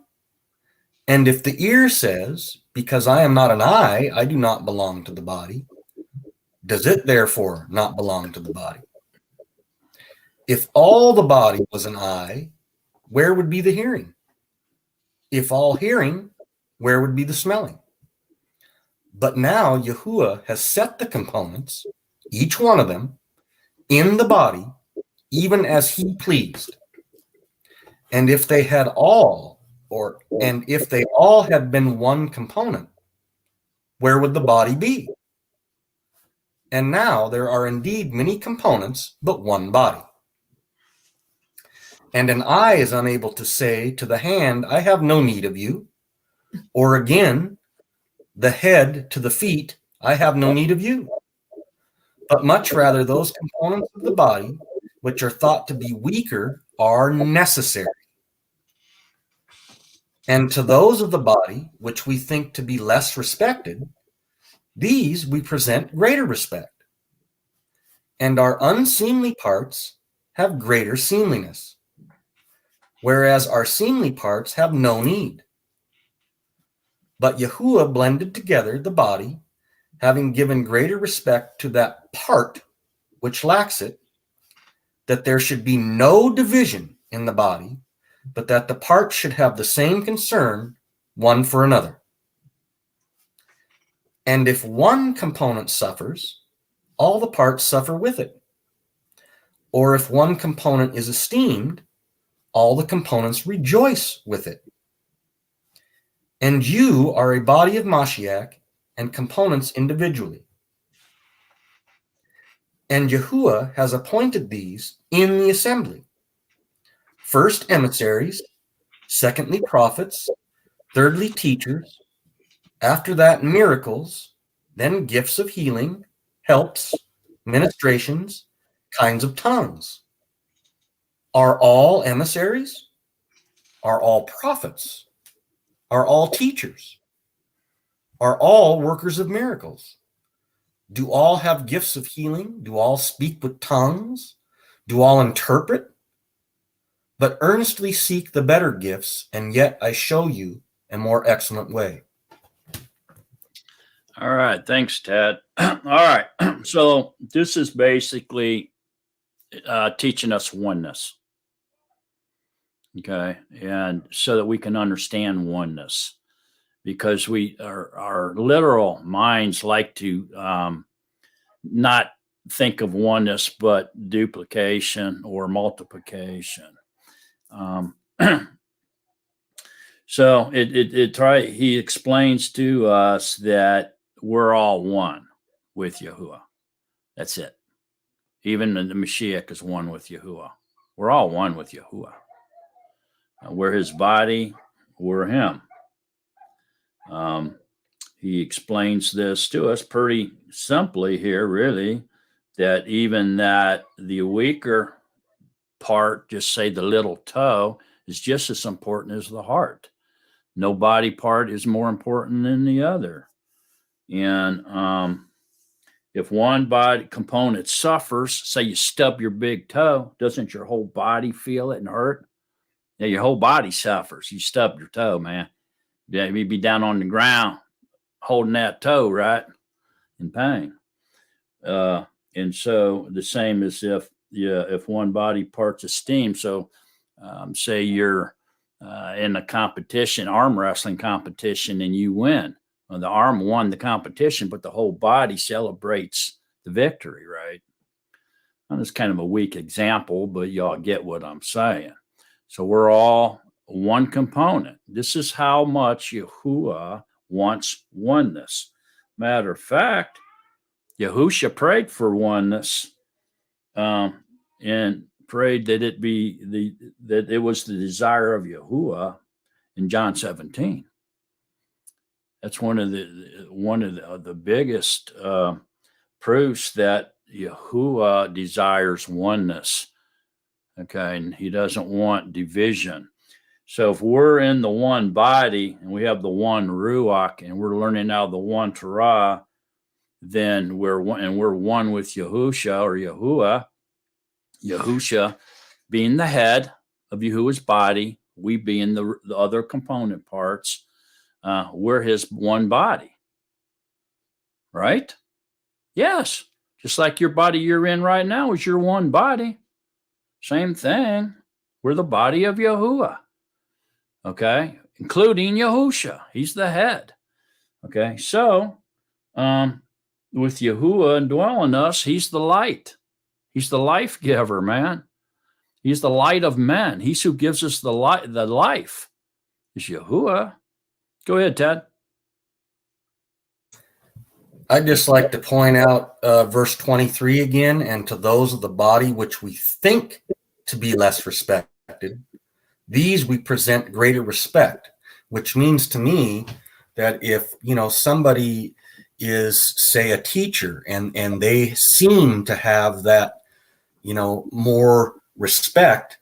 I: And if the ear says, because I am not an eye, I do not belong to the body, does it therefore not belong to the body? If all the body was an eye, where would be the hearing? If all hearing, where would be the smelling? But now Yahuwah has set the components, each one of them, in the body, even as he pleased. And if they had all, and if they all had been one component, where would the body be? And now there are indeed many components, but one body. And an eye is unable to say to the hand, I have no need of you. Or again, the head to the feet, I have no need of you. But much rather those components of the body, which are thought to be weaker, are necessary. And to those of the body, which we think to be less respected, these we present greater respect. And our unseemly parts have greater seemliness, whereas our seemly parts have no need. But Yahuwah blended together the body, having given greater respect to that part which lacks it, that there should be no division in the body, but that the parts should have the same concern one for another. And if one component suffers, all the parts suffer with it. Or if one component is esteemed, all the components rejoice with it. And you are a body of Mashiach and components individually. And Yahuwah has appointed these in the assembly. First emissaries, secondly prophets, thirdly teachers, after that miracles, then gifts of healing, helps, ministrations, kinds of tongues. Are all emissaries? Are all prophets? Are all teachers? Are all workers of miracles? Do all have gifts of healing? Do all speak with tongues? Do all interpret? But earnestly seek the better gifts, and yet I show you a more excellent way.
A: All right. Thanks, Ted. All right. So this is basically teaching us oneness. Okay. And so that we can understand oneness, because our literal minds like to not think of oneness, but duplication or multiplication. So he explains to us that we're all one with Yahuwah. That's it. Even the Mashiach is one with Yahuwah. We're all one with Yahuwah. We're his body. We're him. He explains this to us pretty simply here, really, that even that the weaker part, just say the little toe, is just as important as the heart. No body part is more important than the other. And if one body component suffers, say you stub your big toe, doesn't your whole body feel it and hurt? Yeah, your whole body suffers. You stub your toe, man. Yeah, you'd be down on the ground holding that toe, right? In pain. And so the same as if one body part's esteem. So say you're in a competition, arm wrestling competition, and you win. Well, the arm won the competition, but the whole body celebrates the victory, right? Well, that's kind of a weak example, but y'all get what I'm saying. So we're all one component. This is how much Yahuwah wants oneness. Matter of fact, Yahusha prayed for oneness, and prayed that it was the desire of Yahuwah in John 17. That's one of the biggest proofs that Yahuwah desires oneness. Okay, and he doesn't want division. So if we're in the one body and we have the one Ruach and we're learning now the one Torah, then we're one with Yahusha or Yahuwah. Yahusha being the head of Yahuwah's body, we being the other component parts. We're his one body, right? Yes, just like your body you're in right now is your one body. Same thing. We're the body of Yahuwah, okay, including Yahusha. He's the head, okay. So, with Yahuwah indwelling us, he's the light. He's the life giver, man. He's the light of men. He's who gives us the life. Is Yahuwah. Go ahead, Ted.
I: I'd just like to point out verse 23 again, and to those of the body which we think to be less respected, these we present greater respect, which means to me that if, somebody is, say, a teacher and they seem to have that, more respect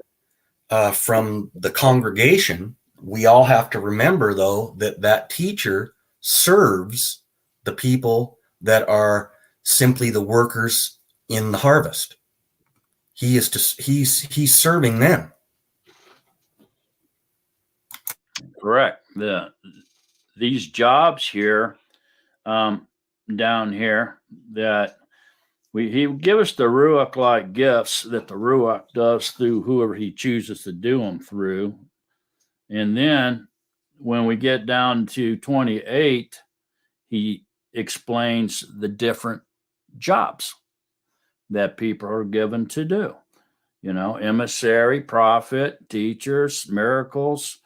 I: from the congregation, we all have to remember, though, that teacher serves the people that are simply the workers in the harvest. He's serving them.
A: Correct. These jobs here, down here, that he give us the Ruach-like gifts that the Ruach does through whoever he chooses to do them through. And then when we get down to 28, he explains the different jobs that people are given to do. Emissary, prophet, teachers, miracles,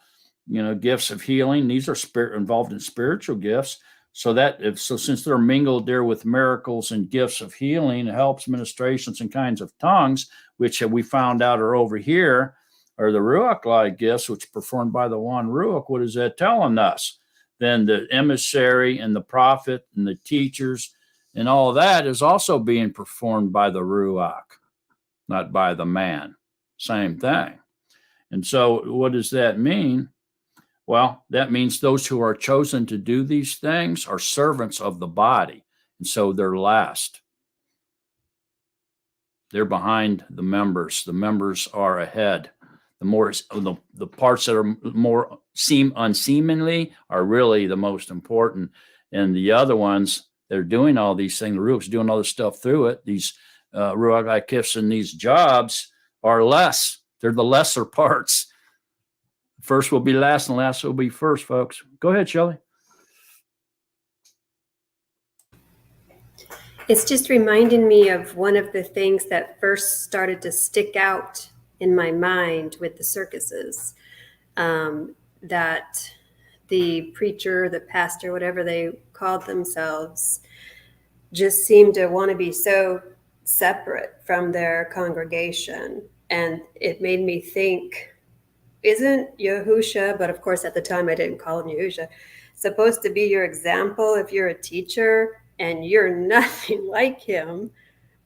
A: gifts of healing. These are involved in spiritual gifts. So since they're mingled there with miracles and gifts of healing, helps, ministrations, and kinds of tongues, which we found out are over here, are the Ruach-like gifts, which are performed by the one Ruach. What is that telling us? Then the emissary and the prophet and the teachers and all that is also being performed by the Ruach, not by the man. Same thing. And so what does that mean? Well, that means those who are chosen to do these things are servants of the body. And so they're last. They're behind the members. The members are ahead. The parts that are more seem unseemly are really the most important. And the other ones that are doing all these things, the Ruach's doing all this stuff through it, these Ruach HaKodesh in these jobs are less. They're the lesser parts. First will be last and last will be first, folks. Go ahead, Shelley.
H: It's just reminding me of one of the things that first started to stick out in my mind with the circuses, that the preacher, the pastor, whatever they called themselves, just seemed to want to be so separate from their congregation. And it made me think, isn't Yahusha, but of course at the time I didn't call him Yahusha, supposed to be your example if you're a teacher and you're nothing like him?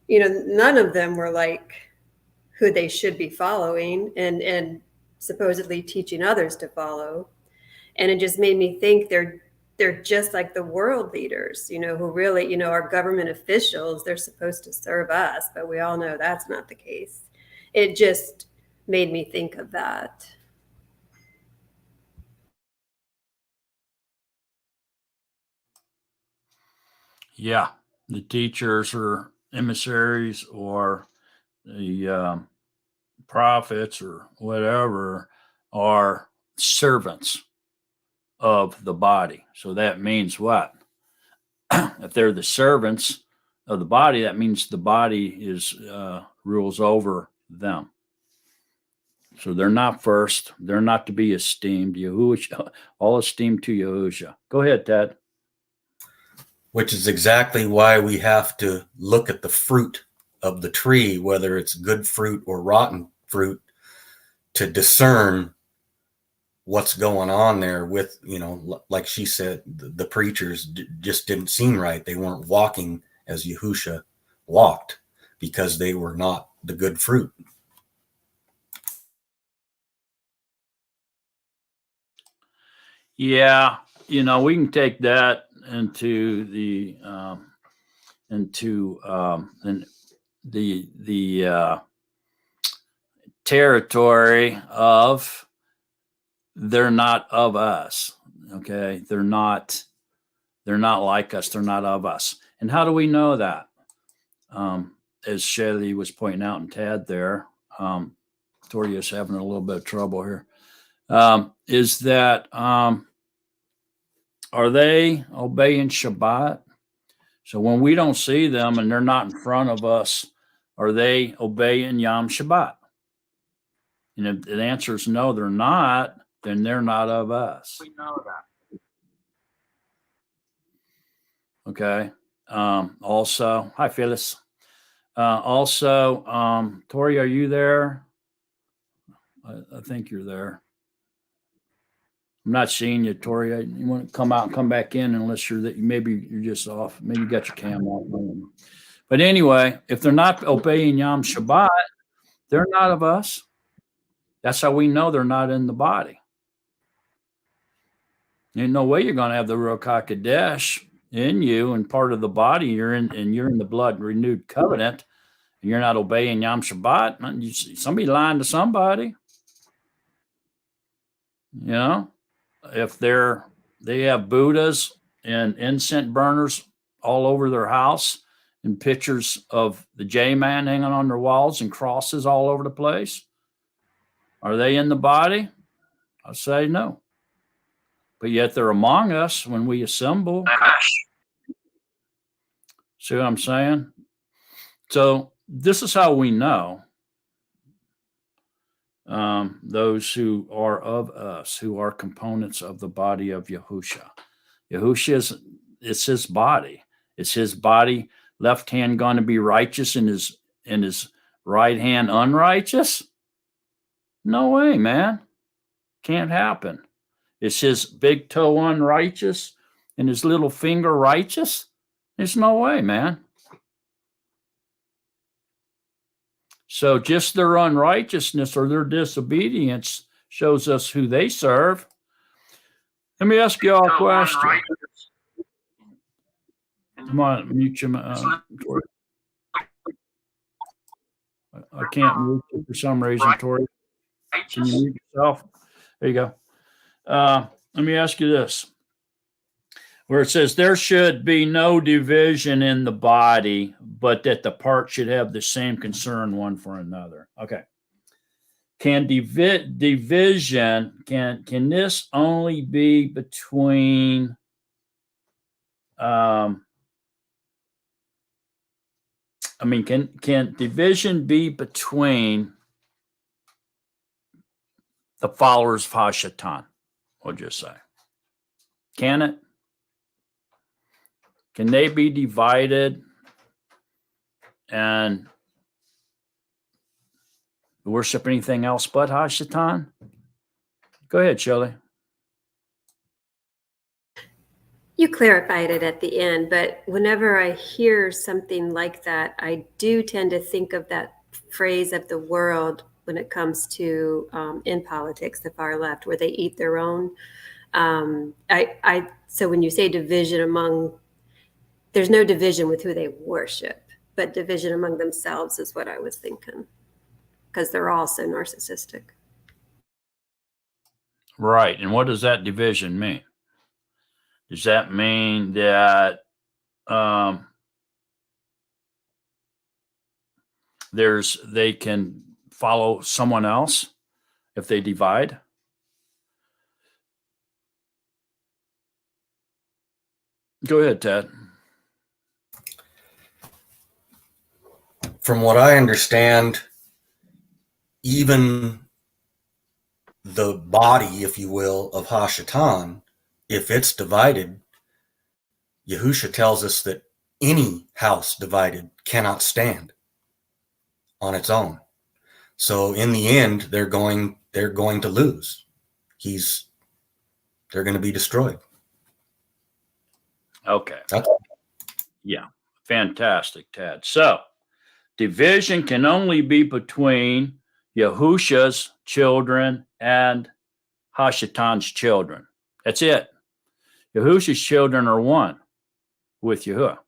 H: None of them were like who they should be following and supposedly teaching others to follow. And it just made me think they're just like the world leaders, who really, are government officials. They're supposed to serve us, but we all know that's not the case. It just made me think of that.
A: Yeah, the teachers or emissaries or the prophets or whatever are servants of the body. So that means what? If they're the servants of the body, that means the body is rules over them. So they're not first. They're not to be esteemed. Yahushua, all esteem to Yahushua. Go ahead, Ted.
I: Which is exactly why we have to look at the fruit of the tree, whether it's good fruit or rotten fruit, to discern what's going on there with, like she said, the preachers just didn't seem right. They weren't walking as Yahusha walked because they were not the good fruit.
A: Yeah, we can take that into the territory of they're not of us. Okay, they're not like us. They're not of us. And how do we know that? As Shelley was pointing out and Tad there, Toria's having a little bit of trouble here. Is that are they obeying Shabbat? So when we don't see them and they're not in front of us, are they obeying Yom Shabbat? And if the answer is no, they're not, then they're not of us. We know that. Okay. Also, hi, Phyllis. Tori, are you there? I think you're there. I'm not seeing you, Tori. You want to come out and come back in unless maybe you're just off. Maybe you got your cam off. But anyway, if they're not obeying Yom Shabbat, they're not of us. That's how we know they're not in the body. There's no way you're going to have the Ruach HaKodesh in you and part of the body. You're in the blood renewed covenant, and you're not obeying Yom Shabbat. Somebody lying to somebody. If they have Buddhas and incense burners all over their house and pictures of the J-Man hanging on their walls and crosses all over the place, are they in the body? I say no. But yet they're among us when we assemble. See what I'm saying? So this is how we know those who are of us, who are components of the body of Yahusha. Yahusha it's his body. Is his body left hand going to be righteous and his right hand unrighteous? No way, man. Can't happen. Is his big toe unrighteous and his little finger righteous? There's no way, man. So just their unrighteousness or their disobedience shows us who they serve. Let me ask you all a question. Come on, mute your Tori. I can't mute you for some reason, Tori. Can you mute yourself? There you go. Let me ask you this. where it says there should be no division in the body, but that the parts should have the same concern one for another. Okay. Can division, can this only be between can division be between the followers of Hashatan? We'll just say. Can it? Can they be divided and worship anything else but Hashatan? Go ahead, Shelley.
H: You clarified it at the end, but whenever I hear something like that, I do tend to think of that phrase of the world when it comes to in politics, the far left, where they eat their own. So when you say division among, there's no division with who they worship, but division among themselves is what I was thinking, because they're all so narcissistic.
A: Right. And what does that division mean? Does that mean that they can follow someone else if they divide? Go ahead, Ted.
I: From what I understand, even the body, if you will, of Hashatan, if it's divided, Yahusha tells us that any house divided cannot stand on its own. So in the end, they're going to lose. They're going to be destroyed.
A: Okay. Yeah. Fantastic, Ted. So division can only be between Yahusha's children and Hashatan's children. That's it. Yahusha's children are one with Yahuwah.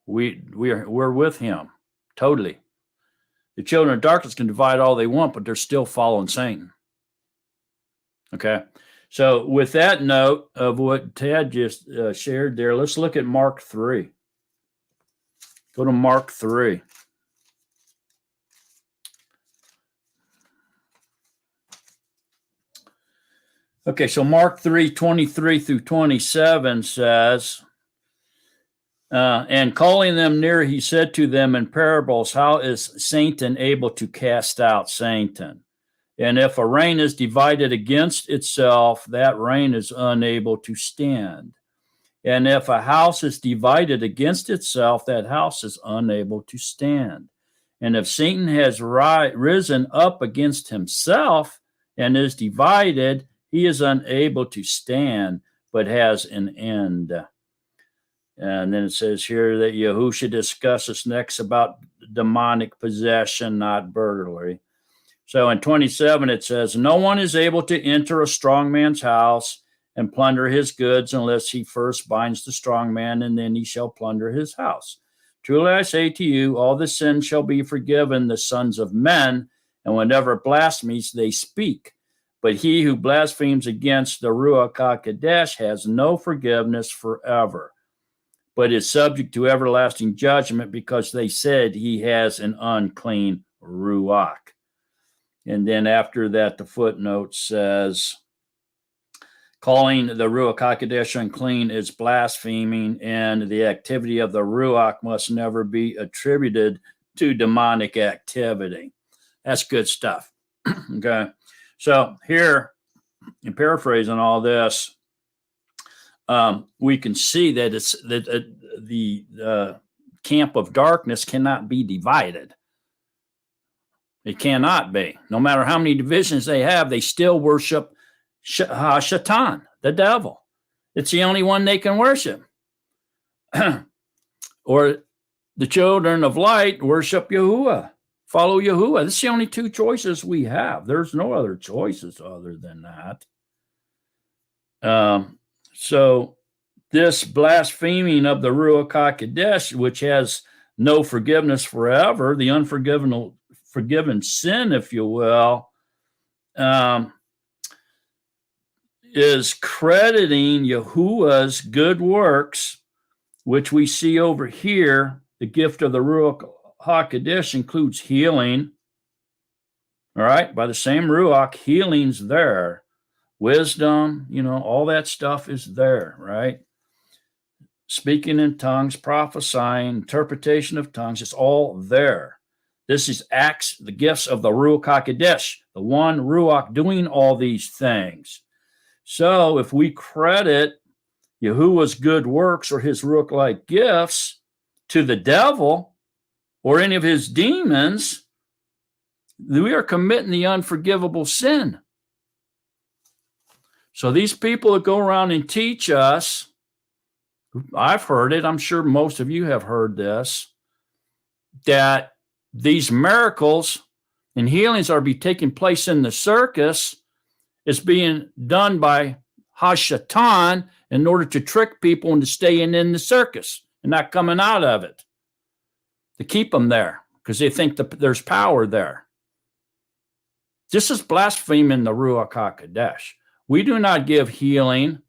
A: We're with him totally. The children of darkness can divide all they want, but they're still following Satan. Okay. So with that note of what Ted just shared there, let's look at Mark 3. Go to Mark 3. Okay, so Mark 3:23 through 27 says, and calling them near, he said to them in parables, how is Satan able to cast out Satan? And if a reign is divided against itself, that reign is unable to stand. And if a house is divided against itself, that house is unable to stand. And if Satan has risen up against himself and is divided, he is unable to stand, but has an end. And then it says here that Yahusha discusses next about demonic possession, not burglary. So in 27, it says, no one is able to enter a strong man's house and plunder his goods unless he first binds the strong man, and then he shall plunder his house. Truly I say to you, all the sins shall be forgiven the sons of men, and whenever blasphemies they speak. But he who blasphemes against the Ruach HaKodesh has no forgiveness forever, but is subject to everlasting judgment because they said he has an unclean Ruach. And then after that, the footnote says, calling the Ruach HaKodesh unclean is blaspheming, and the activity of the Ruach must never be attributed to demonic activity. That's good stuff. Okay. So here, in paraphrasing all this, we can see that it's that the camp of darkness cannot be divided. It cannot be. No matter how many divisions they have, they still worship Shatan, the devil. It's the only one they can worship. Or the children of light worship Yahuwah. Follow Yahuwah. That's the only two choices we have. There's no other choices other than that. So this blaspheming of the Ruach HaKodesh, which has no forgiveness forever, the forgiven sin, if you will, is crediting Yahuwah's good works, which we see over here. The gift of the Ruach HaKodesh includes healing. All right, by the same Ruach, healing's there. Wisdom, all that stuff is there, right? Speaking in tongues, prophesying, interpretation of tongues, it's all there. This is acts, the gifts of the Ruach HaKodesh, the one Ruach doing all these things. So if we credit Yahuwah's good works or his Ruach-like gifts to the devil or any of his demons, we are committing the unforgivable sin. So these people that go around and teach us, I've heard it, I'm sure most of you have heard this, that these miracles and healings are taking place in the circus is being done by Hashatan in order to trick people into staying in the circus and not coming out of it, to keep them there because they think that there's power there. This is blaspheming the Ruach HaKodesh. We do not give healing,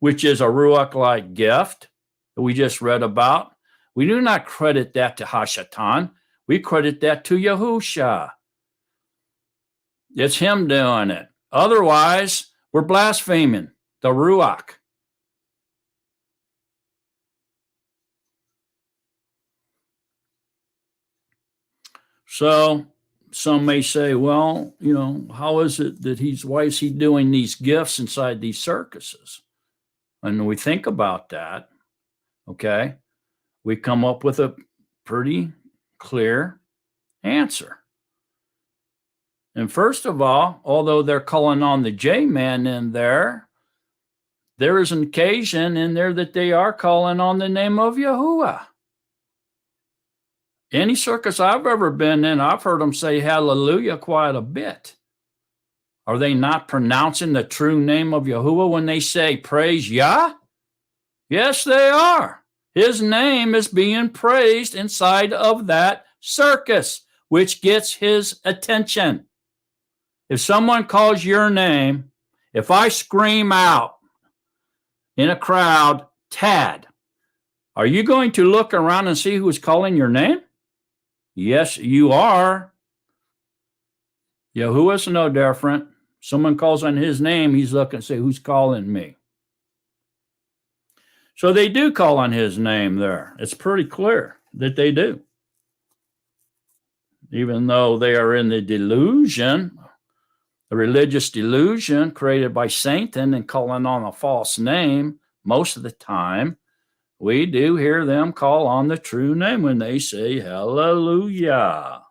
A: which is a Ruach-like gift that we just read about. We do not credit that to Hashatan. We credit that to Yahusha. It's him doing it. Otherwise, we're blaspheming the Ruach. So some may say, well, how is it that why is he doing these gifts inside these circuses? And we think about that, okay, we come up with a pretty clear answer. And first of all, although they're calling on the J-man in there, there is an occasion in there that they are calling on the name of Yahuwah. Any circus I've ever been in, I've heard them say hallelujah quite a bit. Are they not pronouncing the true name of Yahuwah when they say praise Yah? Yes, they are. His name is being praised inside of that circus, which gets his attention. If someone calls your name, if I scream out in a crowd, Tad, are you going to look around and see who's calling your name? Yes, you are. Yahuwah's no different. Someone calls on his name, he's looking and say, who's calling me? So they do call on his name there. It's pretty clear that they do. Even though they are in the delusion, the religious delusion created by Satan and calling on a false name, most of the time, we do hear them call on the true name when they say hallelujah.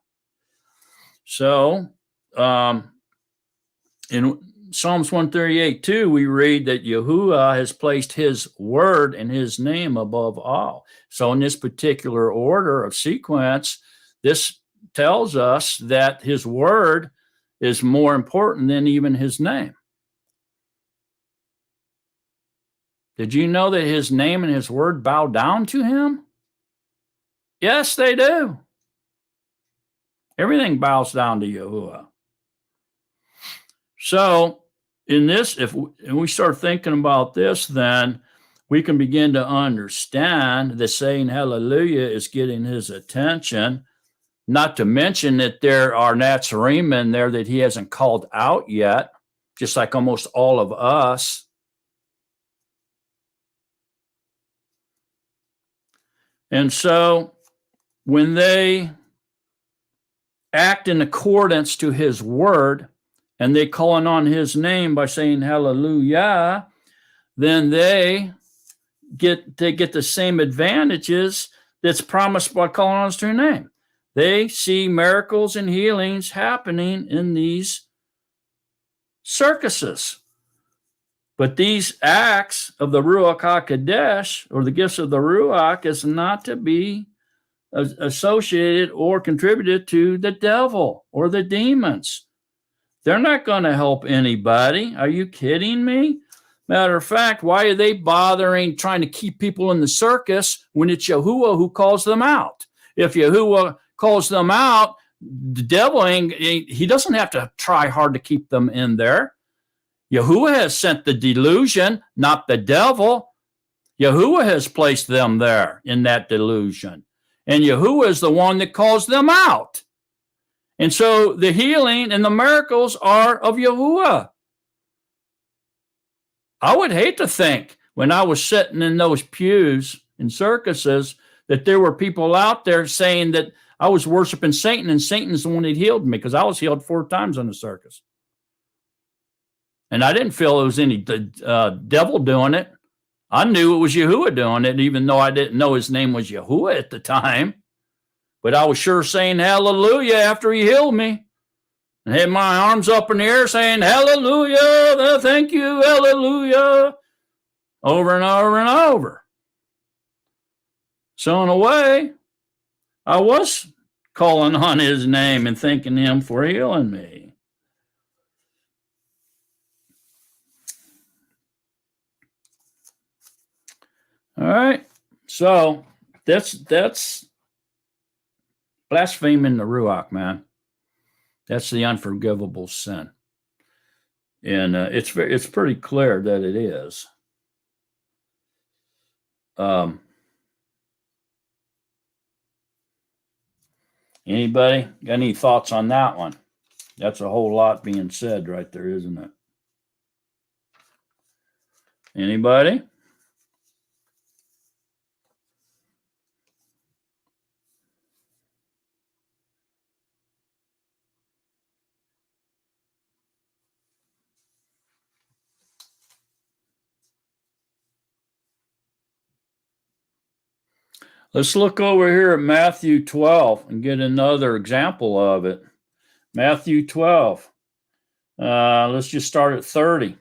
A: So in Psalms 138, too, we read that Yahuwah has placed his word and his name above all. So in this particular order of sequence, this tells us that his word is more important than even his name. Did you know that his name and his word bow down to him? Yes, they do. Everything bows down to Yahuwah. So in this, if we start thinking about this, then we can begin to understand that saying hallelujah is getting his attention, not to mention that there are Natsarim in there that he hasn't called out yet, just like almost all of us. And so when they act in accordance to his word and they calling on his name by saying hallelujah, then they get the same advantages that's promised by calling on his true name. They see miracles and healings happening in these circuses. But these acts of the Ruach HaKodesh, or the gifts of the Ruach, is not to be associated or contributed to the devil or the demons. They're not going to help anybody. Are you kidding me? Matter of fact, why are they bothering trying to keep people in the circus when it's Yahuwah who calls them out? If Yahuwah calls them out, the devil he doesn't have to try hard to keep them in there. Yahuwah has sent the delusion, not the devil. Yahuwah has placed them there in that delusion. And Yahuwah is the one that calls them out. And so the healing and the miracles are of Yahuwah. I would hate to think when I was sitting in those pews in circuses that there were people out there saying that I was worshiping Satan and Satan's the one that healed me, because I was healed 4 times in the circus. And I didn't feel it was any devil doing it. I knew it was Yahuwah doing it, even though I didn't know his name was Yahuwah at the time. But I was sure saying hallelujah after he healed me. And had my arms up in the air saying hallelujah, thank you, hallelujah, over and over and over. So in a way, I was calling on his name and thanking him for healing me. All right. So that's blaspheming the Ruach, man. That's the unforgivable sin. And it's pretty clear that it is. Anybody got any thoughts on that one? That's a whole lot being said right there, isn't it? Anybody? Let's look over here at Matthew 12 and get another example of it. Matthew 12. Let's just start at 30.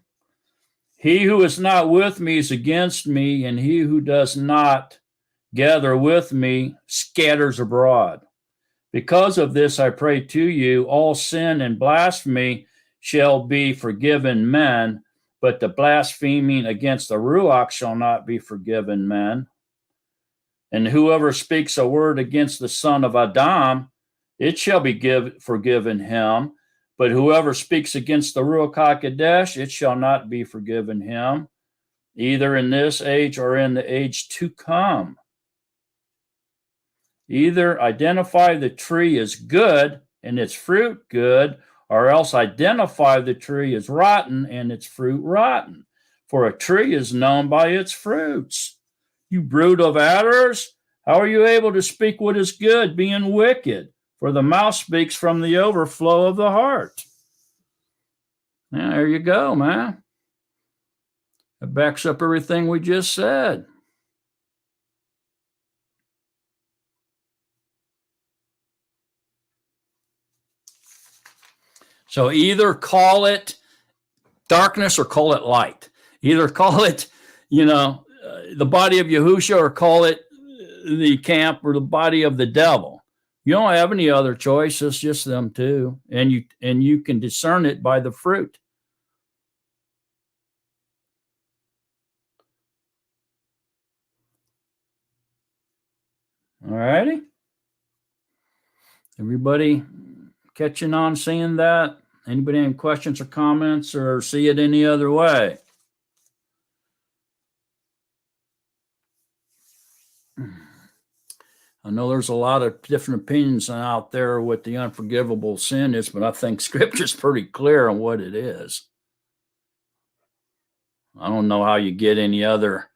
A: He who is not with me is against me, and he who does not gather with me scatters abroad. Because of this, I pray to you, all sin and blasphemy shall be forgiven men, but the blaspheming against the Ruach shall not be forgiven men. And whoever speaks a word against the son of Adam, it shall be forgiven him. But whoever speaks against the Ruach HaKodesh, it shall not be forgiven him, either in this age or in the age to come. Either identify the tree as good and its fruit good, or else identify the tree as rotten and its fruit rotten. For a tree is known by its fruits. You brood of adders, how are you able to speak what is good, being wicked? For the mouth speaks from the overflow of the heart. Now, there you go, man. It backs up everything we just said. So either call it darkness or call it light. Either call it, the body of Yahusha, or call it the camp or the body of the devil. You don't have any other choice. It's just them two. And you can discern it by the fruit. All righty. Everybody catching on, seeing that? Anybody have questions or comments, or see it any other way? I know there's a lot of different opinions out there what the unforgivable sin is, but I think Scripture's pretty clear on what it is. I don't know how you get any other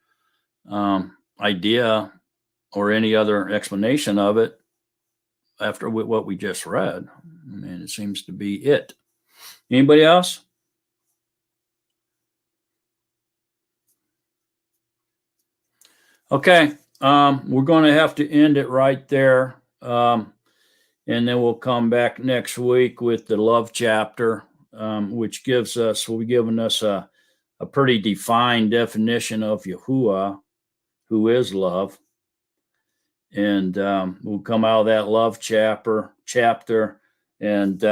A: idea or any other explanation of it after what we just read. I mean, it seems to be it. Anybody else? Okay. We're going to have to end it right there. And then we'll come back next week with the love chapter, which will be giving us a pretty defined definition of Yahuwah, who is love. And we'll come out of that love chapter, and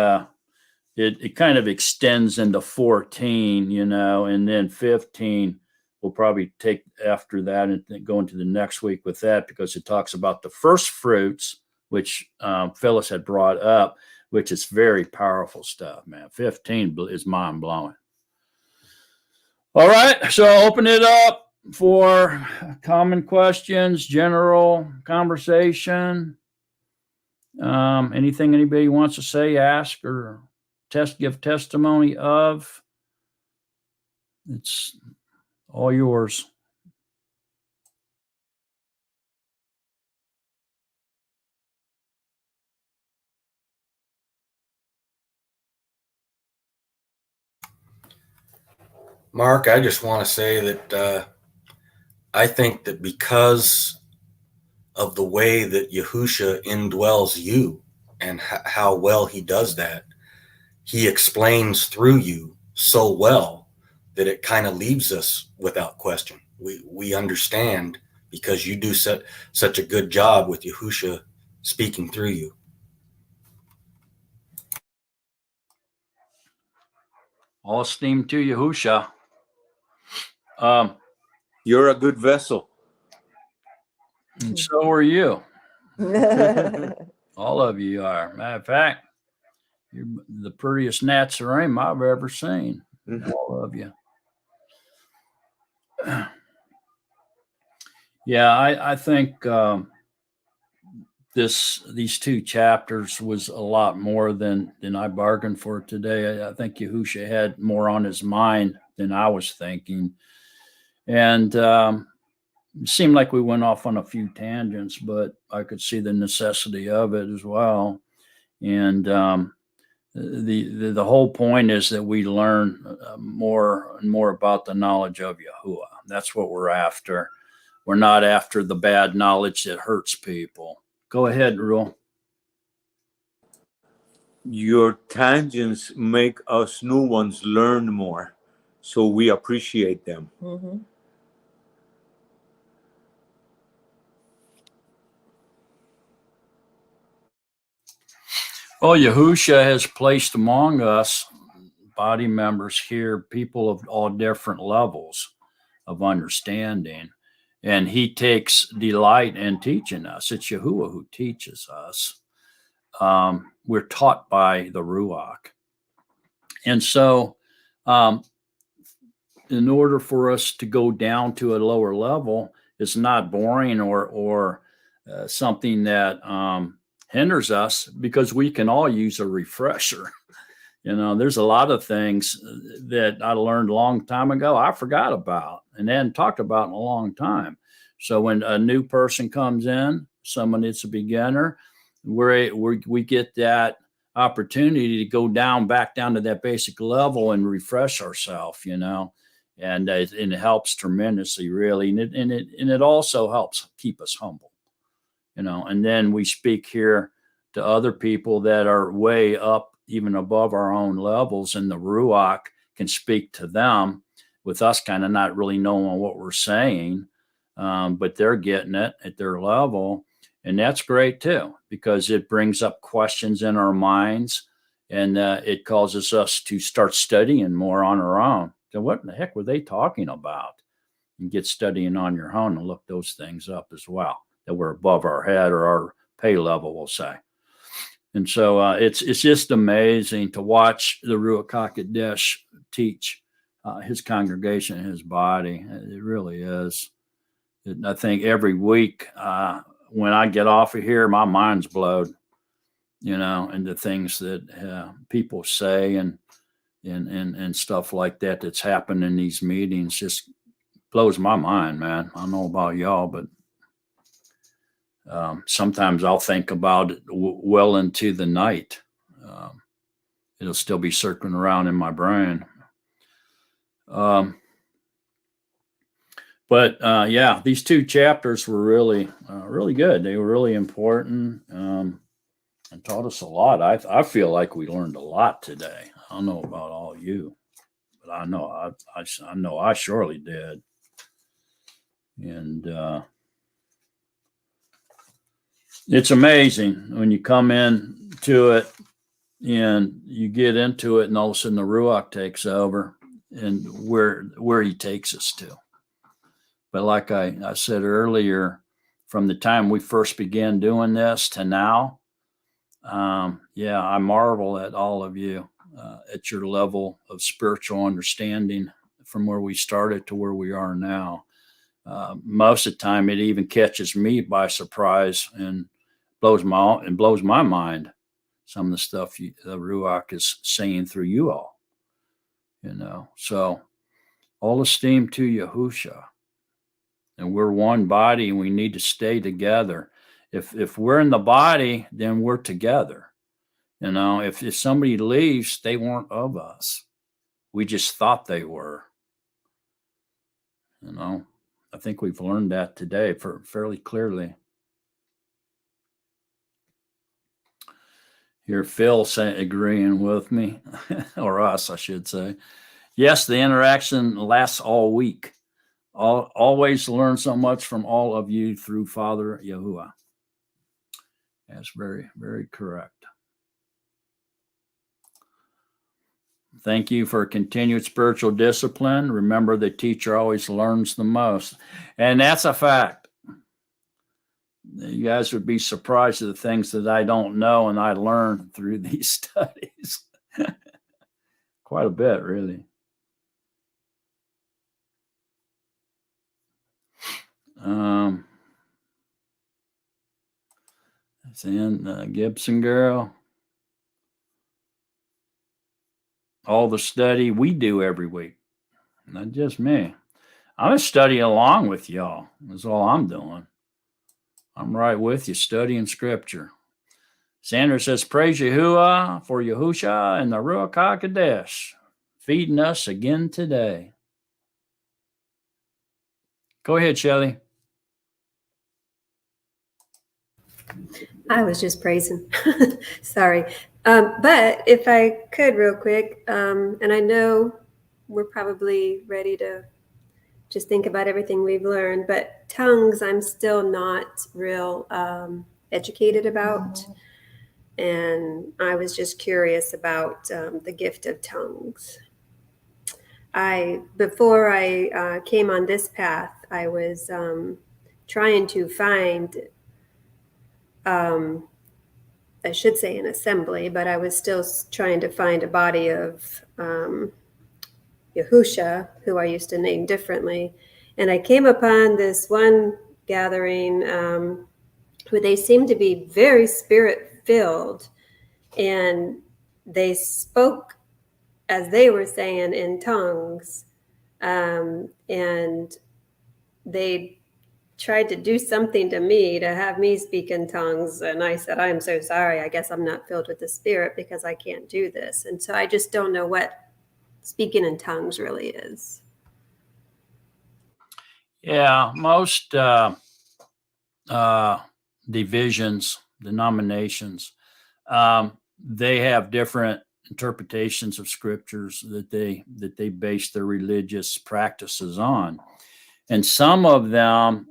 A: it kind of extends into 14, and then 15 we'll probably take after that and go into the next week with that, because it talks about the first fruits, which Phyllis had brought up, which is very powerful stuff, man. 15 is mind blowing. All right, so I'll open it up for common questions, general conversation. Anything anybody wants to say, ask, or give testimony of. It's all yours.
I: Mark, I just want to say that I think that because of the way that Yahusha indwells you and how well he does that, he explains through you so well that it kind of leaves us without question. We understand because you do such a good job with Yahusha speaking through you.
A: All esteem to Yahusha.
F: You're a good vessel.
A: And so are you. All of you are. Matter of fact, you're the prettiest Natsarim I've ever seen. All of you. Yeah, I think these two chapters was a lot more than I bargained for today. I think Yahusha had more on his mind than I was thinking. And it seemed like we went off on a few tangents, but I could see the necessity of it as well. And the whole point is that we learn more and more about the knowledge of Yahuwah. That's what we're after. We're not after the bad knowledge that hurts people. Go ahead, Rule.
F: Your tangents make us new ones learn more, so we appreciate them.
E: Mm-hmm.
A: Well, Yahusha has placed among us body members here, people of all different levels of understanding. And he takes delight in teaching us. It's Yahuwah who teaches us. We're taught by the Ruach. And so in order for us to go down to a lower level, it's not boring or something that hinders us, because we can all use a refresher. There's a lot of things that I learned a long time ago I forgot about and hadn't talked about in a long time. So when a new person comes in, someone that's a beginner, we get that opportunity to go back down to that basic level and refresh ourselves, and it helps tremendously, really. And it also helps keep us humble, and then we speak here to other people that are way up, even above our own levels, and the Ruach can speak to them with us kind of not really knowing what we're saying, but they're getting it at their level. And that's great too, because it brings up questions in our minds, and it causes us to start studying more on our own. So what in the heck were they talking about? And get studying on your own and look those things up as well, that we're above our head or our pay level, we'll say. And so it's just amazing to watch the Ruach HaKodesh teach his congregation and his body. It really is. I think every week when I get off of here, my mind's blown, and the things that people say and stuff like that that's happened in these meetings just blows my mind, man. I don't know about y'all, but sometimes I'll think about it well into the night. It'll still be circling around in my brain. But yeah, these two chapters were really, really good. They were really important and taught us a lot. I feel like we learned a lot today. I don't know about all you, but I know I know I surely did. And it's amazing when you come in to it and you get into it, and all of a sudden the Ruach takes over and where he takes us to. But like I said earlier, from the time we first began doing this to now, yeah, I marvel at all of you at your level of spiritual understanding from where we started to where we are now. Most of the time, it even catches me by surprise and blows my mind. Some of the stuff the Ruach is saying through you all, So all esteem to Yahusha, and we're one body, and we need to stay together. If we're in the body, then we're together. If somebody leaves, they weren't of us. We just thought they were. I think we've learned that today fairly clearly. Here, Phil agreeing with me, or us, I should say. Yes, the interaction lasts all week. Always learn so much from all of you through Father Yahuwah. That's very, very correct. Thank you for continued spiritual discipline. Remember, the teacher always learns the most. And that's a fact. You guys would be surprised at the things that I don't know and I learn through these studies. Quite a bit, really. That's in Gibson girl. All the study we do every week, not just me. I'm studying along with y'all. That's all I'm doing. I'm right with you, studying scripture. Sandra says, praise Yahuwah for Yahusha and the Ruach HaKodesh, feeding us again today. Go ahead, Shelley.
H: I was just praising. Sorry. But if I could real quick, and I know we're probably ready to just think about everything we've learned, but tongues, I'm still not real educated about. And I was just curious about the gift of tongues. Before I came on this path, I was trying to find I should say an assembly, but I was still trying to find a body of Yahusha, who I used to name differently. And I came upon this one gathering who they seemed to be very spirit-filled, and they spoke, as they were saying, in tongues, and they tried to do something to me to have me speak in tongues. And I said, I'm so sorry. I guess I'm not filled with the Spirit because I can't do this. And so I just don't know what speaking in tongues really is.
A: Yeah, most divisions, denominations, they have different interpretations of scriptures that they base their religious practices on. And some of them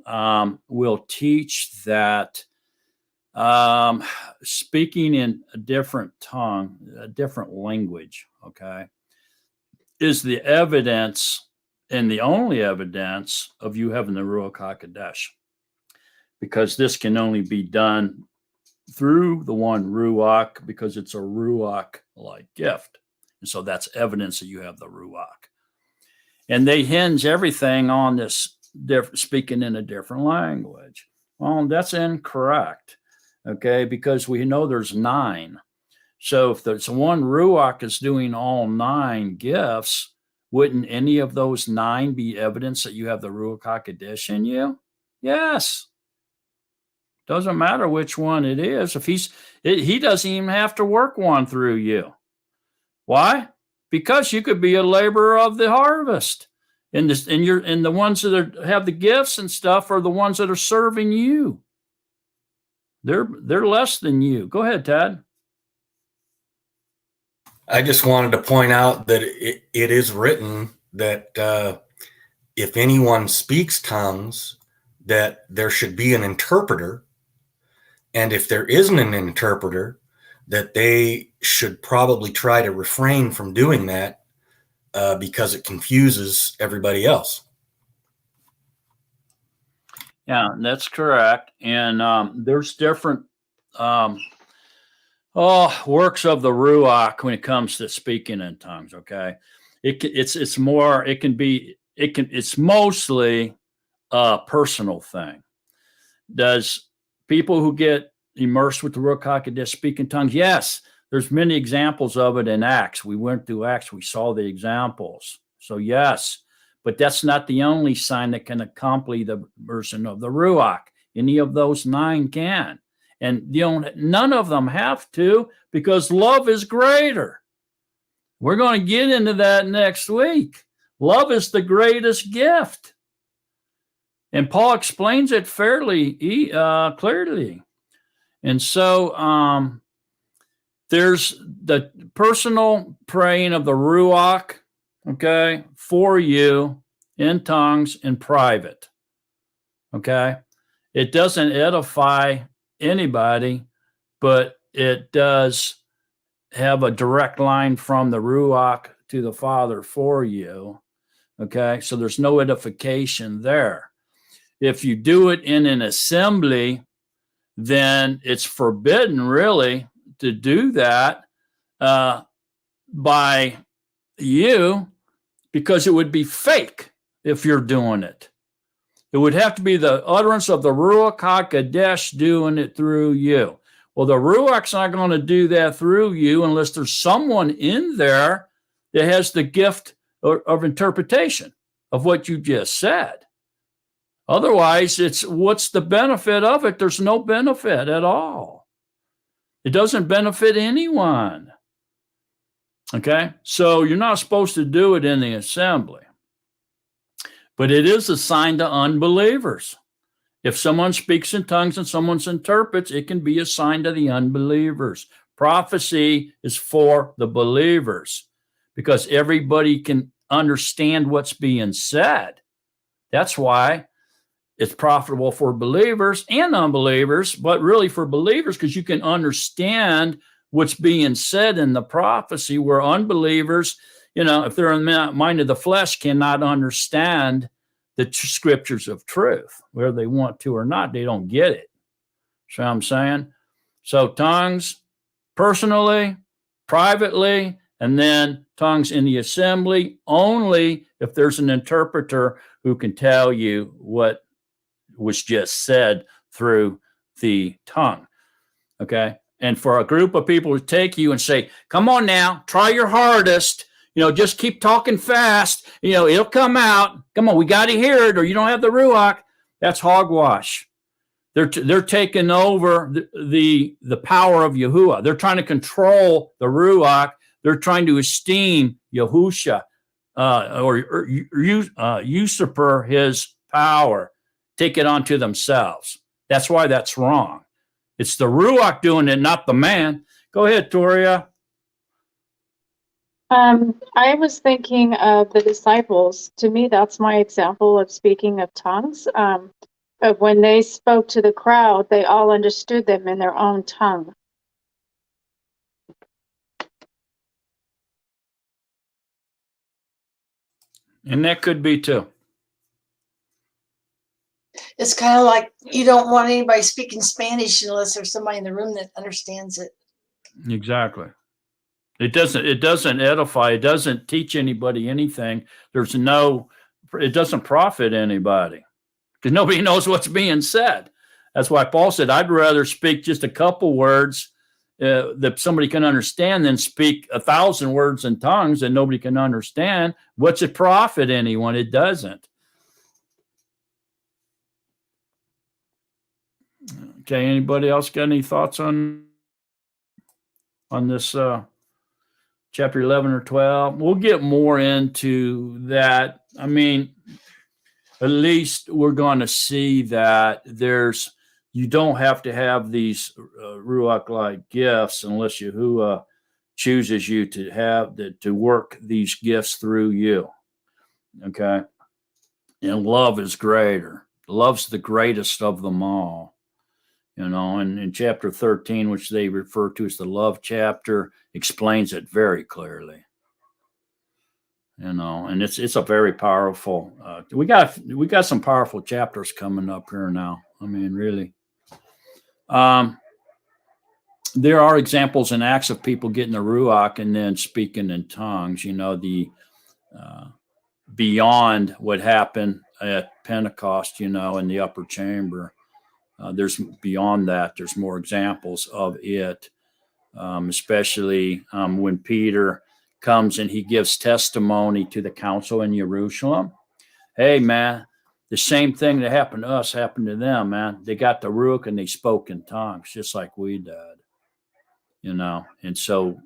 A: will teach that speaking in a different tongue, a different language, okay, is the evidence and the only evidence of you having the Ruach HaKodesh. Because this can only be done through the one Ruach, because it's a Ruach-like gift. And so that's evidence that you have the Ruach. And they hinge everything on this speaking in a different language. Well, that's incorrect, okay, because we know there's 9. So if there's one Ruach is doing all 9 gifts, wouldn't any of those 9 be evidence that you have the Ruach HaKodesh in you? Yes. Doesn't matter which one it is. If he doesn't even have to work one through you. Why? Because you could be a laborer of the harvest. And the ones that have the gifts and stuff are the ones that are serving you. They're less than you. Go ahead, Tad.
I: I just wanted to point out that it is written that if anyone speaks tongues, that there should be an interpreter. And if there isn't an interpreter, that they should probably try to refrain from doing that because it confuses everybody else.
A: Yeah, that's correct. And there's different works of the Ruach when it comes to speaking in tongues, okay? it's more, it's mostly a personal thing. Does people who get immersed with the Ruach HaKodesh speak in tongues? Yes, there's many examples of it in Acts. We went through Acts, we saw the examples. So yes, but that's not the only sign that can accompany the immersion of the Ruach. Any of those 9 can. And none of them have to, because love is greater. We're going to get into that next week. Love is the greatest gift. And Paul explains it fairly clearly. And so there's the personal praying of the Ruach, okay, for you in tongues in private, okay? It doesn't edify anybody, but it does have a direct line from the Ruach to the Father for you, okay? So there's no edification there. If you do it in an assembly, then it's forbidden really to do that by you, because it would be fake if you're doing it. It would have to be the utterance of the Ruach HaKodesh doing it through you. Well, the Ruach's not going to do that through you unless there's someone in there that has the gift of interpretation of what you just said. Otherwise, what's the benefit of it? There's no benefit at all. It doesn't benefit anyone. Okay? So you're not supposed to do it in the assembly. But it is a sign to unbelievers. If someone speaks in tongues and someone interprets, it can be a sign to the unbelievers. Prophecy is for the believers because everybody can understand what's being said. That's why it's profitable for believers and unbelievers, but really for believers because you can understand what's being said in the prophecy, where unbelievers, if they're in the mind of the flesh, cannot understand the scriptures of truth. Whether they want to or not, they don't get it. See what I'm saying? So tongues personally, privately, and then tongues in the assembly only if there's an interpreter who can tell you what was just said through the tongue. Okay? And for a group of people to take you and say, come on now, try your hardest, just keep talking fast, it'll come out. Come on, we got to hear it, or you don't have the Ruach. That's hogwash. They're taking over the power of Yahuwah. They're trying to control the Ruach. They're trying to esteem Yahusha or usurper his power, take it onto themselves. That's why that's wrong. It's the Ruach doing it, not the man. Go ahead, Toria.
C: I was thinking of the disciples. To me, that's my example of speaking of tongues. Of when they spoke to the crowd, they all understood them in their own tongue.
A: And that could be too.
D: It's kind of like you don't want anybody speaking Spanish unless there's somebody in the room that understands it.
A: Exactly. It doesn't edify. It doesn't teach anybody anything. It doesn't profit anybody because nobody knows what's being said. That's why Paul said, I'd rather speak just a couple words that somebody can understand than speak 1,000 words in tongues that nobody can understand. What's it profit anyone? It doesn't. Okay. Anybody else got any thoughts on this chapter 11 or 12? We'll get more into that. I mean, at least we're going to see that you don't have to have these Ruach-like gifts unless Yahuwah chooses you to work these gifts through you. Okay. And love is greater. Love's the greatest of them all. And in chapter 13, which they refer to as the love chapter, explains it very clearly. And it's a very powerful. We got some powerful chapters coming up here now. I mean, really. There are examples in Acts of people getting the Ruach and then speaking in tongues. The beyond what happened at Pentecost, in the upper chamber. There's beyond that. There's more examples of it, especially when Peter comes and he gives testimony to the council in Jerusalem. Hey, man, the same thing that happened to us happened to them, man. They got the Ruach and they spoke in tongues just like we did, And so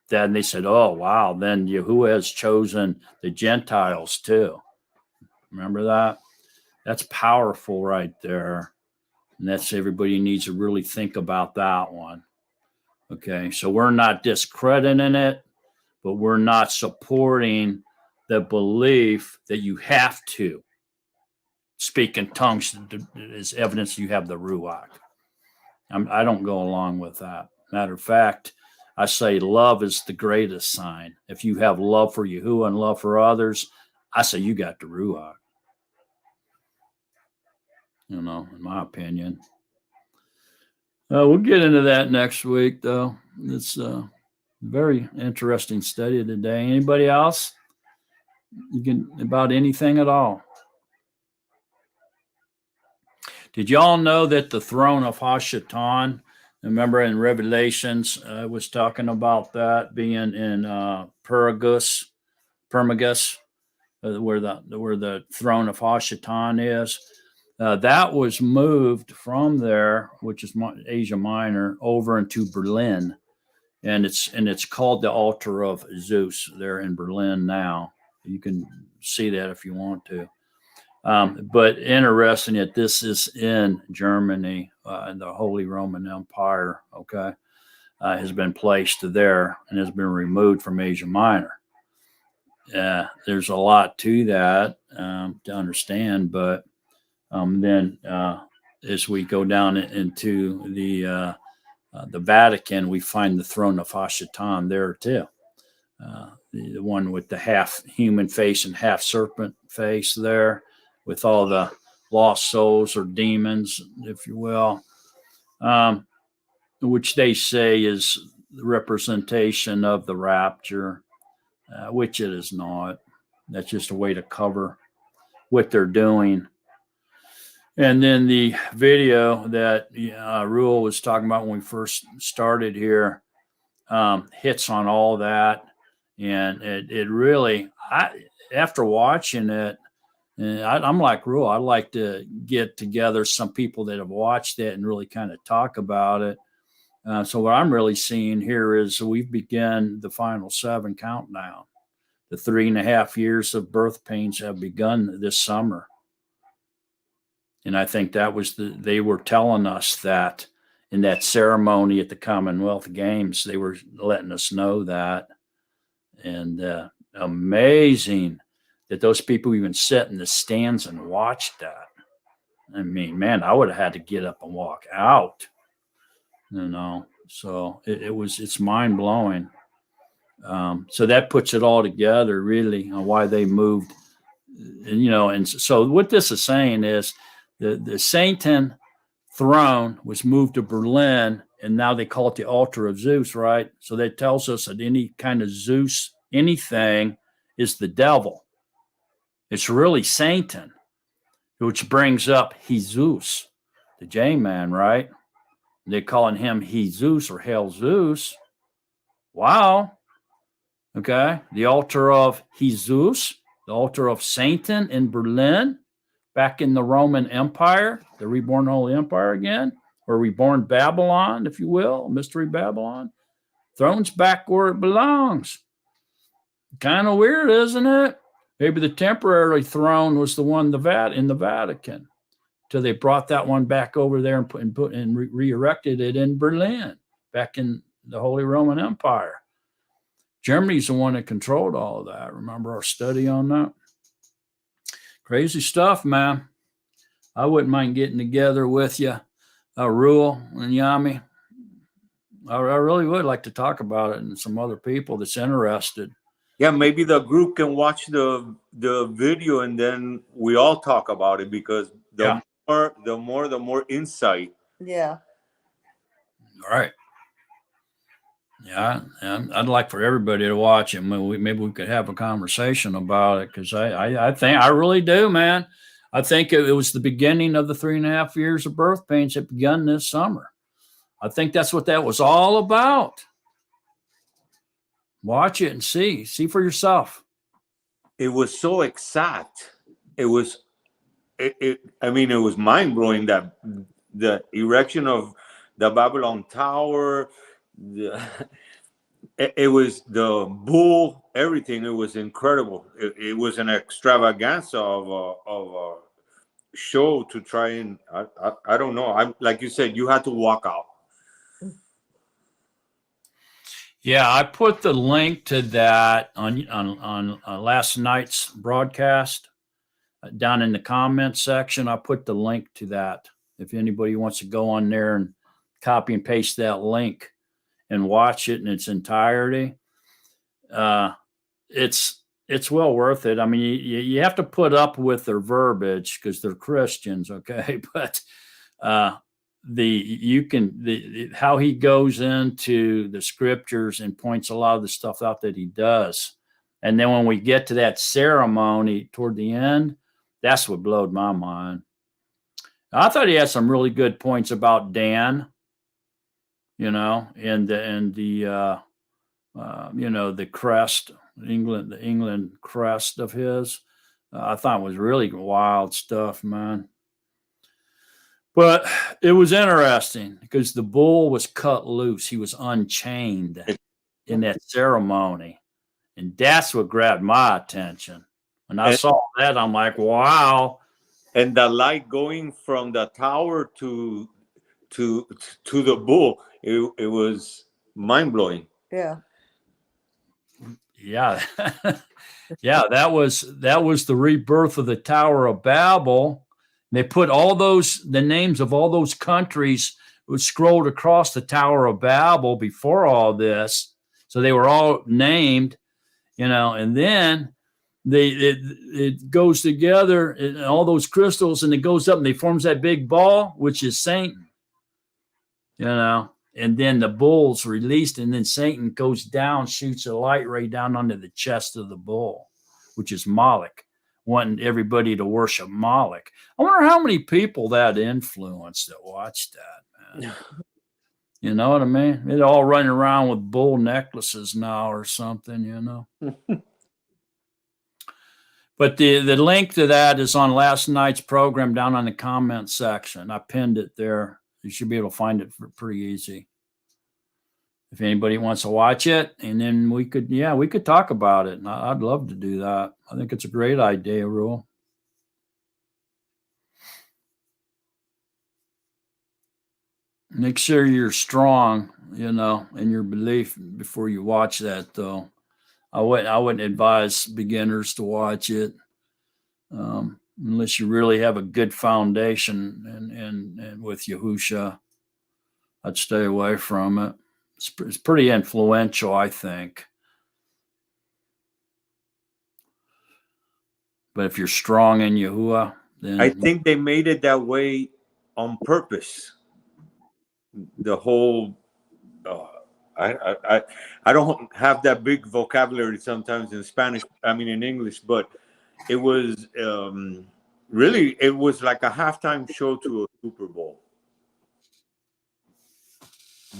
A: then they said, oh, wow, then Yahuwah has chosen the Gentiles too. Remember that? That's powerful right there. And that's everybody needs to really think about that one. Okay, so we're not discrediting it, but we're not supporting the belief that you have to speak in tongues as evidence you have the Ruach. I don't go along with that. Matter of fact, I say love is the greatest sign. If you have love for Yahuwah and love for others, I say you got the Ruach. In my opinion. We'll get into that next week, though. It's a very interesting study today. Anybody else? About anything at all? Did y'all know that the throne of Hashatan, remember in Revelations, I was talking about that being in Pergamus, where the throne of Hashatan is. That was moved from there, which is Asia Minor, over into Berlin, and it's called the altar of Zeus there in Berlin now. You can see that if you want to. But interesting that this is in Germany, and the Holy Roman Empire, has been placed there and has been removed from Asia Minor. There's a lot to that to understand, but then as we go down into the Vatican, we find the throne of Hashatan there too. The one with the half human face and half serpent face there, with all the lost souls or demons, if you will, which they say is the representation of the rapture, which it is not. That's just a way to cover what they're doing. And then the video that Ruel was talking about when we first started here hits on all that. And it really, after watching it, I'm like Ruel, I'd like to get together some people that have watched it and really kind of talk about it. So what I'm really seeing here is we've begun the final 7 countdown. The 3.5 years of birth pains have begun this summer. And I think that was they were telling us that in that ceremony at the Commonwealth Games, they were letting us know that. And amazing that those people even sat in the stands and watched that. I mean, man, I would have had to get up and walk out, So it's mind blowing. So that puts it all together really on why they moved, and so what this is saying is the Satan throne was moved to Berlin, and now they call it the altar of Zeus, right? So that tells us that any kind of Zeus, anything is the devil. It's really Satan, which brings up Jesus, the J-man, right? They're calling him Jesus or Hail Zeus. Wow. Okay. The altar of Jesus, the altar of Satan in Berlin, back in the Roman Empire, the reborn Holy Empire again, or reborn Babylon, if you will, Mystery Babylon. Throne's back where it belongs. Kind of weird, isn't it? Maybe the temporary throne was the one in the Vatican, till they brought that one back over there and re-erected it in Berlin, back in the Holy Roman Empire. Germany's the one that controlled all of that. Remember our study on that? Crazy stuff, man. I wouldn't mind getting together with you, Ruel and Yami. I really would like to talk about it and some other people that's interested.
F: Yeah, maybe the group can watch the video and then we all talk about it, because the more insight.
E: Yeah.
A: All right. Yeah, I'd like for everybody to watch it. Maybe we could have a conversation about it, because I really do, man. I think it was the beginning of the 3.5 years of birth pains that begun this summer. I think that's what that was all about. Watch it and see for yourself.
F: It was so exact. It was, I mean, it was mind blowing that the erection of the Babylon Tower, it was the bull, everything. It was incredible. It was an extravaganza of a show to try and, I don't know. I'm like you said, you had to walk out.
A: Yeah, I put the link to that on last night's broadcast down in the comments section. I put the link to that. If anybody wants to go on there and copy and paste that link and watch it in its entirety, it's well worth it. I mean, you have to put up with their verbiage because they're Christians, okay? But how he goes into the scriptures and points a lot of the stuff out that he does, and then when we get to that ceremony toward the end, that's what blowed my mind. I thought he had some really good points about Dan, and the the crest, the England crest of his. I thought it was really wild stuff, man. But it was interesting because the bull was cut loose. He was unchained in that ceremony. And that's what grabbed my attention. When I saw that, I'm like, wow.
F: And the light going from the tower to the bull, it was mind blowing.
E: Yeah.
A: Yeah. Yeah, that was the rebirth of the Tower of Babel. They put the names of all those countries was scrolled across the Tower of Babel before all this. So they were all named, and then it goes together and all those crystals, and it goes up and it forms that big ball, which is Satan, and then the bull's released, and then Satan goes down, shoots a light ray down onto the chest of the bull, which is Moloch, wanting everybody to worship Moloch. I wonder how many people that influenced that watched that, man. You know what I mean? They're all running around with bull necklaces now or something, But the link to that is on last night's program down on the comment section. I pinned it there. You should be able to find it pretty easy. If anybody wants to watch it, and then we could talk about it. And I'd love to do that. I think it's a great idea, Rule. Make sure you're strong, in your belief before you watch that, though. I wouldn't advise beginners to watch it unless you really have a good foundation and with Yahusha. I'd stay away from it. It's pretty influential, I think. But if you're strong in Yahuwah, then
F: I think they made it that way on purpose. The whole, I don't have that big vocabulary sometimes in Spanish. I mean in English, but it was really, it was like a halftime show to a Super Bowl.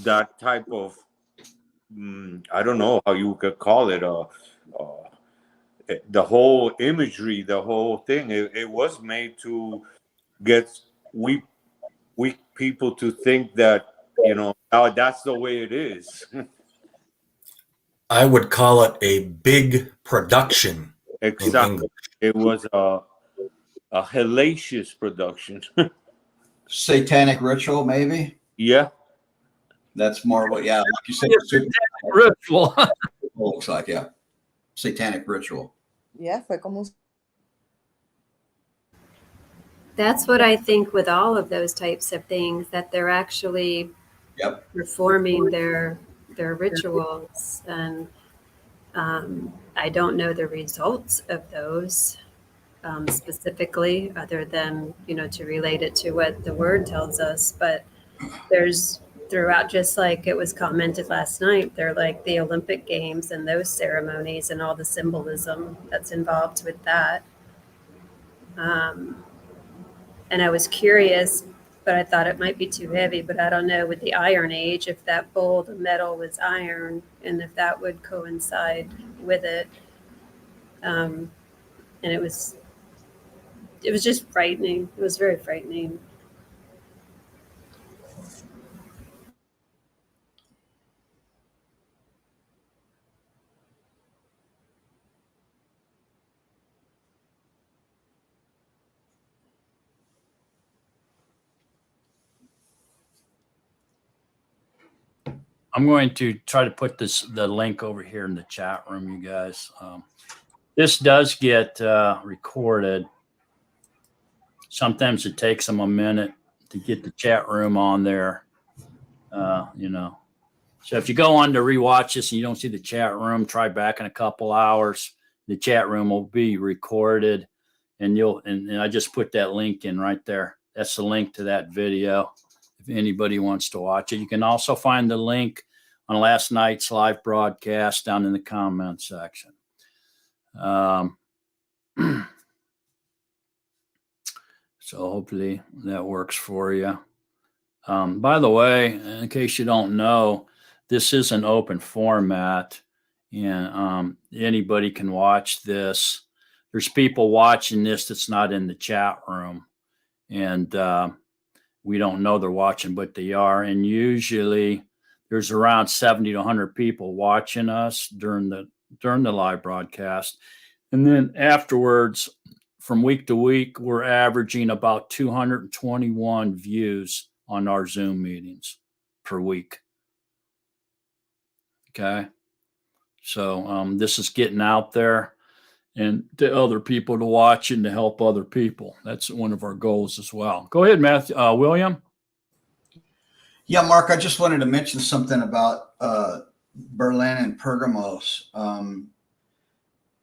F: That type of, I don't know how you could call it, the whole imagery, the whole thing. It was made to get weak people to think that, that's the way it is.
I: I would call it a big production.
F: Exactly. It was a hellacious production.
J: Satanic ritual, maybe.
F: Yeah.
J: That's more what, like you said,
A: ritual.
J: Looks like, yeah. Satanic ritual.
E: Yeah, fue como
H: That's what I think with all of those types of things, that they're actually performing their rituals. And I don't know the results of those specifically, other than, to relate it to what the word tells us. But there's throughout, just like it was commented last night. They're like the Olympic Games and those ceremonies and all the symbolism that's involved with that. And I was curious, but I thought it might be too heavy, but I don't know with the Iron Age, if that bowl, the metal was iron, and if that would coincide with it. And it was just frightening. It was very frightening.
A: I'm going to try to put the link over here in the chat room, you guys. This does get recorded. Sometimes it takes them a minute to get the chat room on there, you know. So if you go on to rewatch this and you don't see the chat room, try back in a couple hours. The chat room will be recorded, and and I just put that link in right there. That's the link to that video. If anybody wants to watch it, you can also find the link on last night's live broadcast down in the comment section. So hopefully that works for you. By the way, in case you don't know, this is an open format, and anybody can watch this. There's people watching this that's not in the chat room, and we don't know they're watching, but they are. And usually there's around 70 to 100 people watching us during the live broadcast. And then afterwards, from week to week, we're averaging about 221 views on our Zoom meetings per week. Okay. So this is getting out there and to other people to watch and to help other people. That's one of our goals as well. Go ahead, Matthew. William.
J: Yeah, Mark, I just wanted to mention something about Berlin and Pergamos.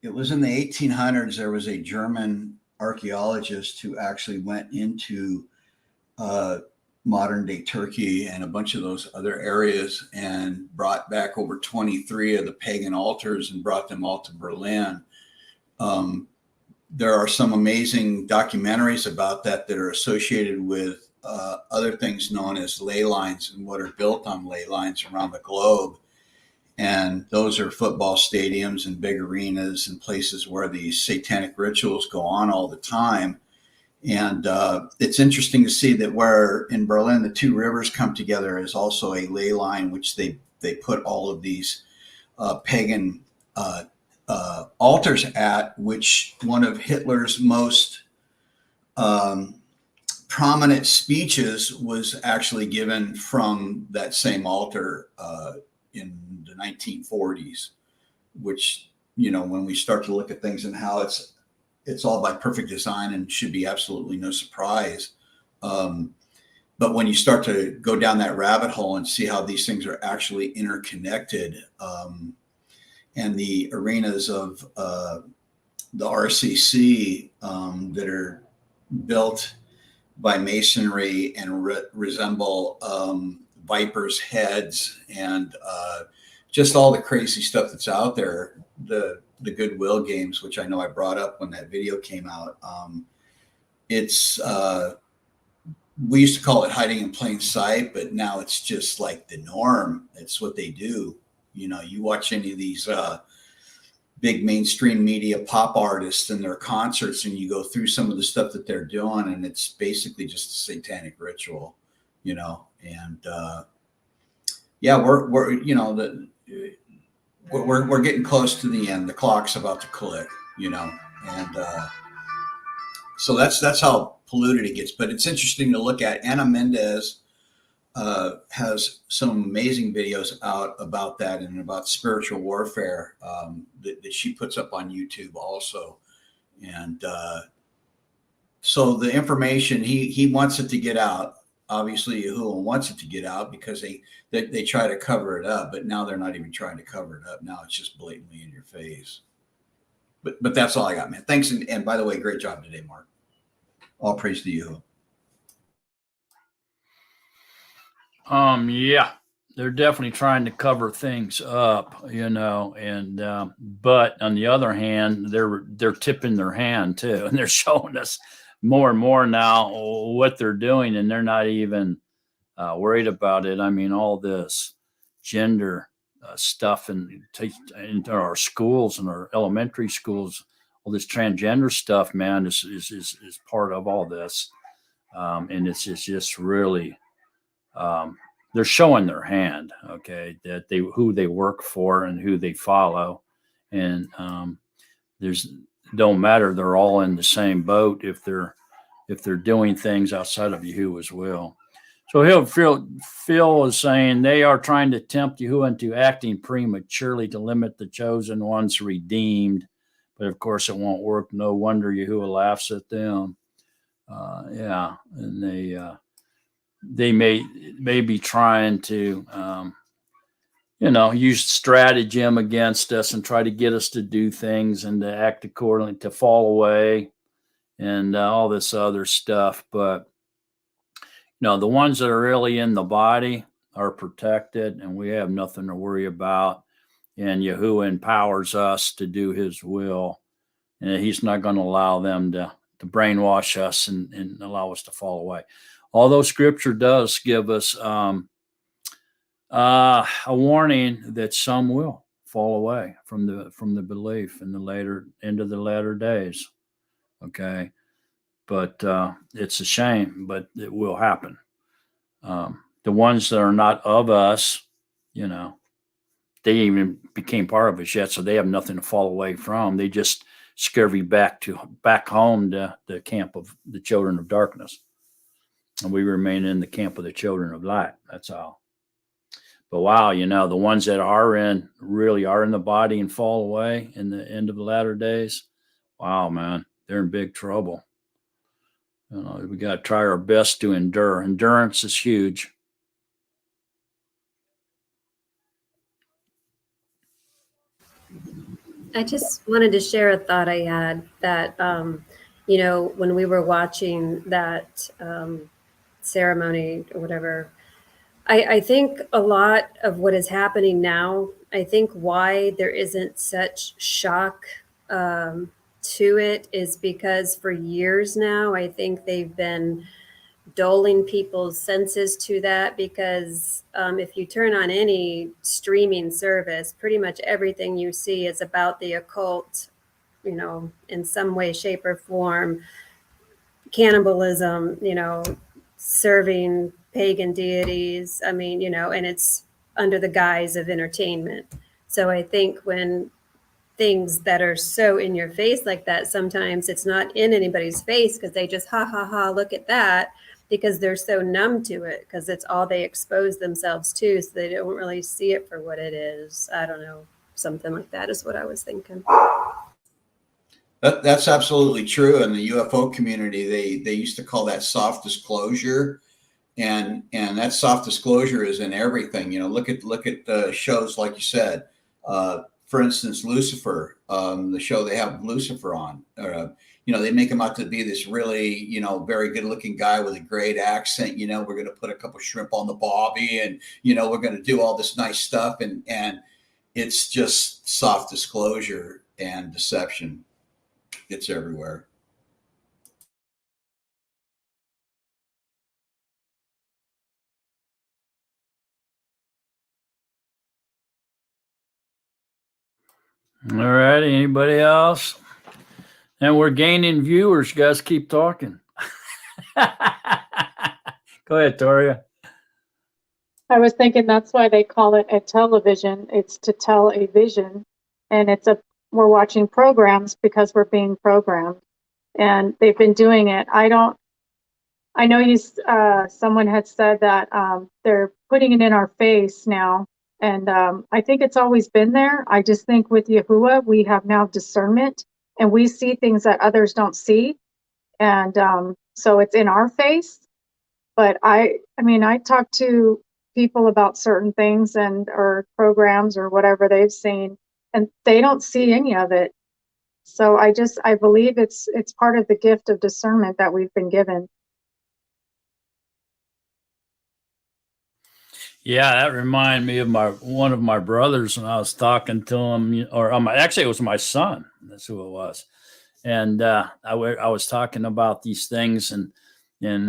J: It was in the 1800s. There was a German archaeologist who actually went into modern day Turkey and a bunch of those other areas and brought back over 23 of the pagan altars and brought them all to Berlin. There are some amazing documentaries about that are associated with other things known as ley lines and what are built on ley lines around the globe. And those are football stadiums and big arenas and places where these satanic rituals go on all the time. And it's interesting to see that where in Berlin the two rivers come together is also a ley line, which they put all of these pagan altars at, which one of Hitler's most prominent speeches was actually given from that same altar in the 1940s, which, you know, when we start to look at things and how it's all by perfect design and should be absolutely no surprise. But when you start to go down that rabbit hole and see how these things are actually interconnected, and the arenas of the RCC that are built by masonry and resemble vipers' heads and just all the crazy stuff that's out there, the Goodwill games, which I know I brought up when that video came out. It's we used to call it hiding in plain sight, but now it's just like the norm. It's what they do. You know, you watch any of these big mainstream media pop artists and their concerts, and you go through some of the stuff that they're doing, and it's basically just a satanic ritual, you know. And yeah, we're you know, we're getting close to the end. The clock's about to click, you know, and so that's how polluted it gets. But it's interesting to look at. Ana Mendez has some amazing videos out about that and about spiritual warfare that she puts up on YouTube also. And so the information, he wants it to get out. Obviously, Yahuwah wants it to get out because they try to cover it up, but now they're not even trying to cover it up. Now it's just blatantly in your face. But that's all I got, man. Thanks. And by the way, great job today, Mark. All praise to you.
A: Yeah, they're definitely trying to cover things up, and but on the other hand, they're tipping their hand too, and they're showing us more and more now what they're doing, and they're not even worried about it. I mean, all this gender stuff in our schools and our elementary schools, all this transgender stuff, man, is part of all this, and it's just really. They're showing their hand, okay, that who they work for and who they follow, and there's don't matter. They're all in the same boat if they're doing things outside of Yahuwah's will. So Phil is saying they are trying to tempt Yahuwah into acting prematurely to limit the chosen ones redeemed, but of course it won't work. No wonder Yahuwah laughs at them. Yeah, and they may be trying to use stratagem against us and try to get us to do things and to act accordingly, to fall away and all this other stuff. But the ones that are really in the body are protected, and we have nothing to worry about, and Yahuwah empowers us to do his will, and he's not going to allow them to brainwash us and allow us to fall away. Although scripture does give us a warning that some will fall away from the belief in the later end of the latter days. Okay, but it's a shame, but it will happen. The ones that are not of us, they even became part of us yet, so they have nothing to fall away from. They just scurry back home to the camp of the children of darkness. And we remain in the camp of the children of light. That's all. But wow, the ones that really are in the body and fall away in the end of the latter days, wow, man, they're in big trouble. We got to try our best to endure. Endurance is huge.
H: I just wanted to share a thought I had that, when we were watching that ceremony or whatever, I think a lot of what is happening now, I think why there isn't such shock to it is because for years now, I think they've been dulling people's senses to that, because if you turn on any streaming service, pretty much everything you see is about the occult, in some way, shape, or form, cannibalism, serving pagan deities. I mean, and it's under the guise of entertainment. So I think when things that are so in your face like that, sometimes it's not in anybody's face because they just look at that, because they're so numb to it, because it's all they expose themselves to, so they don't really see it for what it is. I don't know, something like that is what I was thinking.
J: That's absolutely true. In the UFO community, they used to call that soft disclosure, and that soft disclosure is in everything. Look at the shows like you said. For instance, Lucifer, the show they have Lucifer on. They make him out to be this really, very good looking guy with a great accent. We're going to put a couple shrimp on the bobby, and, we're going to do all this nice stuff. And it's just soft disclosure and deception. It's everywhere.
A: All right. Anybody else? And we're gaining viewers. Guys, keep talking. Go ahead, Toria.
C: I was thinking that's why they call it a television. It's to tell a vision, and we're watching programs because we're being programmed, and they've been doing it. I know someone had said that they're putting it in our face now, and I think it's always been there. I just think with Yahuwah, we have now discernment, and we see things that others don't see, and so it's in our face. But I talk to people about certain things or programs or whatever they've seen, and they don't see any of it. So I believe it's part of the gift of discernment that we've been given.
A: Yeah, that reminded me of one of my brothers, and I was talking to him, or actually, it was my son. That's who it was, and I was talking about these things, and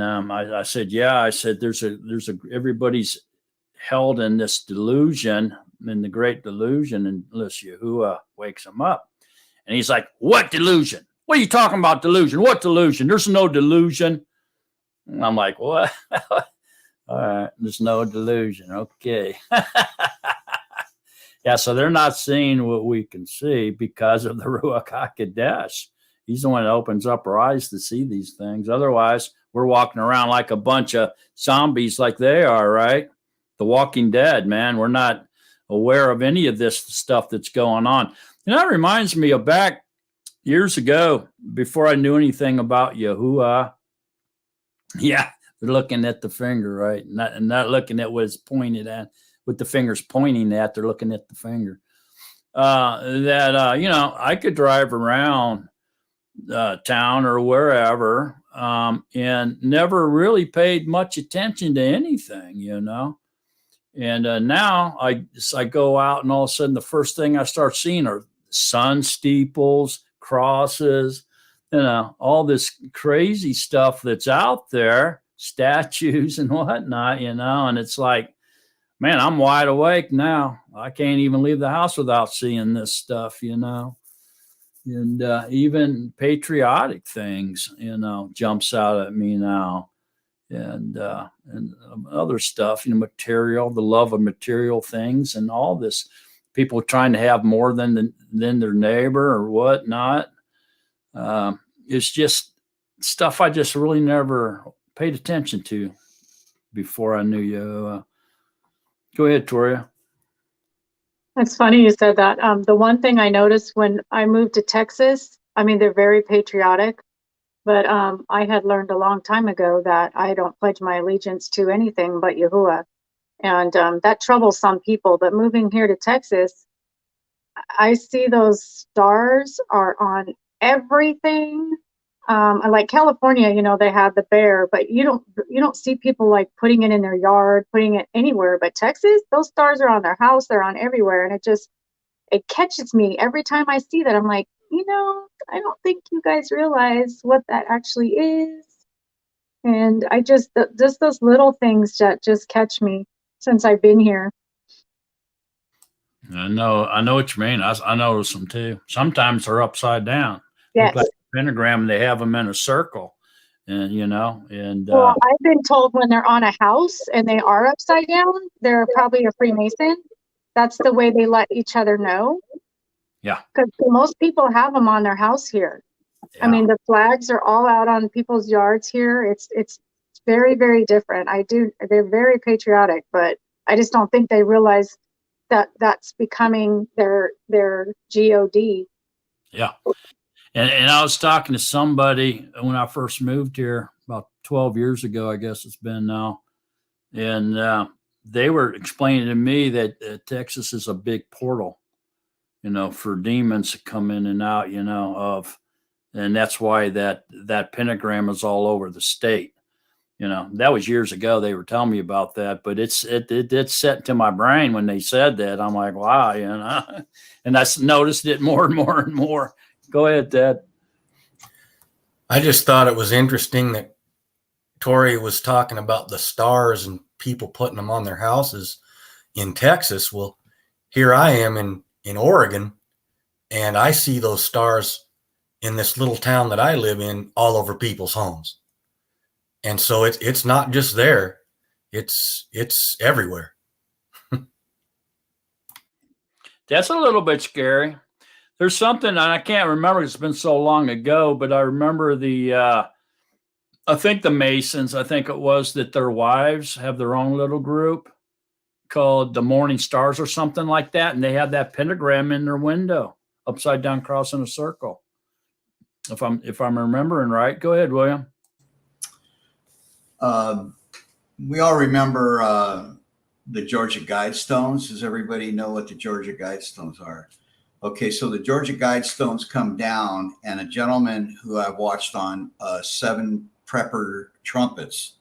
A: I said, yeah, I said, everybody's held in this delusion, in the great delusion, unless Yahuwah wakes them up, and he's like, what delusion? What are you talking about? Delusion? What delusion? There's no delusion. And I'm like, what? All right, there's no delusion. Okay. Yeah, so they're not seeing what we can see because of the Ruach HaKodesh. He's the one that opens up our eyes to see these things. Otherwise, we're walking around like a bunch of zombies like they are, right? The Walking Dead, man. We're not aware of any of this stuff that's going on. And that reminds me of back years ago, before I knew anything about Yahuwah. Yeah, they're looking at the finger, right? Not looking at what it's pointed at, with the fingers pointing at. They're looking at the finger. I could drive around town or wherever, and never really paid much attention to anything. And now I go out, and all of a sudden the first thing I start seeing are sun steeples, crosses, all this crazy stuff that's out there, statues and whatnot, and it's like, man, I'm wide awake now. I can't even leave the house without seeing this stuff, and even patriotic things, jumps out at me now, and other stuff, material, the love of material things, and all this, people trying to have more than their neighbor or whatnot. It's just stuff I just really never paid attention to before I knew you. Go ahead, Toria.
C: It's funny you said that. The one thing I noticed when I moved to Texas, I mean, they're very patriotic, but I had learned a long time ago that I don't pledge my allegiance to anything but Yahuwah. And that troubles some people. But moving here to Texas, I see those stars are on everything. Like California, they have the bear, but you don't see people like putting it in their yard, putting it anywhere. But Texas, those stars are on their house, they're on everywhere, and it catches me every time I see that. I'm like, I don't think you guys realize what that actually is. And I just those little things that just catch me since I've been here.
A: I know what you mean. I notice them too. Sometimes they're upside down.
C: Yes.
A: Look like a pentagram, and they have them in a circle, and
C: well, I've been told when they're on a house and they are upside down, they're probably a Freemason. That's the way they let each other know.
A: Yeah.
C: Because most people have them on their house here. Yeah. I mean, the flags are all out on people's yards here. It's very, very different. They're very patriotic, but I just don't think they realize that that's becoming their God.
A: Yeah. And I was talking to somebody when I first moved here about 12 years ago, I guess it's been now. And they were explaining to me that Texas is a big portal, for demons to come in and out, and that's why that pentagram is all over the state. That was years ago. They were telling me about that, but it set into my brain when they said that. I'm like, wow, and I noticed it more and more and more. Go ahead, Ted.
I: I just thought it was interesting that Tori was talking about the stars and people putting them on their houses in Texas. Well, here I am in Oregon, and I see those stars in this little town that I live in all over people's homes. And so it's not just there, it's everywhere.
A: That's a little bit scary. There's something, and I can't remember, it's been so long ago, but I remember I think the Masons, I think it was, that their wives have their own little group called the Morning Stars or something like that. And they have that pentagram in their window, upside down cross in a circle. If I'm remembering right. Go ahead, William.
J: We all remember the Georgia Guidestones. Does everybody know what the Georgia Guidestones are? Okay, so the Georgia Guidestones come down, and a gentleman who I've watched on 7 Prepper Trumpets,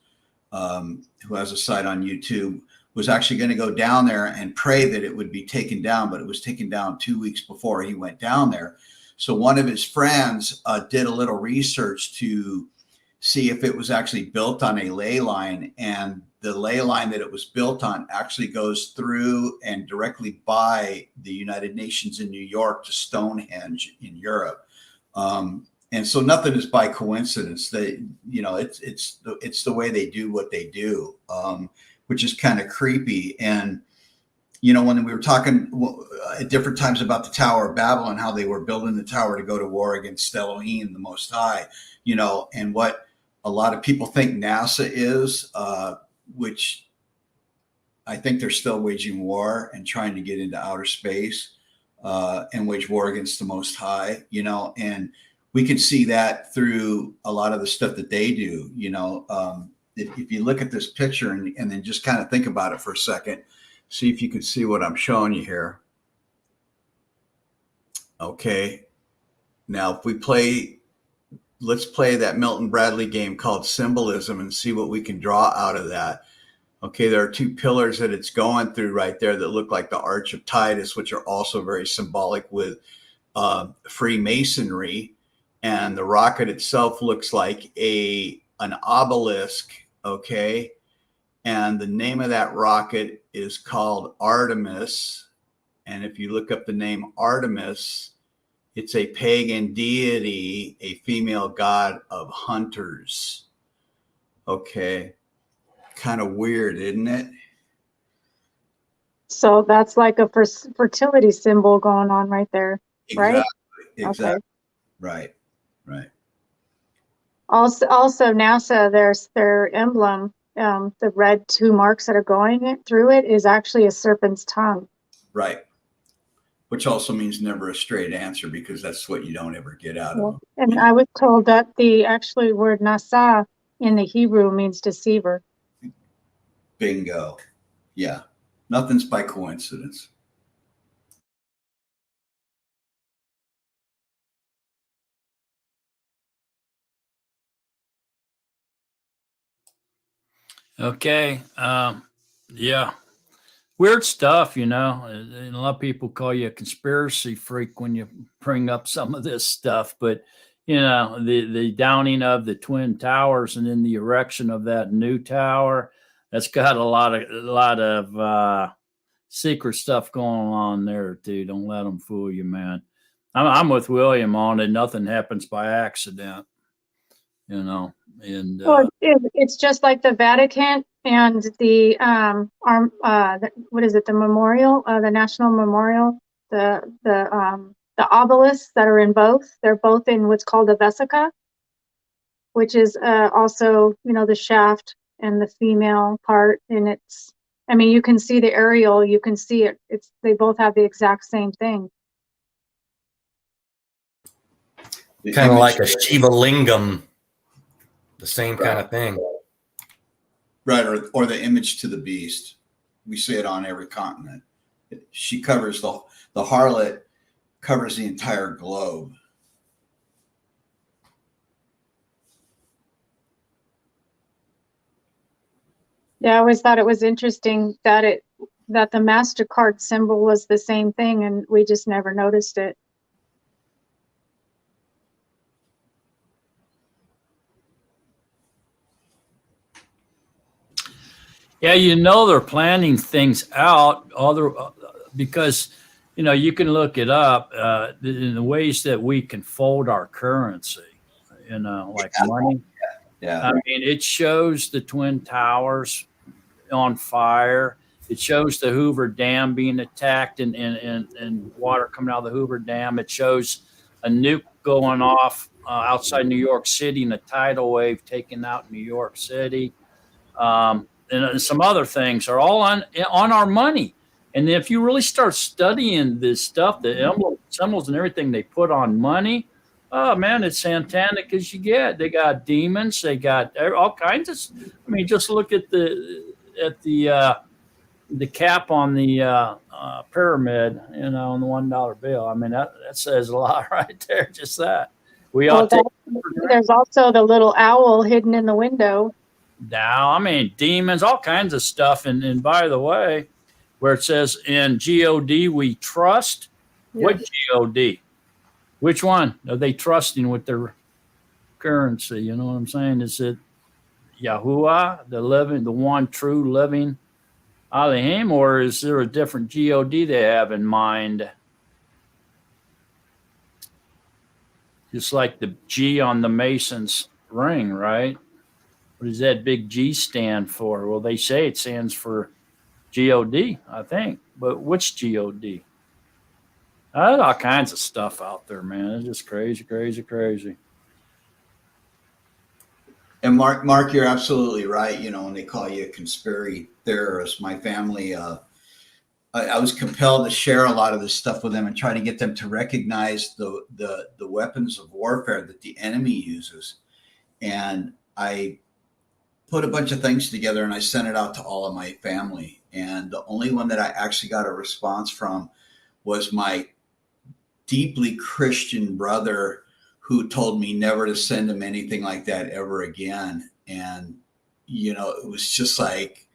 J: who has a site on YouTube, was actually going to go down there and pray that it would be taken down, but it was taken down 2 weeks before he went down there. So one of his friends did a little research to see if it was actually built on a ley line, and the ley line that it was built on actually goes through and directly by the United Nations in New York to Stonehenge in Europe. And so nothing is by coincidence. They, it's the way they do what they do, which is kind of creepy. And when we were talking at different times about the Tower of Babel and how they were building the tower to go to war against Elohim, the Most High, and what a lot of people think NASA is, which I think they're still waging war and trying to get into outer space and wage war against the Most High, and we can see that through a lot of the stuff that they do. If you look at this picture and then just kind of think about it for a second, see if you can see what I'm showing you here. Okay. Now, if let's play that Milton Bradley game called Symbolism and see what we can draw out of that. Okay, there are two pillars that it's going through right there that look like the Arch of Titus, which are also very symbolic with Freemasonry. And the rocket itself looks like an obelisk, okay? And the name of that rocket is called Artemis. And if you look up the name Artemis, it's a pagan deity, a female god of hunters. Okay. Kind of weird, isn't it?
C: So that's like a fertility symbol going on right there, right?
J: Exactly.
C: Okay.
J: Right.
C: Also NASA, their emblem, the red two marks that are going through it is actually a serpent's tongue.
J: Right. Which also means never a straight answer, because that's what you don't ever get out of them.
C: And I was told that the actually word nasa in the Hebrew means deceiver.
J: Bingo. Yeah. Nothing's by coincidence.
A: Okay. Yeah. Weird stuff, and a lot of people call you a conspiracy freak when you bring up some of this stuff. But, the downing of the Twin Towers and then the erection of that new tower, that's got a lot of secret stuff going on there too. Don't let them fool you, man. I'm with William on it. Nothing happens by accident, and
C: Well, it's just like the Vatican and the what is it? The memorial, the National Memorial, the obelisks that are in both. They're both in what's called a vesica, which is also the shaft and the female part. And you can see the aerial. You can see it. They both have the exact same thing.
I: Kind of like a Shiva lingam. The same kind of thing.
J: Right, or the image to the beast. We see it on every continent. She covers the harlot covers the entire globe.
C: Yeah, I always thought it was interesting that the MasterCard symbol was the same thing, and we just never noticed it.
A: Yeah, they're planning things out because you can look it up in the ways that we can fold our currency, like money.
J: Yeah.
A: I mean, it shows the Twin Towers on fire. It shows the Hoover Dam being attacked and water coming out of the Hoover Dam. It shows a nuke going off outside New York City and a tidal wave taking out New York City. And some other things are all on our money. And if you really start studying this stuff, the emblems, symbols, and everything they put on money, oh man, it's satanic as you get. They got demons. They got all kinds of. I mean, just look at the cap on the pyramid, on the $1 bill. I mean, that says a lot right there. Just that. There's
C: also the little owl hidden in the window.
A: Now, I mean, demons, all kinds of stuff. And by the way, where it says in God we trust, what
C: Yes.
A: God? Which one are they trusting with their currency? You know what I'm saying? Is it Yahuwah, the one true living Elohim, or is there a different God they have in mind? Just like the G on the Mason's ring, right? What does that big G stand for? Well, they say it stands for God, I think. But which God? There's all kinds of stuff out there, man. It's just crazy, crazy, crazy.
J: And Mark, you're absolutely right. You know, when they call you a conspiracy theorist, my family, I was compelled to share a lot of this stuff with them and try to get them to recognize the weapons of warfare that the enemy uses. And I put a bunch of things together and I sent it out to all of my family. And the only one that I actually got a response from was my deeply Christian brother, who told me never to send him anything like that ever again. And, you know, it was just like,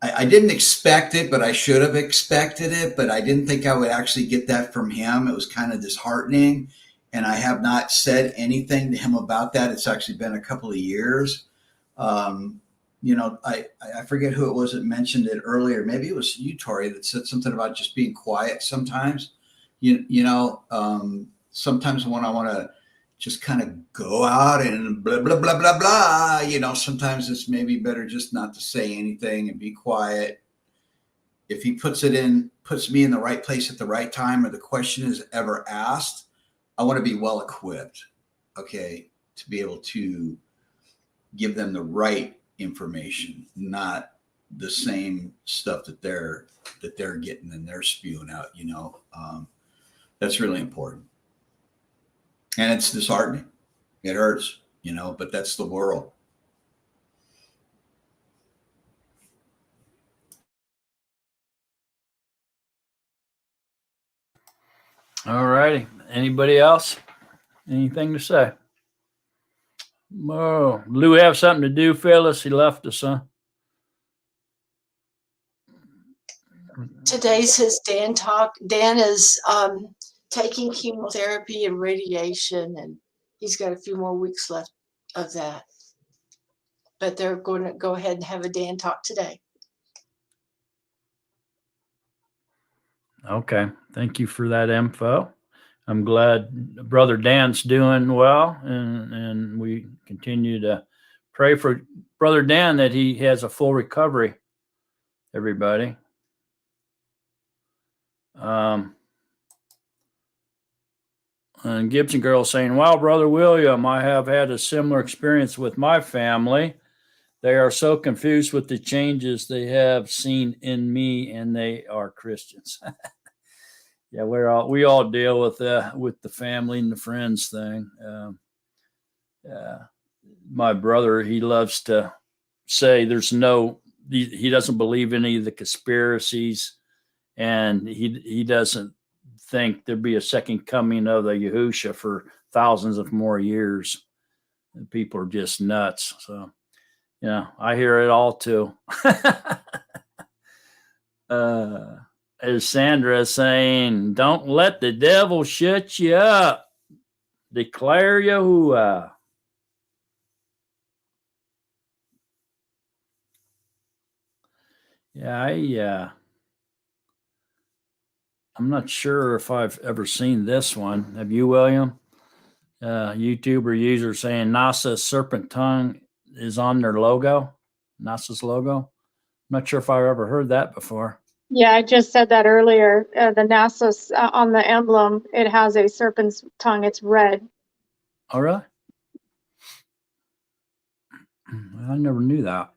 J: I didn't expect it, but I should have expected it, but I didn't think I would actually get that from him. It was kind of disheartening. And I have not said anything to him about that. It's actually been a couple of years. You know, I forget who it was that mentioned it earlier. Maybe it was you, Tori, that said something about just being quiet sometimes. Sometimes when I want to just kind of go out and blah, blah, blah, blah, blah, you know, sometimes it's maybe better just not to say anything and be quiet. If he puts me in the right place at the right time, or the question is ever asked, I want to be well equipped, okay, to be able to give them the right information, not the same stuff that they're getting and they're spewing out, you know. That's really important. And it's disheartening. It hurts, you know, but that's the world.
A: All righty. Anybody else? Anything to say? Oh, Lou have something to do, Phyllis? He left us, huh?
D: Today's his Dan talk. Dan is taking chemotherapy and radiation, and he's got a few more weeks left of that. But they're going to go ahead and have a Dan talk today.
A: Okay. Thank you for that info. I'm glad Brother Dan's doing well, and we continue to pray for Brother Dan that he has a full recovery, everybody. And Gibson Girl saying, wow, Brother William, I have had a similar experience with my family. They are so confused with the changes they have seen in me, and they are Christians. Yeah, we all deal with the family and the friends thing. My brother, he loves to say he doesn't believe any of the conspiracies, and he doesn't think there'd be a second coming of the Yahusha for thousands of more years. And people are just nuts. So, I hear it all too. As Sandra is saying, don't let the devil shut you up. Declare Yahuwah. Yeah, I'm not sure if I've ever seen this one. Have you, William? YouTuber user saying NASA's serpent tongue is on their logo. NASA's logo. I'm not sure if I've ever heard that before.
C: Yeah, I just said that earlier. The NASA on the emblem, it has a serpent's tongue. It's red.
A: Oh, really? I never knew that.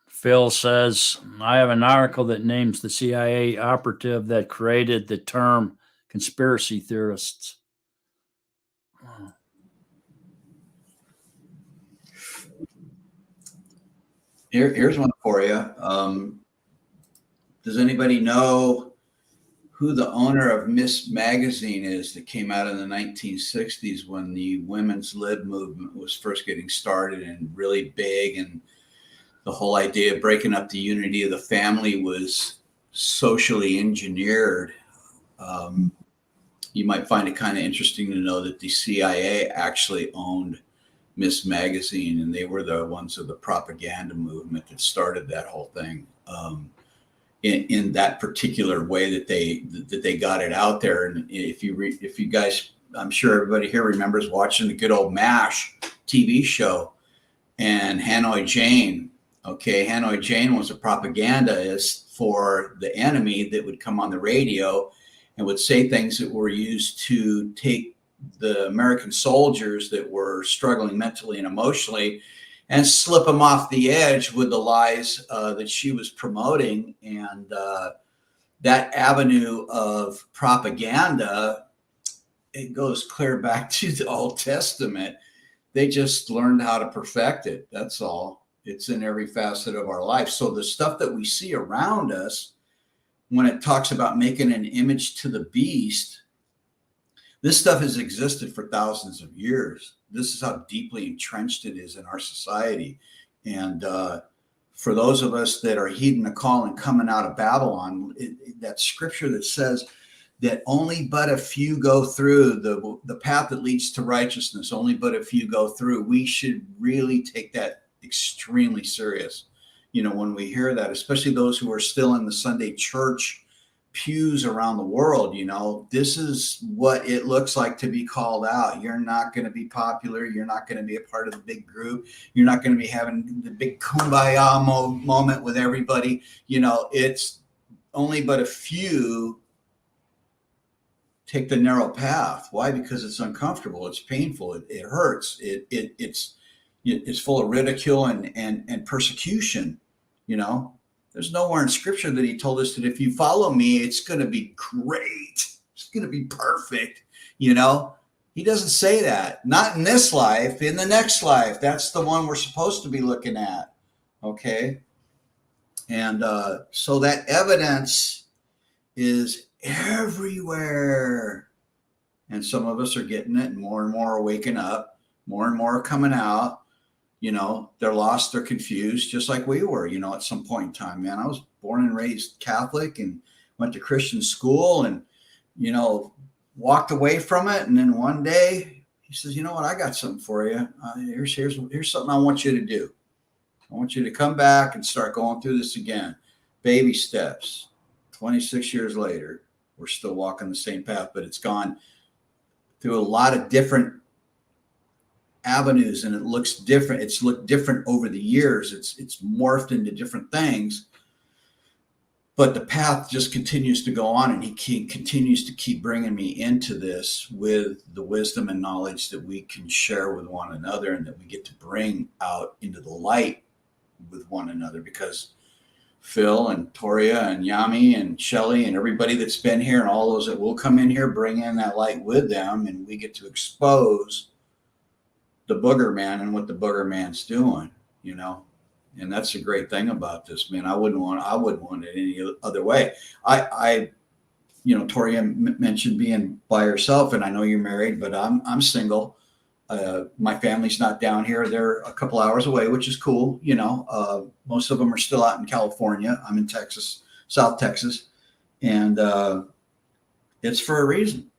A: Phil says, I have an article that names the CIA operative that created the term conspiracy theorists.
J: Here's one for you. Does anybody know who the owner of Miss Magazine is that came out in the 1960s when the women's lib movement was first getting started and really big, and the whole idea of breaking up the unity of the family was socially engineered. You might find it kind of interesting to know that the CIA actually owned Miss Magazine, and they were the ones of the propaganda movement that started that whole thing. In that particular way that they got it out there. And if you guys, I'm sure everybody here remembers watching the good old MASH TV show and Hanoi Jane. Okay, Hanoi Jane was a propagandist for the enemy that would come on the radio and would say things that were used to take the American soldiers that were struggling mentally and emotionally and slip them off the edge with the lies that she was promoting. And that avenue of propaganda, it goes clear back to the Old Testament. They just learned how to perfect it. That's all. It's in every facet of our life. So the stuff that we see around us, when it talks about making an image to the beast, this stuff has existed for thousands of years. This is how deeply entrenched it is in our society. And for those of us that are heeding the call and coming out of Babylon, that scripture that says that only but a few go through the path that leads to righteousness, only but a few go through, we should really take that extremely serious. You know, when we hear that, especially those who are still in the Sunday church pews around the world, you know, this is what it looks like to be called out. You're not going to be popular. You're not going to be a part of the big group. You're not going to be having the big kumbaya moment with everybody. You know, it's only but a few take the narrow path. Why? Because it's uncomfortable. It's painful. It hurts. It's full of ridicule and persecution. You know, there's nowhere in scripture that he told us that if you follow me, it's going to be great. It's going to be perfect. You know, he doesn't say that. Not in this life, in the next life. That's the one we're supposed to be looking at. Okay. And so that evidence is everywhere. And some of us are getting it, and more are waking up. More and more are coming out. You know, they're lost, they're confused, just like we were, you know, at some point in time, man. I was born and raised Catholic and went to Christian school and, you know, walked away from it. And then one day he says, you know what, I got something for you. Here's something I want you to do. I want you to come back and start going through this again. Baby steps. 26 years later, we're still walking the same path, but it's gone through a lot of different avenues, and it looks different. It's looked different over the years. It's morphed into different things, but the path just continues to go on, and he continues to keep bringing me into this with the wisdom and knowledge that we can share with one another and that we get to bring out into the light with one another, because Phil and Toria and Yami and Shelly and everybody that's been here and all those that will come in here, bring in that light with them, and we get to expose the booger man and what the booger man's doing, you know. And that's the great thing about this, man. I wouldn't want it any other way. I you know, Toria mentioned being by herself, and I know you're married, but I'm single. My family's not down here. They're a couple hours away, which is cool. You know, most of them are still out in California. I'm in Texas, South Texas, and it's for a reason.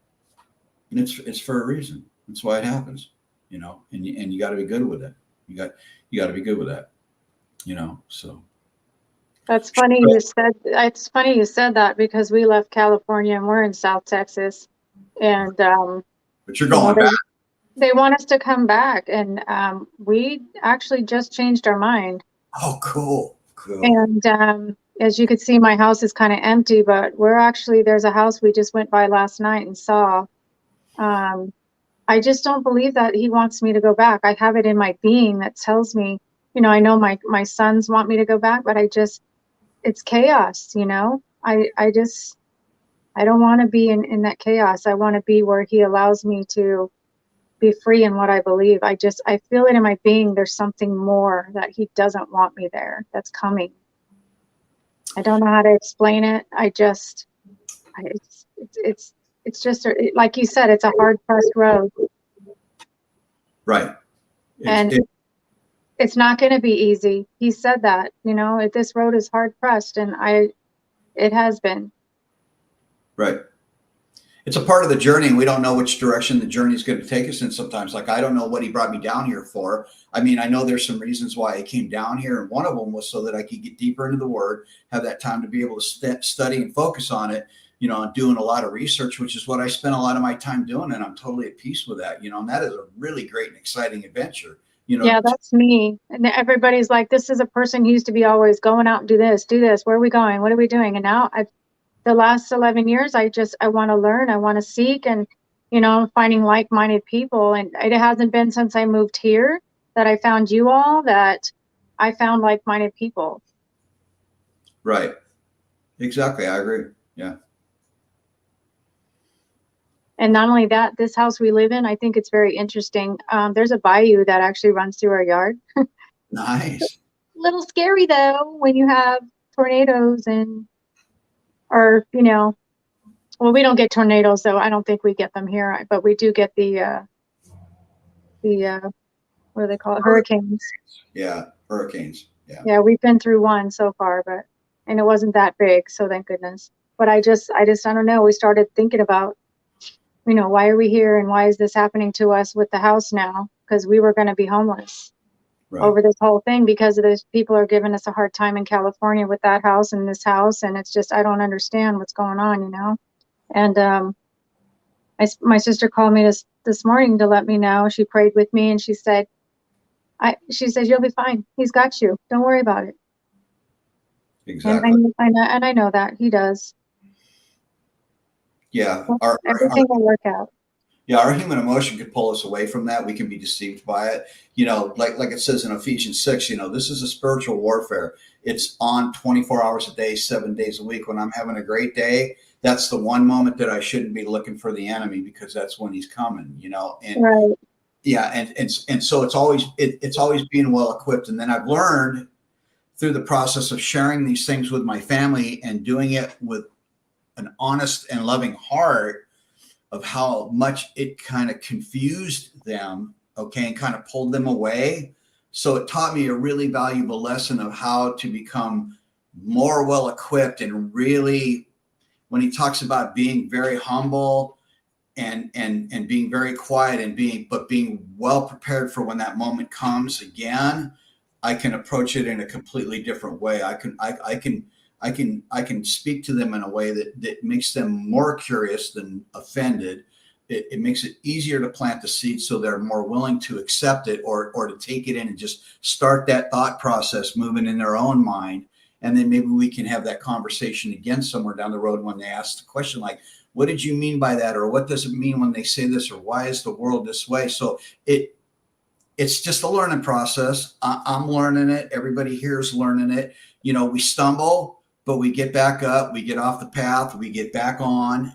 J: And it's for a reason. That's why it happens. You know, and you got to be good with it. You got to be good with that. You know, so.
C: That's funny you said. It's funny you said that, because we left California and we're in South Texas, and
J: But you're going back.
C: They want us to come back, and we actually just changed our mind.
J: Oh, cool.
C: And as you could see, my house is kind of empty, but there's a house we just went by last night and saw. I just don't believe that he wants me to go back. I have it in my being that tells me, you know, I know my sons want me to go back, but it's chaos, you know. I don't want to be in that chaos. I want to be where he allows me to be free in what I believe. I feel it in my being. There's something more that he doesn't want me there, that's coming. I don't know how to explain it. it's just like you said, it's a hard pressed road,
J: Right.
C: and it's not going to be easy. He said that, this road is hard pressed, and it has been.
J: Right. It's a part of the journey, and we don't know which direction the journey is going to take us in sometimes. Like, I don't know what he brought me down here for. I mean, I know there's some reasons why I came down here, and one of them was so that I could get deeper into the Word, have that time to be able to study and focus on it, and doing a lot of research, which is what I spent a lot of my time doing, and I'm totally at peace with that, and that is a really great and exciting adventure.
C: Yeah, that's me. And everybody's like, this is a person who used to be always going out and do this. Where are we going? What are we doing? And now the last 11 years, I want to learn, I want to seek, and, finding like-minded people. And it hasn't been since I moved here that I found you all, that I found like-minded people.
J: Right. Exactly. I agree. Yeah.
C: And not only that, this house we live in, I think it's very interesting. There's a bayou that actually runs through our yard.
J: Nice.
C: A little scary though, when you have tornadoes or well, we don't get tornadoes, though. I don't think we get them here, but we do get the what do they call it? Hurricanes.
J: Yeah, hurricanes. Yeah.
C: Yeah, we've been through one so far, and it wasn't that big, so thank goodness. But I don't know. We started thinking about, why are we here, and why is this happening to us with the house now? Because we were going to be homeless over this whole thing, because of those people are giving us a hard time in California with that house and this house, and it's just, I don't understand what's going on, And my sister called me this morning to let me know. She prayed with me, and she said, you'll be fine. He's got you. Don't worry about it.
J: Exactly.
C: And I know that he does.
J: Yeah.
C: Everything will work out.
J: Yeah, our human emotion could pull us away from that. We can be deceived by it. Like it says in Ephesians 6, this is a spiritual warfare. It's on 24 hours a day, 7 days a week. When I'm having a great day, that's the one moment that I shouldn't be looking for the enemy, because that's when he's coming, and
C: right.
J: Yeah. And so it's always being well equipped. And then I've learned through the process of sharing these things with my family and doing it with an honest and loving heart, of how much it kind of confused them, and kind of pulled them away. So it taught me a really valuable lesson of how to become more well equipped, and really, when he talks about being very humble and being very quiet and being well prepared for when that moment comes again, I can approach it in a completely different way. I can speak to them in a way that makes them more curious than offended. It makes it easier to plant the seed, so they're more willing to accept it, or to take it in and just start that thought process moving in their own mind. And then maybe we can have that conversation again somewhere down the road when they ask the question, like, what did you mean by that? Or what does it mean when they say this? Or why is the world this way? So it's just a learning process. I'm learning it. Everybody here is learning it. We stumble, but we get back up, we get off the path, we get back on.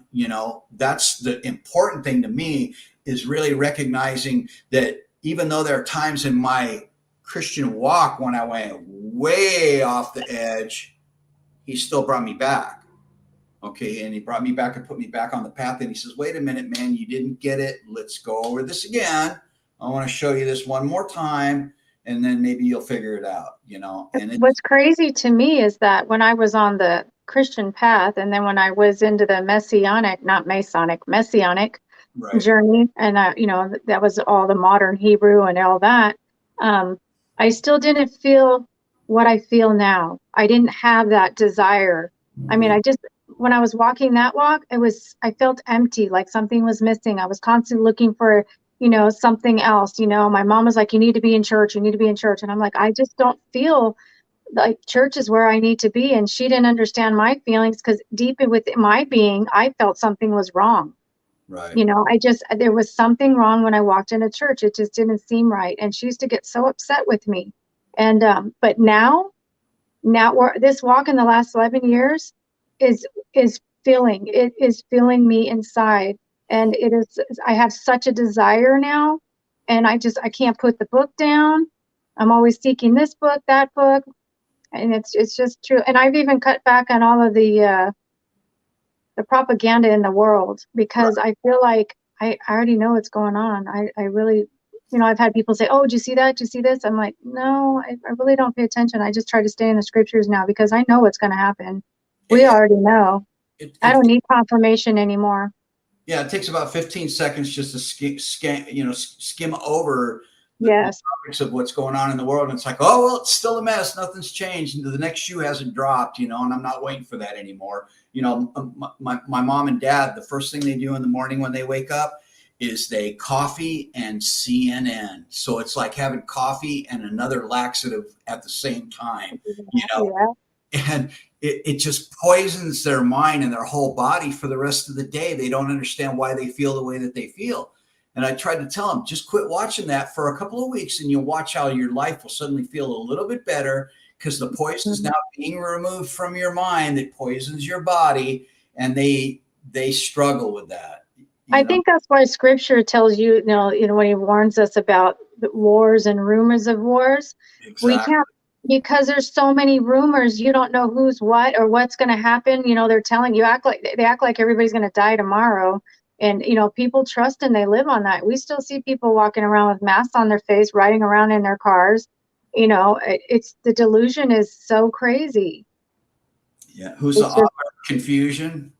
J: That's the important thing to me, is really recognizing that even though there are times in my Christian walk when I went way off the edge, he still brought me back. Okay. And he brought me back and put me back on the path. And he says, wait a minute, man, you didn't get it. Let's go over this again. I want to show you this one more time, and then maybe you'll figure it out, And
C: what's crazy to me is that when I was on the Christian path, and then when I was into the messianic journey, and that was all the modern Hebrew and all that, I still didn't feel what I feel now. I didn't have that desire. I mean, when I was walking that walk, I felt empty, like something was missing. I was constantly looking for something else. My mom was like, you need to be in church. And I'm like, I just don't feel like church is where I need to be. And she didn't understand my feelings, because deep within my being, I felt something was wrong.
J: Right.
C: There was something wrong when I walked into church. It just didn't seem right. And she used to get so upset with me. And, but now this walk in the last 11 years is filling me inside. And I have such a desire now, and I can't put the book down. I'm always seeking this book, that book, and it's just true. And I've even cut back on all of the the propaganda in the world, because I feel like I already know what's going on. I really, I've had people say, oh, did you see that? Did you see this? I'm like, no, I really don't pay attention. I just try to stay in the scriptures now because I know what's going to happen. We already know. I don't need confirmation anymore.
J: Yeah, it takes about 15 seconds just to skim over the topics of what's going on in the world. And it's like, oh, well, it's still a mess. Nothing's changed. And the next shoe hasn't dropped, and I'm not waiting for that anymore. My mom and dad, the first thing they do in the morning when they wake up is they coffee and CNN. So it's like having coffee and another laxative at the same time, and it just poisons their mind and their whole body for the rest of the day. They don't understand why they feel the way that they feel. And I tried to tell them, just quit watching that for a couple of weeks and you'll watch how your life will suddenly feel a little bit better, because the poison is now being removed from your mind that poisons your body, and they struggle with that.
C: I think that's why scripture tells you, when he warns us about wars and rumors of wars, we can't, because there's so many rumors, you don't know who's what or what's going to happen. They're telling you, they act like everybody's going to die tomorrow. And, people trust and they live on that. We still see people walking around with masks on their face, riding around in their cars. It's the delusion is so crazy.
J: Yeah. Who's the author of confusion?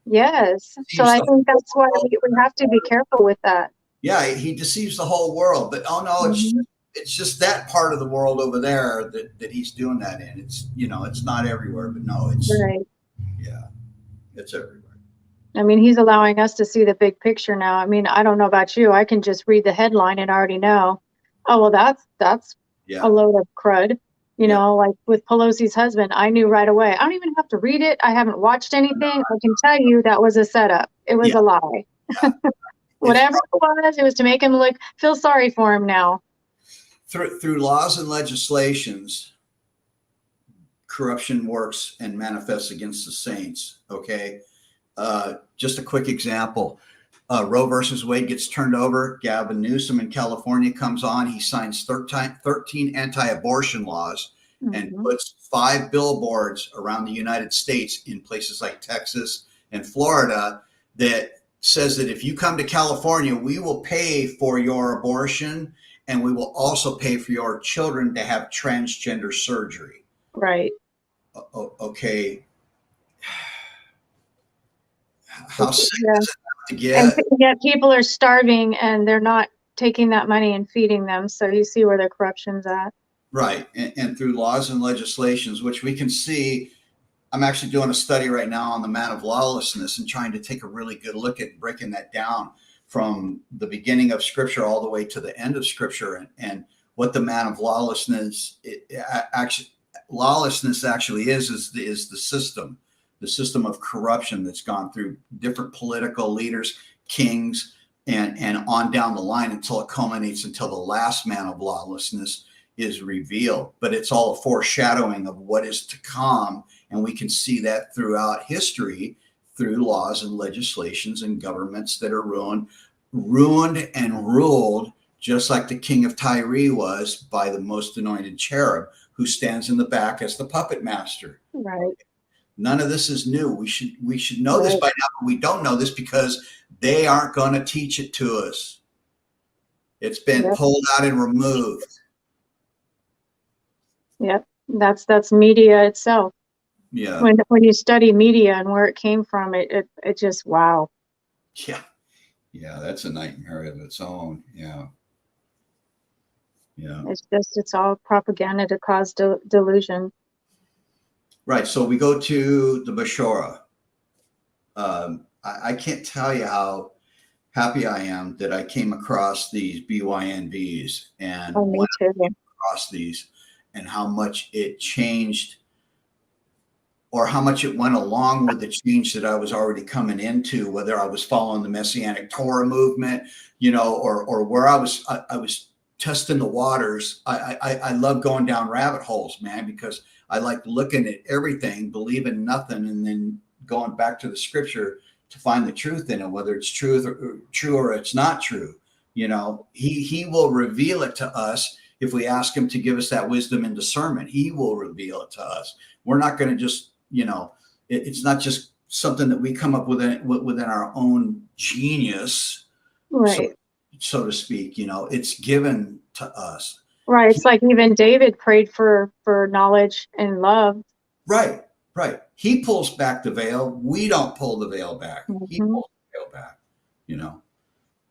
C: Yes. So I think that's why we have to be careful with that.
J: Yeah. He deceives the whole world, but it's just that part of the world over there that he's doing that in. It's, it's not everywhere, but no, it's
C: right.
J: Yeah, it's everywhere.
C: I mean, he's allowing us to see the big picture now. I mean, I don't know about you. I can just read the headline and already know, oh, well, that's a load of crud. Like with Pelosi's husband, I knew right away. I don't even have to read it. I haven't watched anything. I can tell you that was a setup. It was a lie. Whatever it was to make him feel sorry for him now.
J: Through laws and legislations, corruption works and manifests against the saints. Okay. Just a quick example. Roe versus Wade gets turned over. Gavin Newsom in California comes on. He signs 13 anti-abortion laws and puts 5 billboards around the United States in places like Texas and Florida that says that if you come to California, we will pay for your abortion and we will also pay for your children to have transgender surgery.
C: Right.
J: Okay. How sick does it have to get?
C: And yet people are starving and they're not taking that money and feeding them. So you see where the corruption's at.
J: Right. And through laws and legislations, which we can see, I'm actually doing a study right now on the man of lawlessness and trying to take a really good look at breaking that down from the beginning of scripture all the way to the end of scripture, and what the man of lawlessness actually is the system of corruption that's gone through different political leaders, kings, and on down the line until it culminates until the last man of lawlessness is revealed. But it's all a foreshadowing of what is to come. And we can see that throughout history through laws and legislations and governments that are ruined and ruled just like the king of Tyre was by the most anointed cherub who stands in the back as the puppet master.
C: Right.
J: None of this is new. We should know this by now, but we don't know this because they aren't going to teach it to us. It's been pulled out and removed.
C: Yep. That's media itself.
J: Yeah.
C: When you study media and where it came from, it just, wow.
J: Yeah. Yeah. That's a nightmare of its own. Yeah. Yeah.
C: It's all propaganda to cause delusion.
J: Right. So we go to the Bashora. I can't tell you how happy I am that I came across these BYNVs and went across these, and how much it changed, or how much it went along with the change that I was already coming into, whether I was following the Messianic Torah movement, or where I was testing the waters. I love going down rabbit holes, man, because I like looking at everything, believing nothing, and then going back to the scripture to find the truth in it, whether it's true or it's not true. He will reveal it to us if we ask him to give us that wisdom and discernment. He will reveal it to us. We're not going to just, it's not just something that we come up with within our own genius,
C: Right.
J: so to speak. It's given to us.
C: Right. It's like even David prayed for knowledge and love.
J: Right. He pulls back the veil. We don't pull the veil back. He pulls the veil back,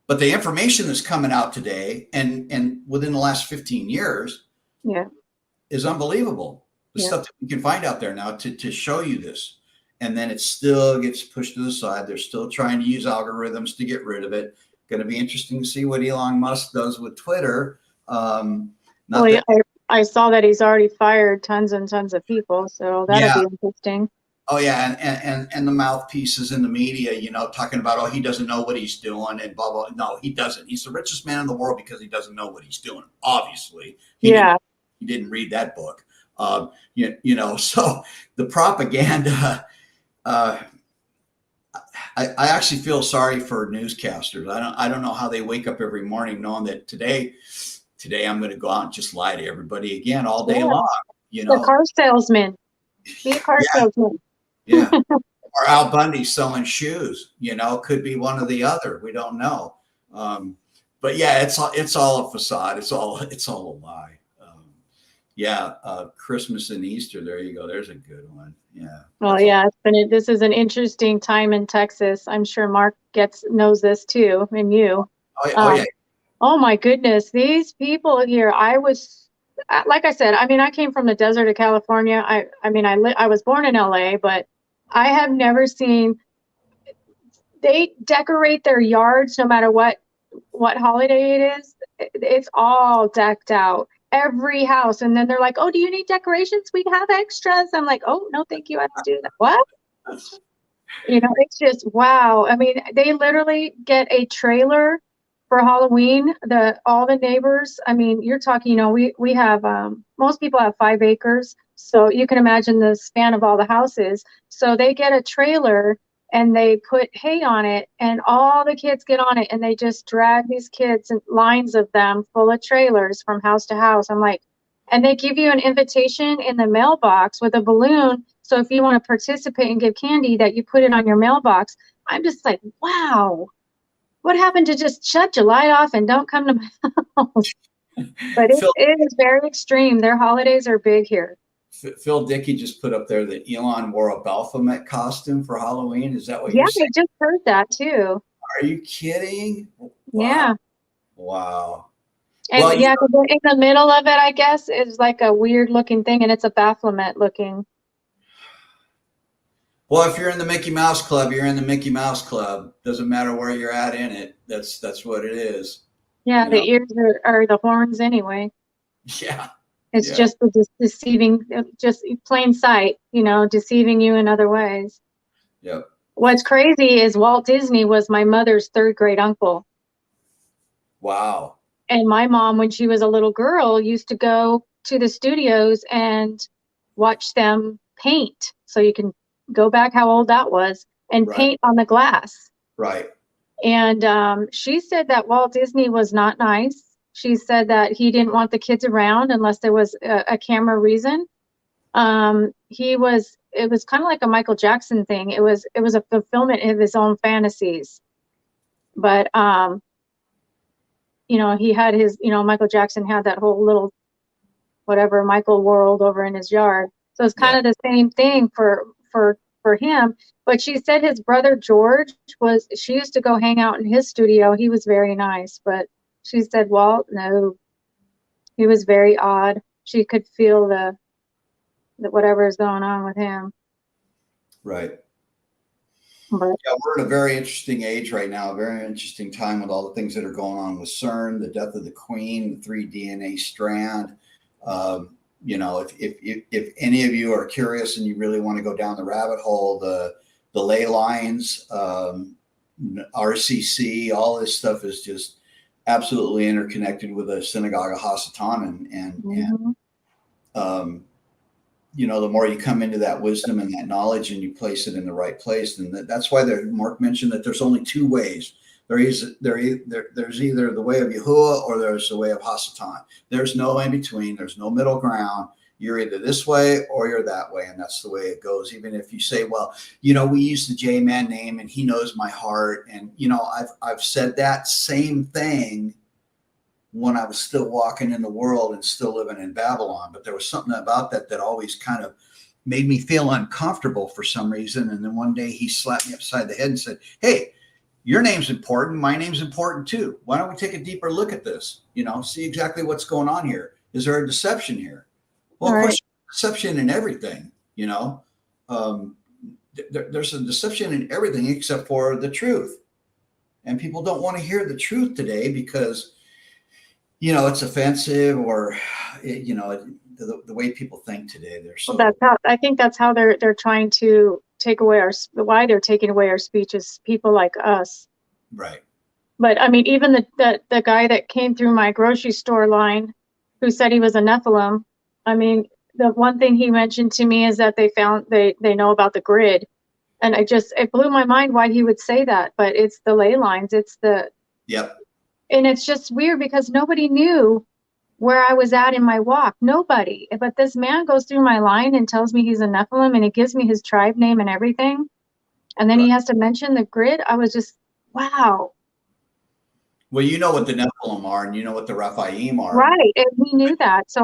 J: But the information that's coming out today and within the last 15 years is unbelievable. The stuff that we can find out there now to show you this. And then it still gets pushed to the side. They're still trying to use algorithms to get rid of it. Going to be interesting to see what Elon Musk does with Twitter.
C: I saw that he's already fired tons and tons of people, so that'll be interesting.
J: Oh yeah, and the mouthpieces in the media, talking about, he doesn't know what he's doing and blah blah. No, he doesn't. He's the richest man in the world because he doesn't know what he's doing. Obviously, he didn't read that book. So the propaganda. I actually feel sorry for newscasters. I don't know how they wake up every morning knowing that today I'm going to go out and just lie to everybody again all day long.
C: The car salesman. Be a car salesman.
J: Yeah. Or Al Bundy selling shoes, could be one or the other. We don't know. But yeah, it's all a facade. It's all a lie. Christmas and Easter. There you go. There's a good one. Yeah.
C: Well, this is an interesting time in Texas. I'm sure Mark knows this too, and you. Oh my goodness, these people here. I was, like I said, I came from the desert of California. I was born in LA, but I have never seen. They decorate their yards no matter what holiday it is. It's all decked out. Every house, and then they're like, "Oh, do you need decorations? We have extras." I'm like, "Oh, no, thank you. I don't do that." What? It's just wow. They literally get a trailer for Halloween. All the neighbors. You're talking. We have most people have 5 acres, so you can imagine the span of all the houses. So they get a trailer and they put hay on it, and all the kids get on it, and they just drag these kids and lines of them full of trailers from house to house. I'm like, and they give you an invitation in the mailbox with a balloon. So if you want to participate and give candy, that you put it on your mailbox. I'm just like, wow, what happened to just shut your light off and don't come to my house? But it is very extreme. Their holidays are big here.
J: Phil Dickey just put up there that Elon wore a Baphomet costume for Halloween. Is that what you're saying?
C: I just heard that too.
J: Are you kidding? Wow.
C: Yeah.
J: Wow.
C: And in the middle of it, I guess, is like a weird looking thing, and it's a Baphomet looking.
J: Well, if you're in the Mickey Mouse Club, you're in the Mickey Mouse Club. Doesn't matter where you're at in it. That's what it is.
C: Yeah, the ears are the horns anyway.
J: Yeah.
C: It's just the deceiving, just plain sight, deceiving you in other ways.
J: Yep.
C: What's crazy is Walt Disney was my mother's 3rd grade uncle.
J: Wow.
C: And my mom, when she was a little girl, used to go to the studios and watch them paint. So you can go back how old that was and paint on the glass.
J: Right.
C: And she said that Walt Disney was not nice. She said that he didn't want the kids around unless there was a camera reason. It was kind of like a Michael Jackson thing. It was a fulfillment of his own fantasies. But, he had his, Michael Jackson had that whole little, whatever, Michael world over in his yard. So it's kind of the same thing for him. But she said his brother George she used to go hang out in his studio. He was very nice, but she said, Walt, no, he was very odd. She could feel the whatever is going on with him.
J: Right.
C: But
J: we're in a very interesting age right now, a very interesting time with all the things that are going on with CERN, the death of the Queen, the 3 DNA strand. If any of you are curious and you really want to go down the rabbit hole, the ley lines, RCC, all this stuff is just absolutely interconnected with the synagogue of Hasatan, and the more you come into that wisdom and that knowledge and you place it in the right place, and that's why Mark mentioned that there's only 2 ways. There's either the way of Yahuwah or there's the way of Hasatan. There's no in between. There's no middle ground. You're either this way or you're that way, and that's the way it goes. Even if you say, well, we use the J-Man name and he knows my heart. And, I've said that same thing when I was still walking in the world and still living in Babylon. But there was something about that always kind of made me feel uncomfortable for some reason. And then one day he slapped me upside the head and said, hey, your name's important. My name's important too. Why don't we take a deeper look at this? See exactly what's going on here. Is there a deception here? Well, of course, deception in everything, there's a deception in everything except for the truth. And people don't want to hear the truth today because, it's offensive or, the way people think today. They're so.
C: Well, I think that's how they're trying to take away why they're taking away our speech is people like us.
J: Right.
C: But I mean, even the guy that came through my grocery store line who said he was a Nephilim. I mean, the one thing he mentioned to me is that they know about the grid. And it blew my mind why he would say that, but it's the ley lines.
J: Yep.
C: And it's just weird because nobody knew where I was at in my walk. Nobody. But this man goes through my line and tells me he's a Nephilim and he gives me his tribe name and everything. And then he has to mention the grid. I was just, wow.
J: Well, you know what the Nephilim are and you know what the Rephaim are.
C: Right. And he knew that. So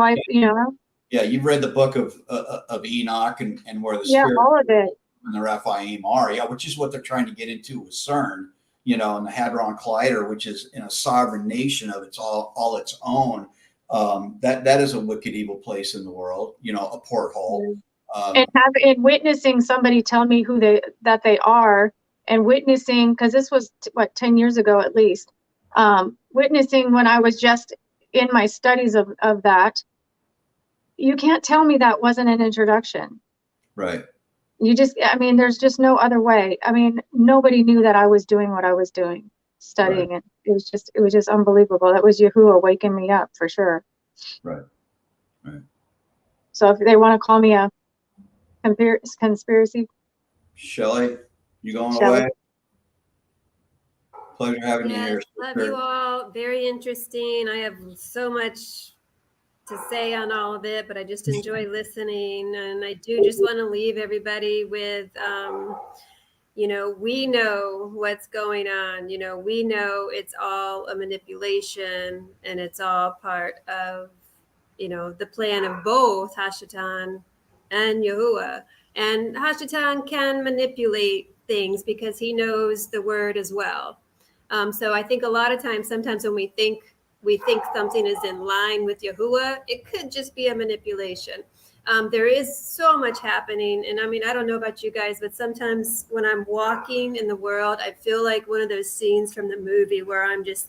J: Yeah, you've read the book of Enoch and where the spirit
C: all of it.
J: And the Rephaim are, which is what they're trying to get into with CERN, and the Hadron Collider, which is in a sovereign nation of its all its own. That is a wicked, evil place in the world, a porthole.
C: And witnessing somebody tell me who they are, and witnessing, because this was 10 years ago at least, witnessing when I was just in my studies of that. You can't tell me that wasn't an introduction.
J: Right.
C: There's just no other way. I mean, nobody knew that I was doing what I was doing, studying it. It was just unbelievable. That was Yahuwah waking me up for sure.
J: Right. Right.
C: So if they want to call me a conspiracy.
J: Shelley, you going away? Pleasure having you here.
H: Love you all. Very interesting. I have so much to say on all of it, but I just enjoy listening. And I do just want to leave everybody with, we know what's going on. We know it's all a manipulation and it's all part of, the plan of both Hashatan and Yahuwah. And Hashatan can manipulate things because he knows the word as well. So I think a lot of times, sometimes when we think something is in line with Yahuwah, it could just be a manipulation. There is so much happening. And I don't know about you guys, but sometimes when I'm walking in the world, I feel like one of those scenes from the movie where I'm just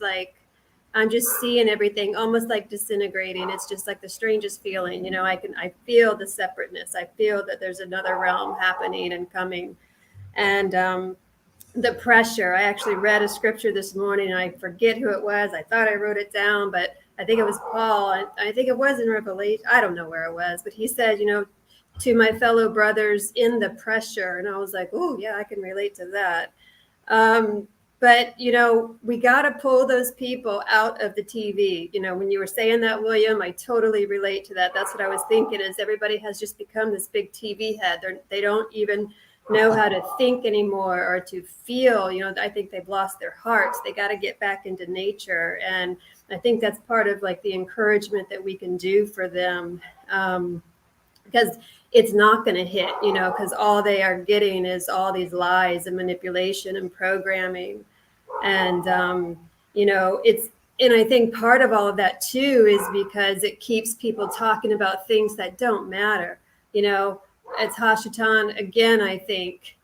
H: seeing everything almost like disintegrating. It's just like the strangest feeling. I feel the separateness. I feel that there's another realm happening and coming. And the pressure. I actually read a scripture this morning and I forget who it was. I thought I wrote it down, but I think it was Paul. I think it was in Revelation. I don't know where it was, but he said, to my fellow brothers in the pressure. And I was like, oh yeah, I can relate to that. But, we got to pull those people out of the TV. When you were saying that, William, I totally relate to that. That's what I was thinking is everybody has just become this big TV head. They don't even know how to think anymore or to feel. I think they've lost their hearts. They got to get back into nature. And I think that's part of like the encouragement that we can do for them. Because it's not going to hit, because all they are getting is all these lies and manipulation and programming. And, and I think part of all of that too is because it keeps people talking about things that don't matter. It's Hashatan again. I think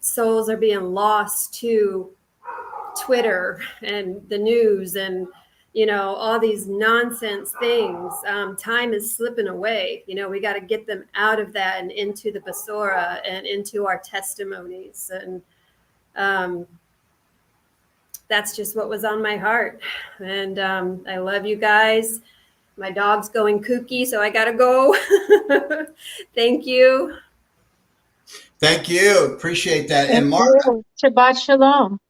H: souls are being lost to Twitter and the news and, all these nonsense things. Time is slipping away. We got to get them out of that and into the Basora and into our testimonies. And that's just what was on my heart. And I love you guys. My dog's going kooky, so I got to go. Thank you.
J: Thank you. Appreciate that.
C: Thank
J: And Mark,
C: you. Shabbat Shalom.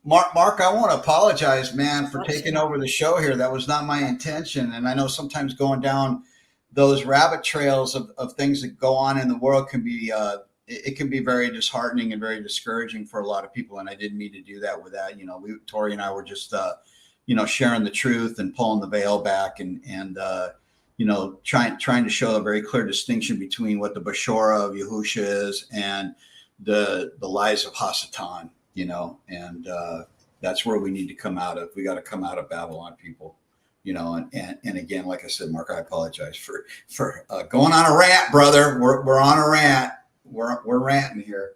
J: Mark, I want to apologize, man, for taking over the show here. That was not my intention. And I know sometimes going down those rabbit trails of things that go on in the world can be it can be very disheartening and very discouraging for a lot of people. And I didn't mean to do that with that. Tori and I were just sharing the truth and pulling the veil back and trying to show a very clear distinction between what the Bashora of Yahusha is and the lies of Hasatan, and that's where we need to come out of. We got to come out of Babylon, people. And again, like I said, Mark, I apologize for going on a rant, brother. We're on a rant. We're ranting here.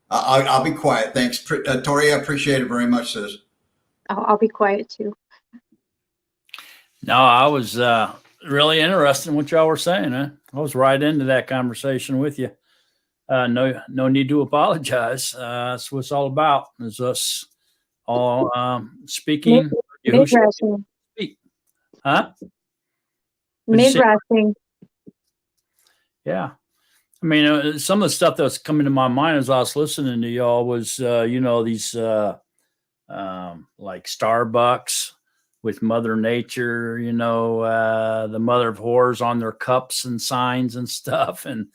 J: I'll be quiet. Thanks, Tori. I appreciate it very much, sis.
K: I'll be quiet too.
A: No, I was really interested in what y'all were saying. Huh? I was right into that conversation with you. No need to apologize. That's what it's all about. Is us all speaking.
K: Mid-rushing.
A: Speak. Huh?
K: Mid-rushing.
A: Yeah. I mean, some of the stuff that's coming to my mind as I was listening to y'all was, these like Starbucks with Mother Nature, the mother of horrors on their cups and signs and stuff. And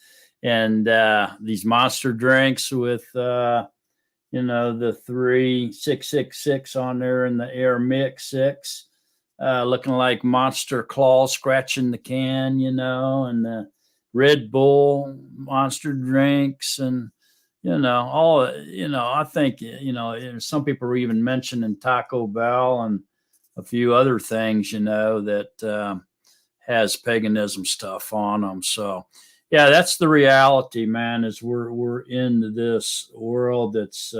A: these monster drinks with, the 3666 on there and the Aramaic 6, looking like monster claws scratching the can, and the Red Bull monster drinks and, I think, some people are even mentioning Taco Bell and a few other things, that has paganism stuff on them. So, yeah, that's the reality, man, is we're in this world that's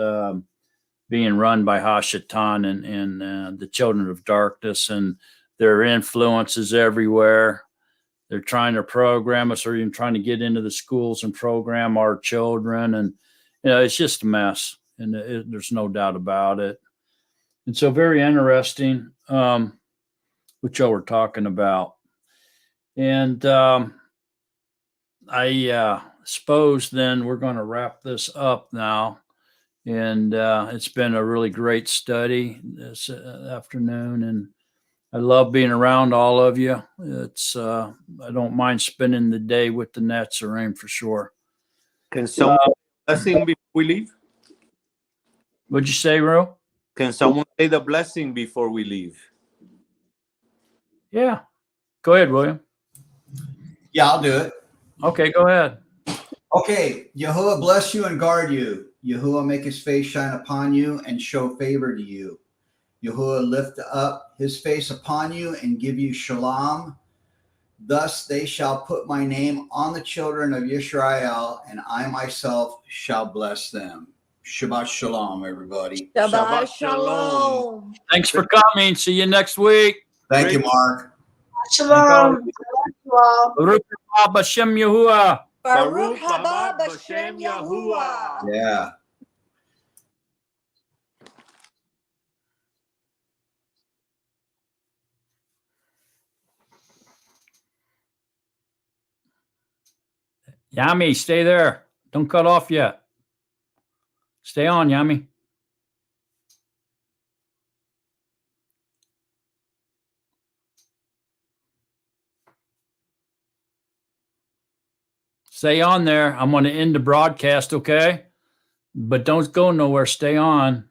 A: being run by Hashatan and the children of darkness, and their influences everywhere. They're trying to program us or even trying to get into the schools and program our children. And, it's just a mess. And there's no doubt about it. And so very interesting what y'all were talking about. And I suppose then we're going to wrap this up now. And it's been a really great study this afternoon. And I love being around all of you. It's I don't mind spending the day with the Natsarim for sure.
F: Can someone blessing before we leave?
A: What'd you say, Ro?
F: Can someone say the blessing before we leave?
A: Yeah. Go ahead, William.
J: Yeah, I'll do it.
A: Okay, go ahead.
J: Okay. Yahuwah bless you and guard you. Yahuwah make his face shine upon you and show favor to you. Yahuwah lift up his face upon you and give you shalom. Thus they shall put my name on the children of Yisrael, and I myself shall bless them. Shabbat shalom, everybody.
E: Shabbat shalom.
A: Thanks for coming. See you next week.
J: Thank you, Mark.
D: Shalom.
A: Baruch haba B'Shem Yahuwah.
E: Baruch haba b'Shem Yahuwah.
J: Yeah.
A: Yami, stay there. Don't cut off yet. Stay on, Yami. Stay on there. I'm going to end the broadcast, okay? But don't go nowhere. Stay on.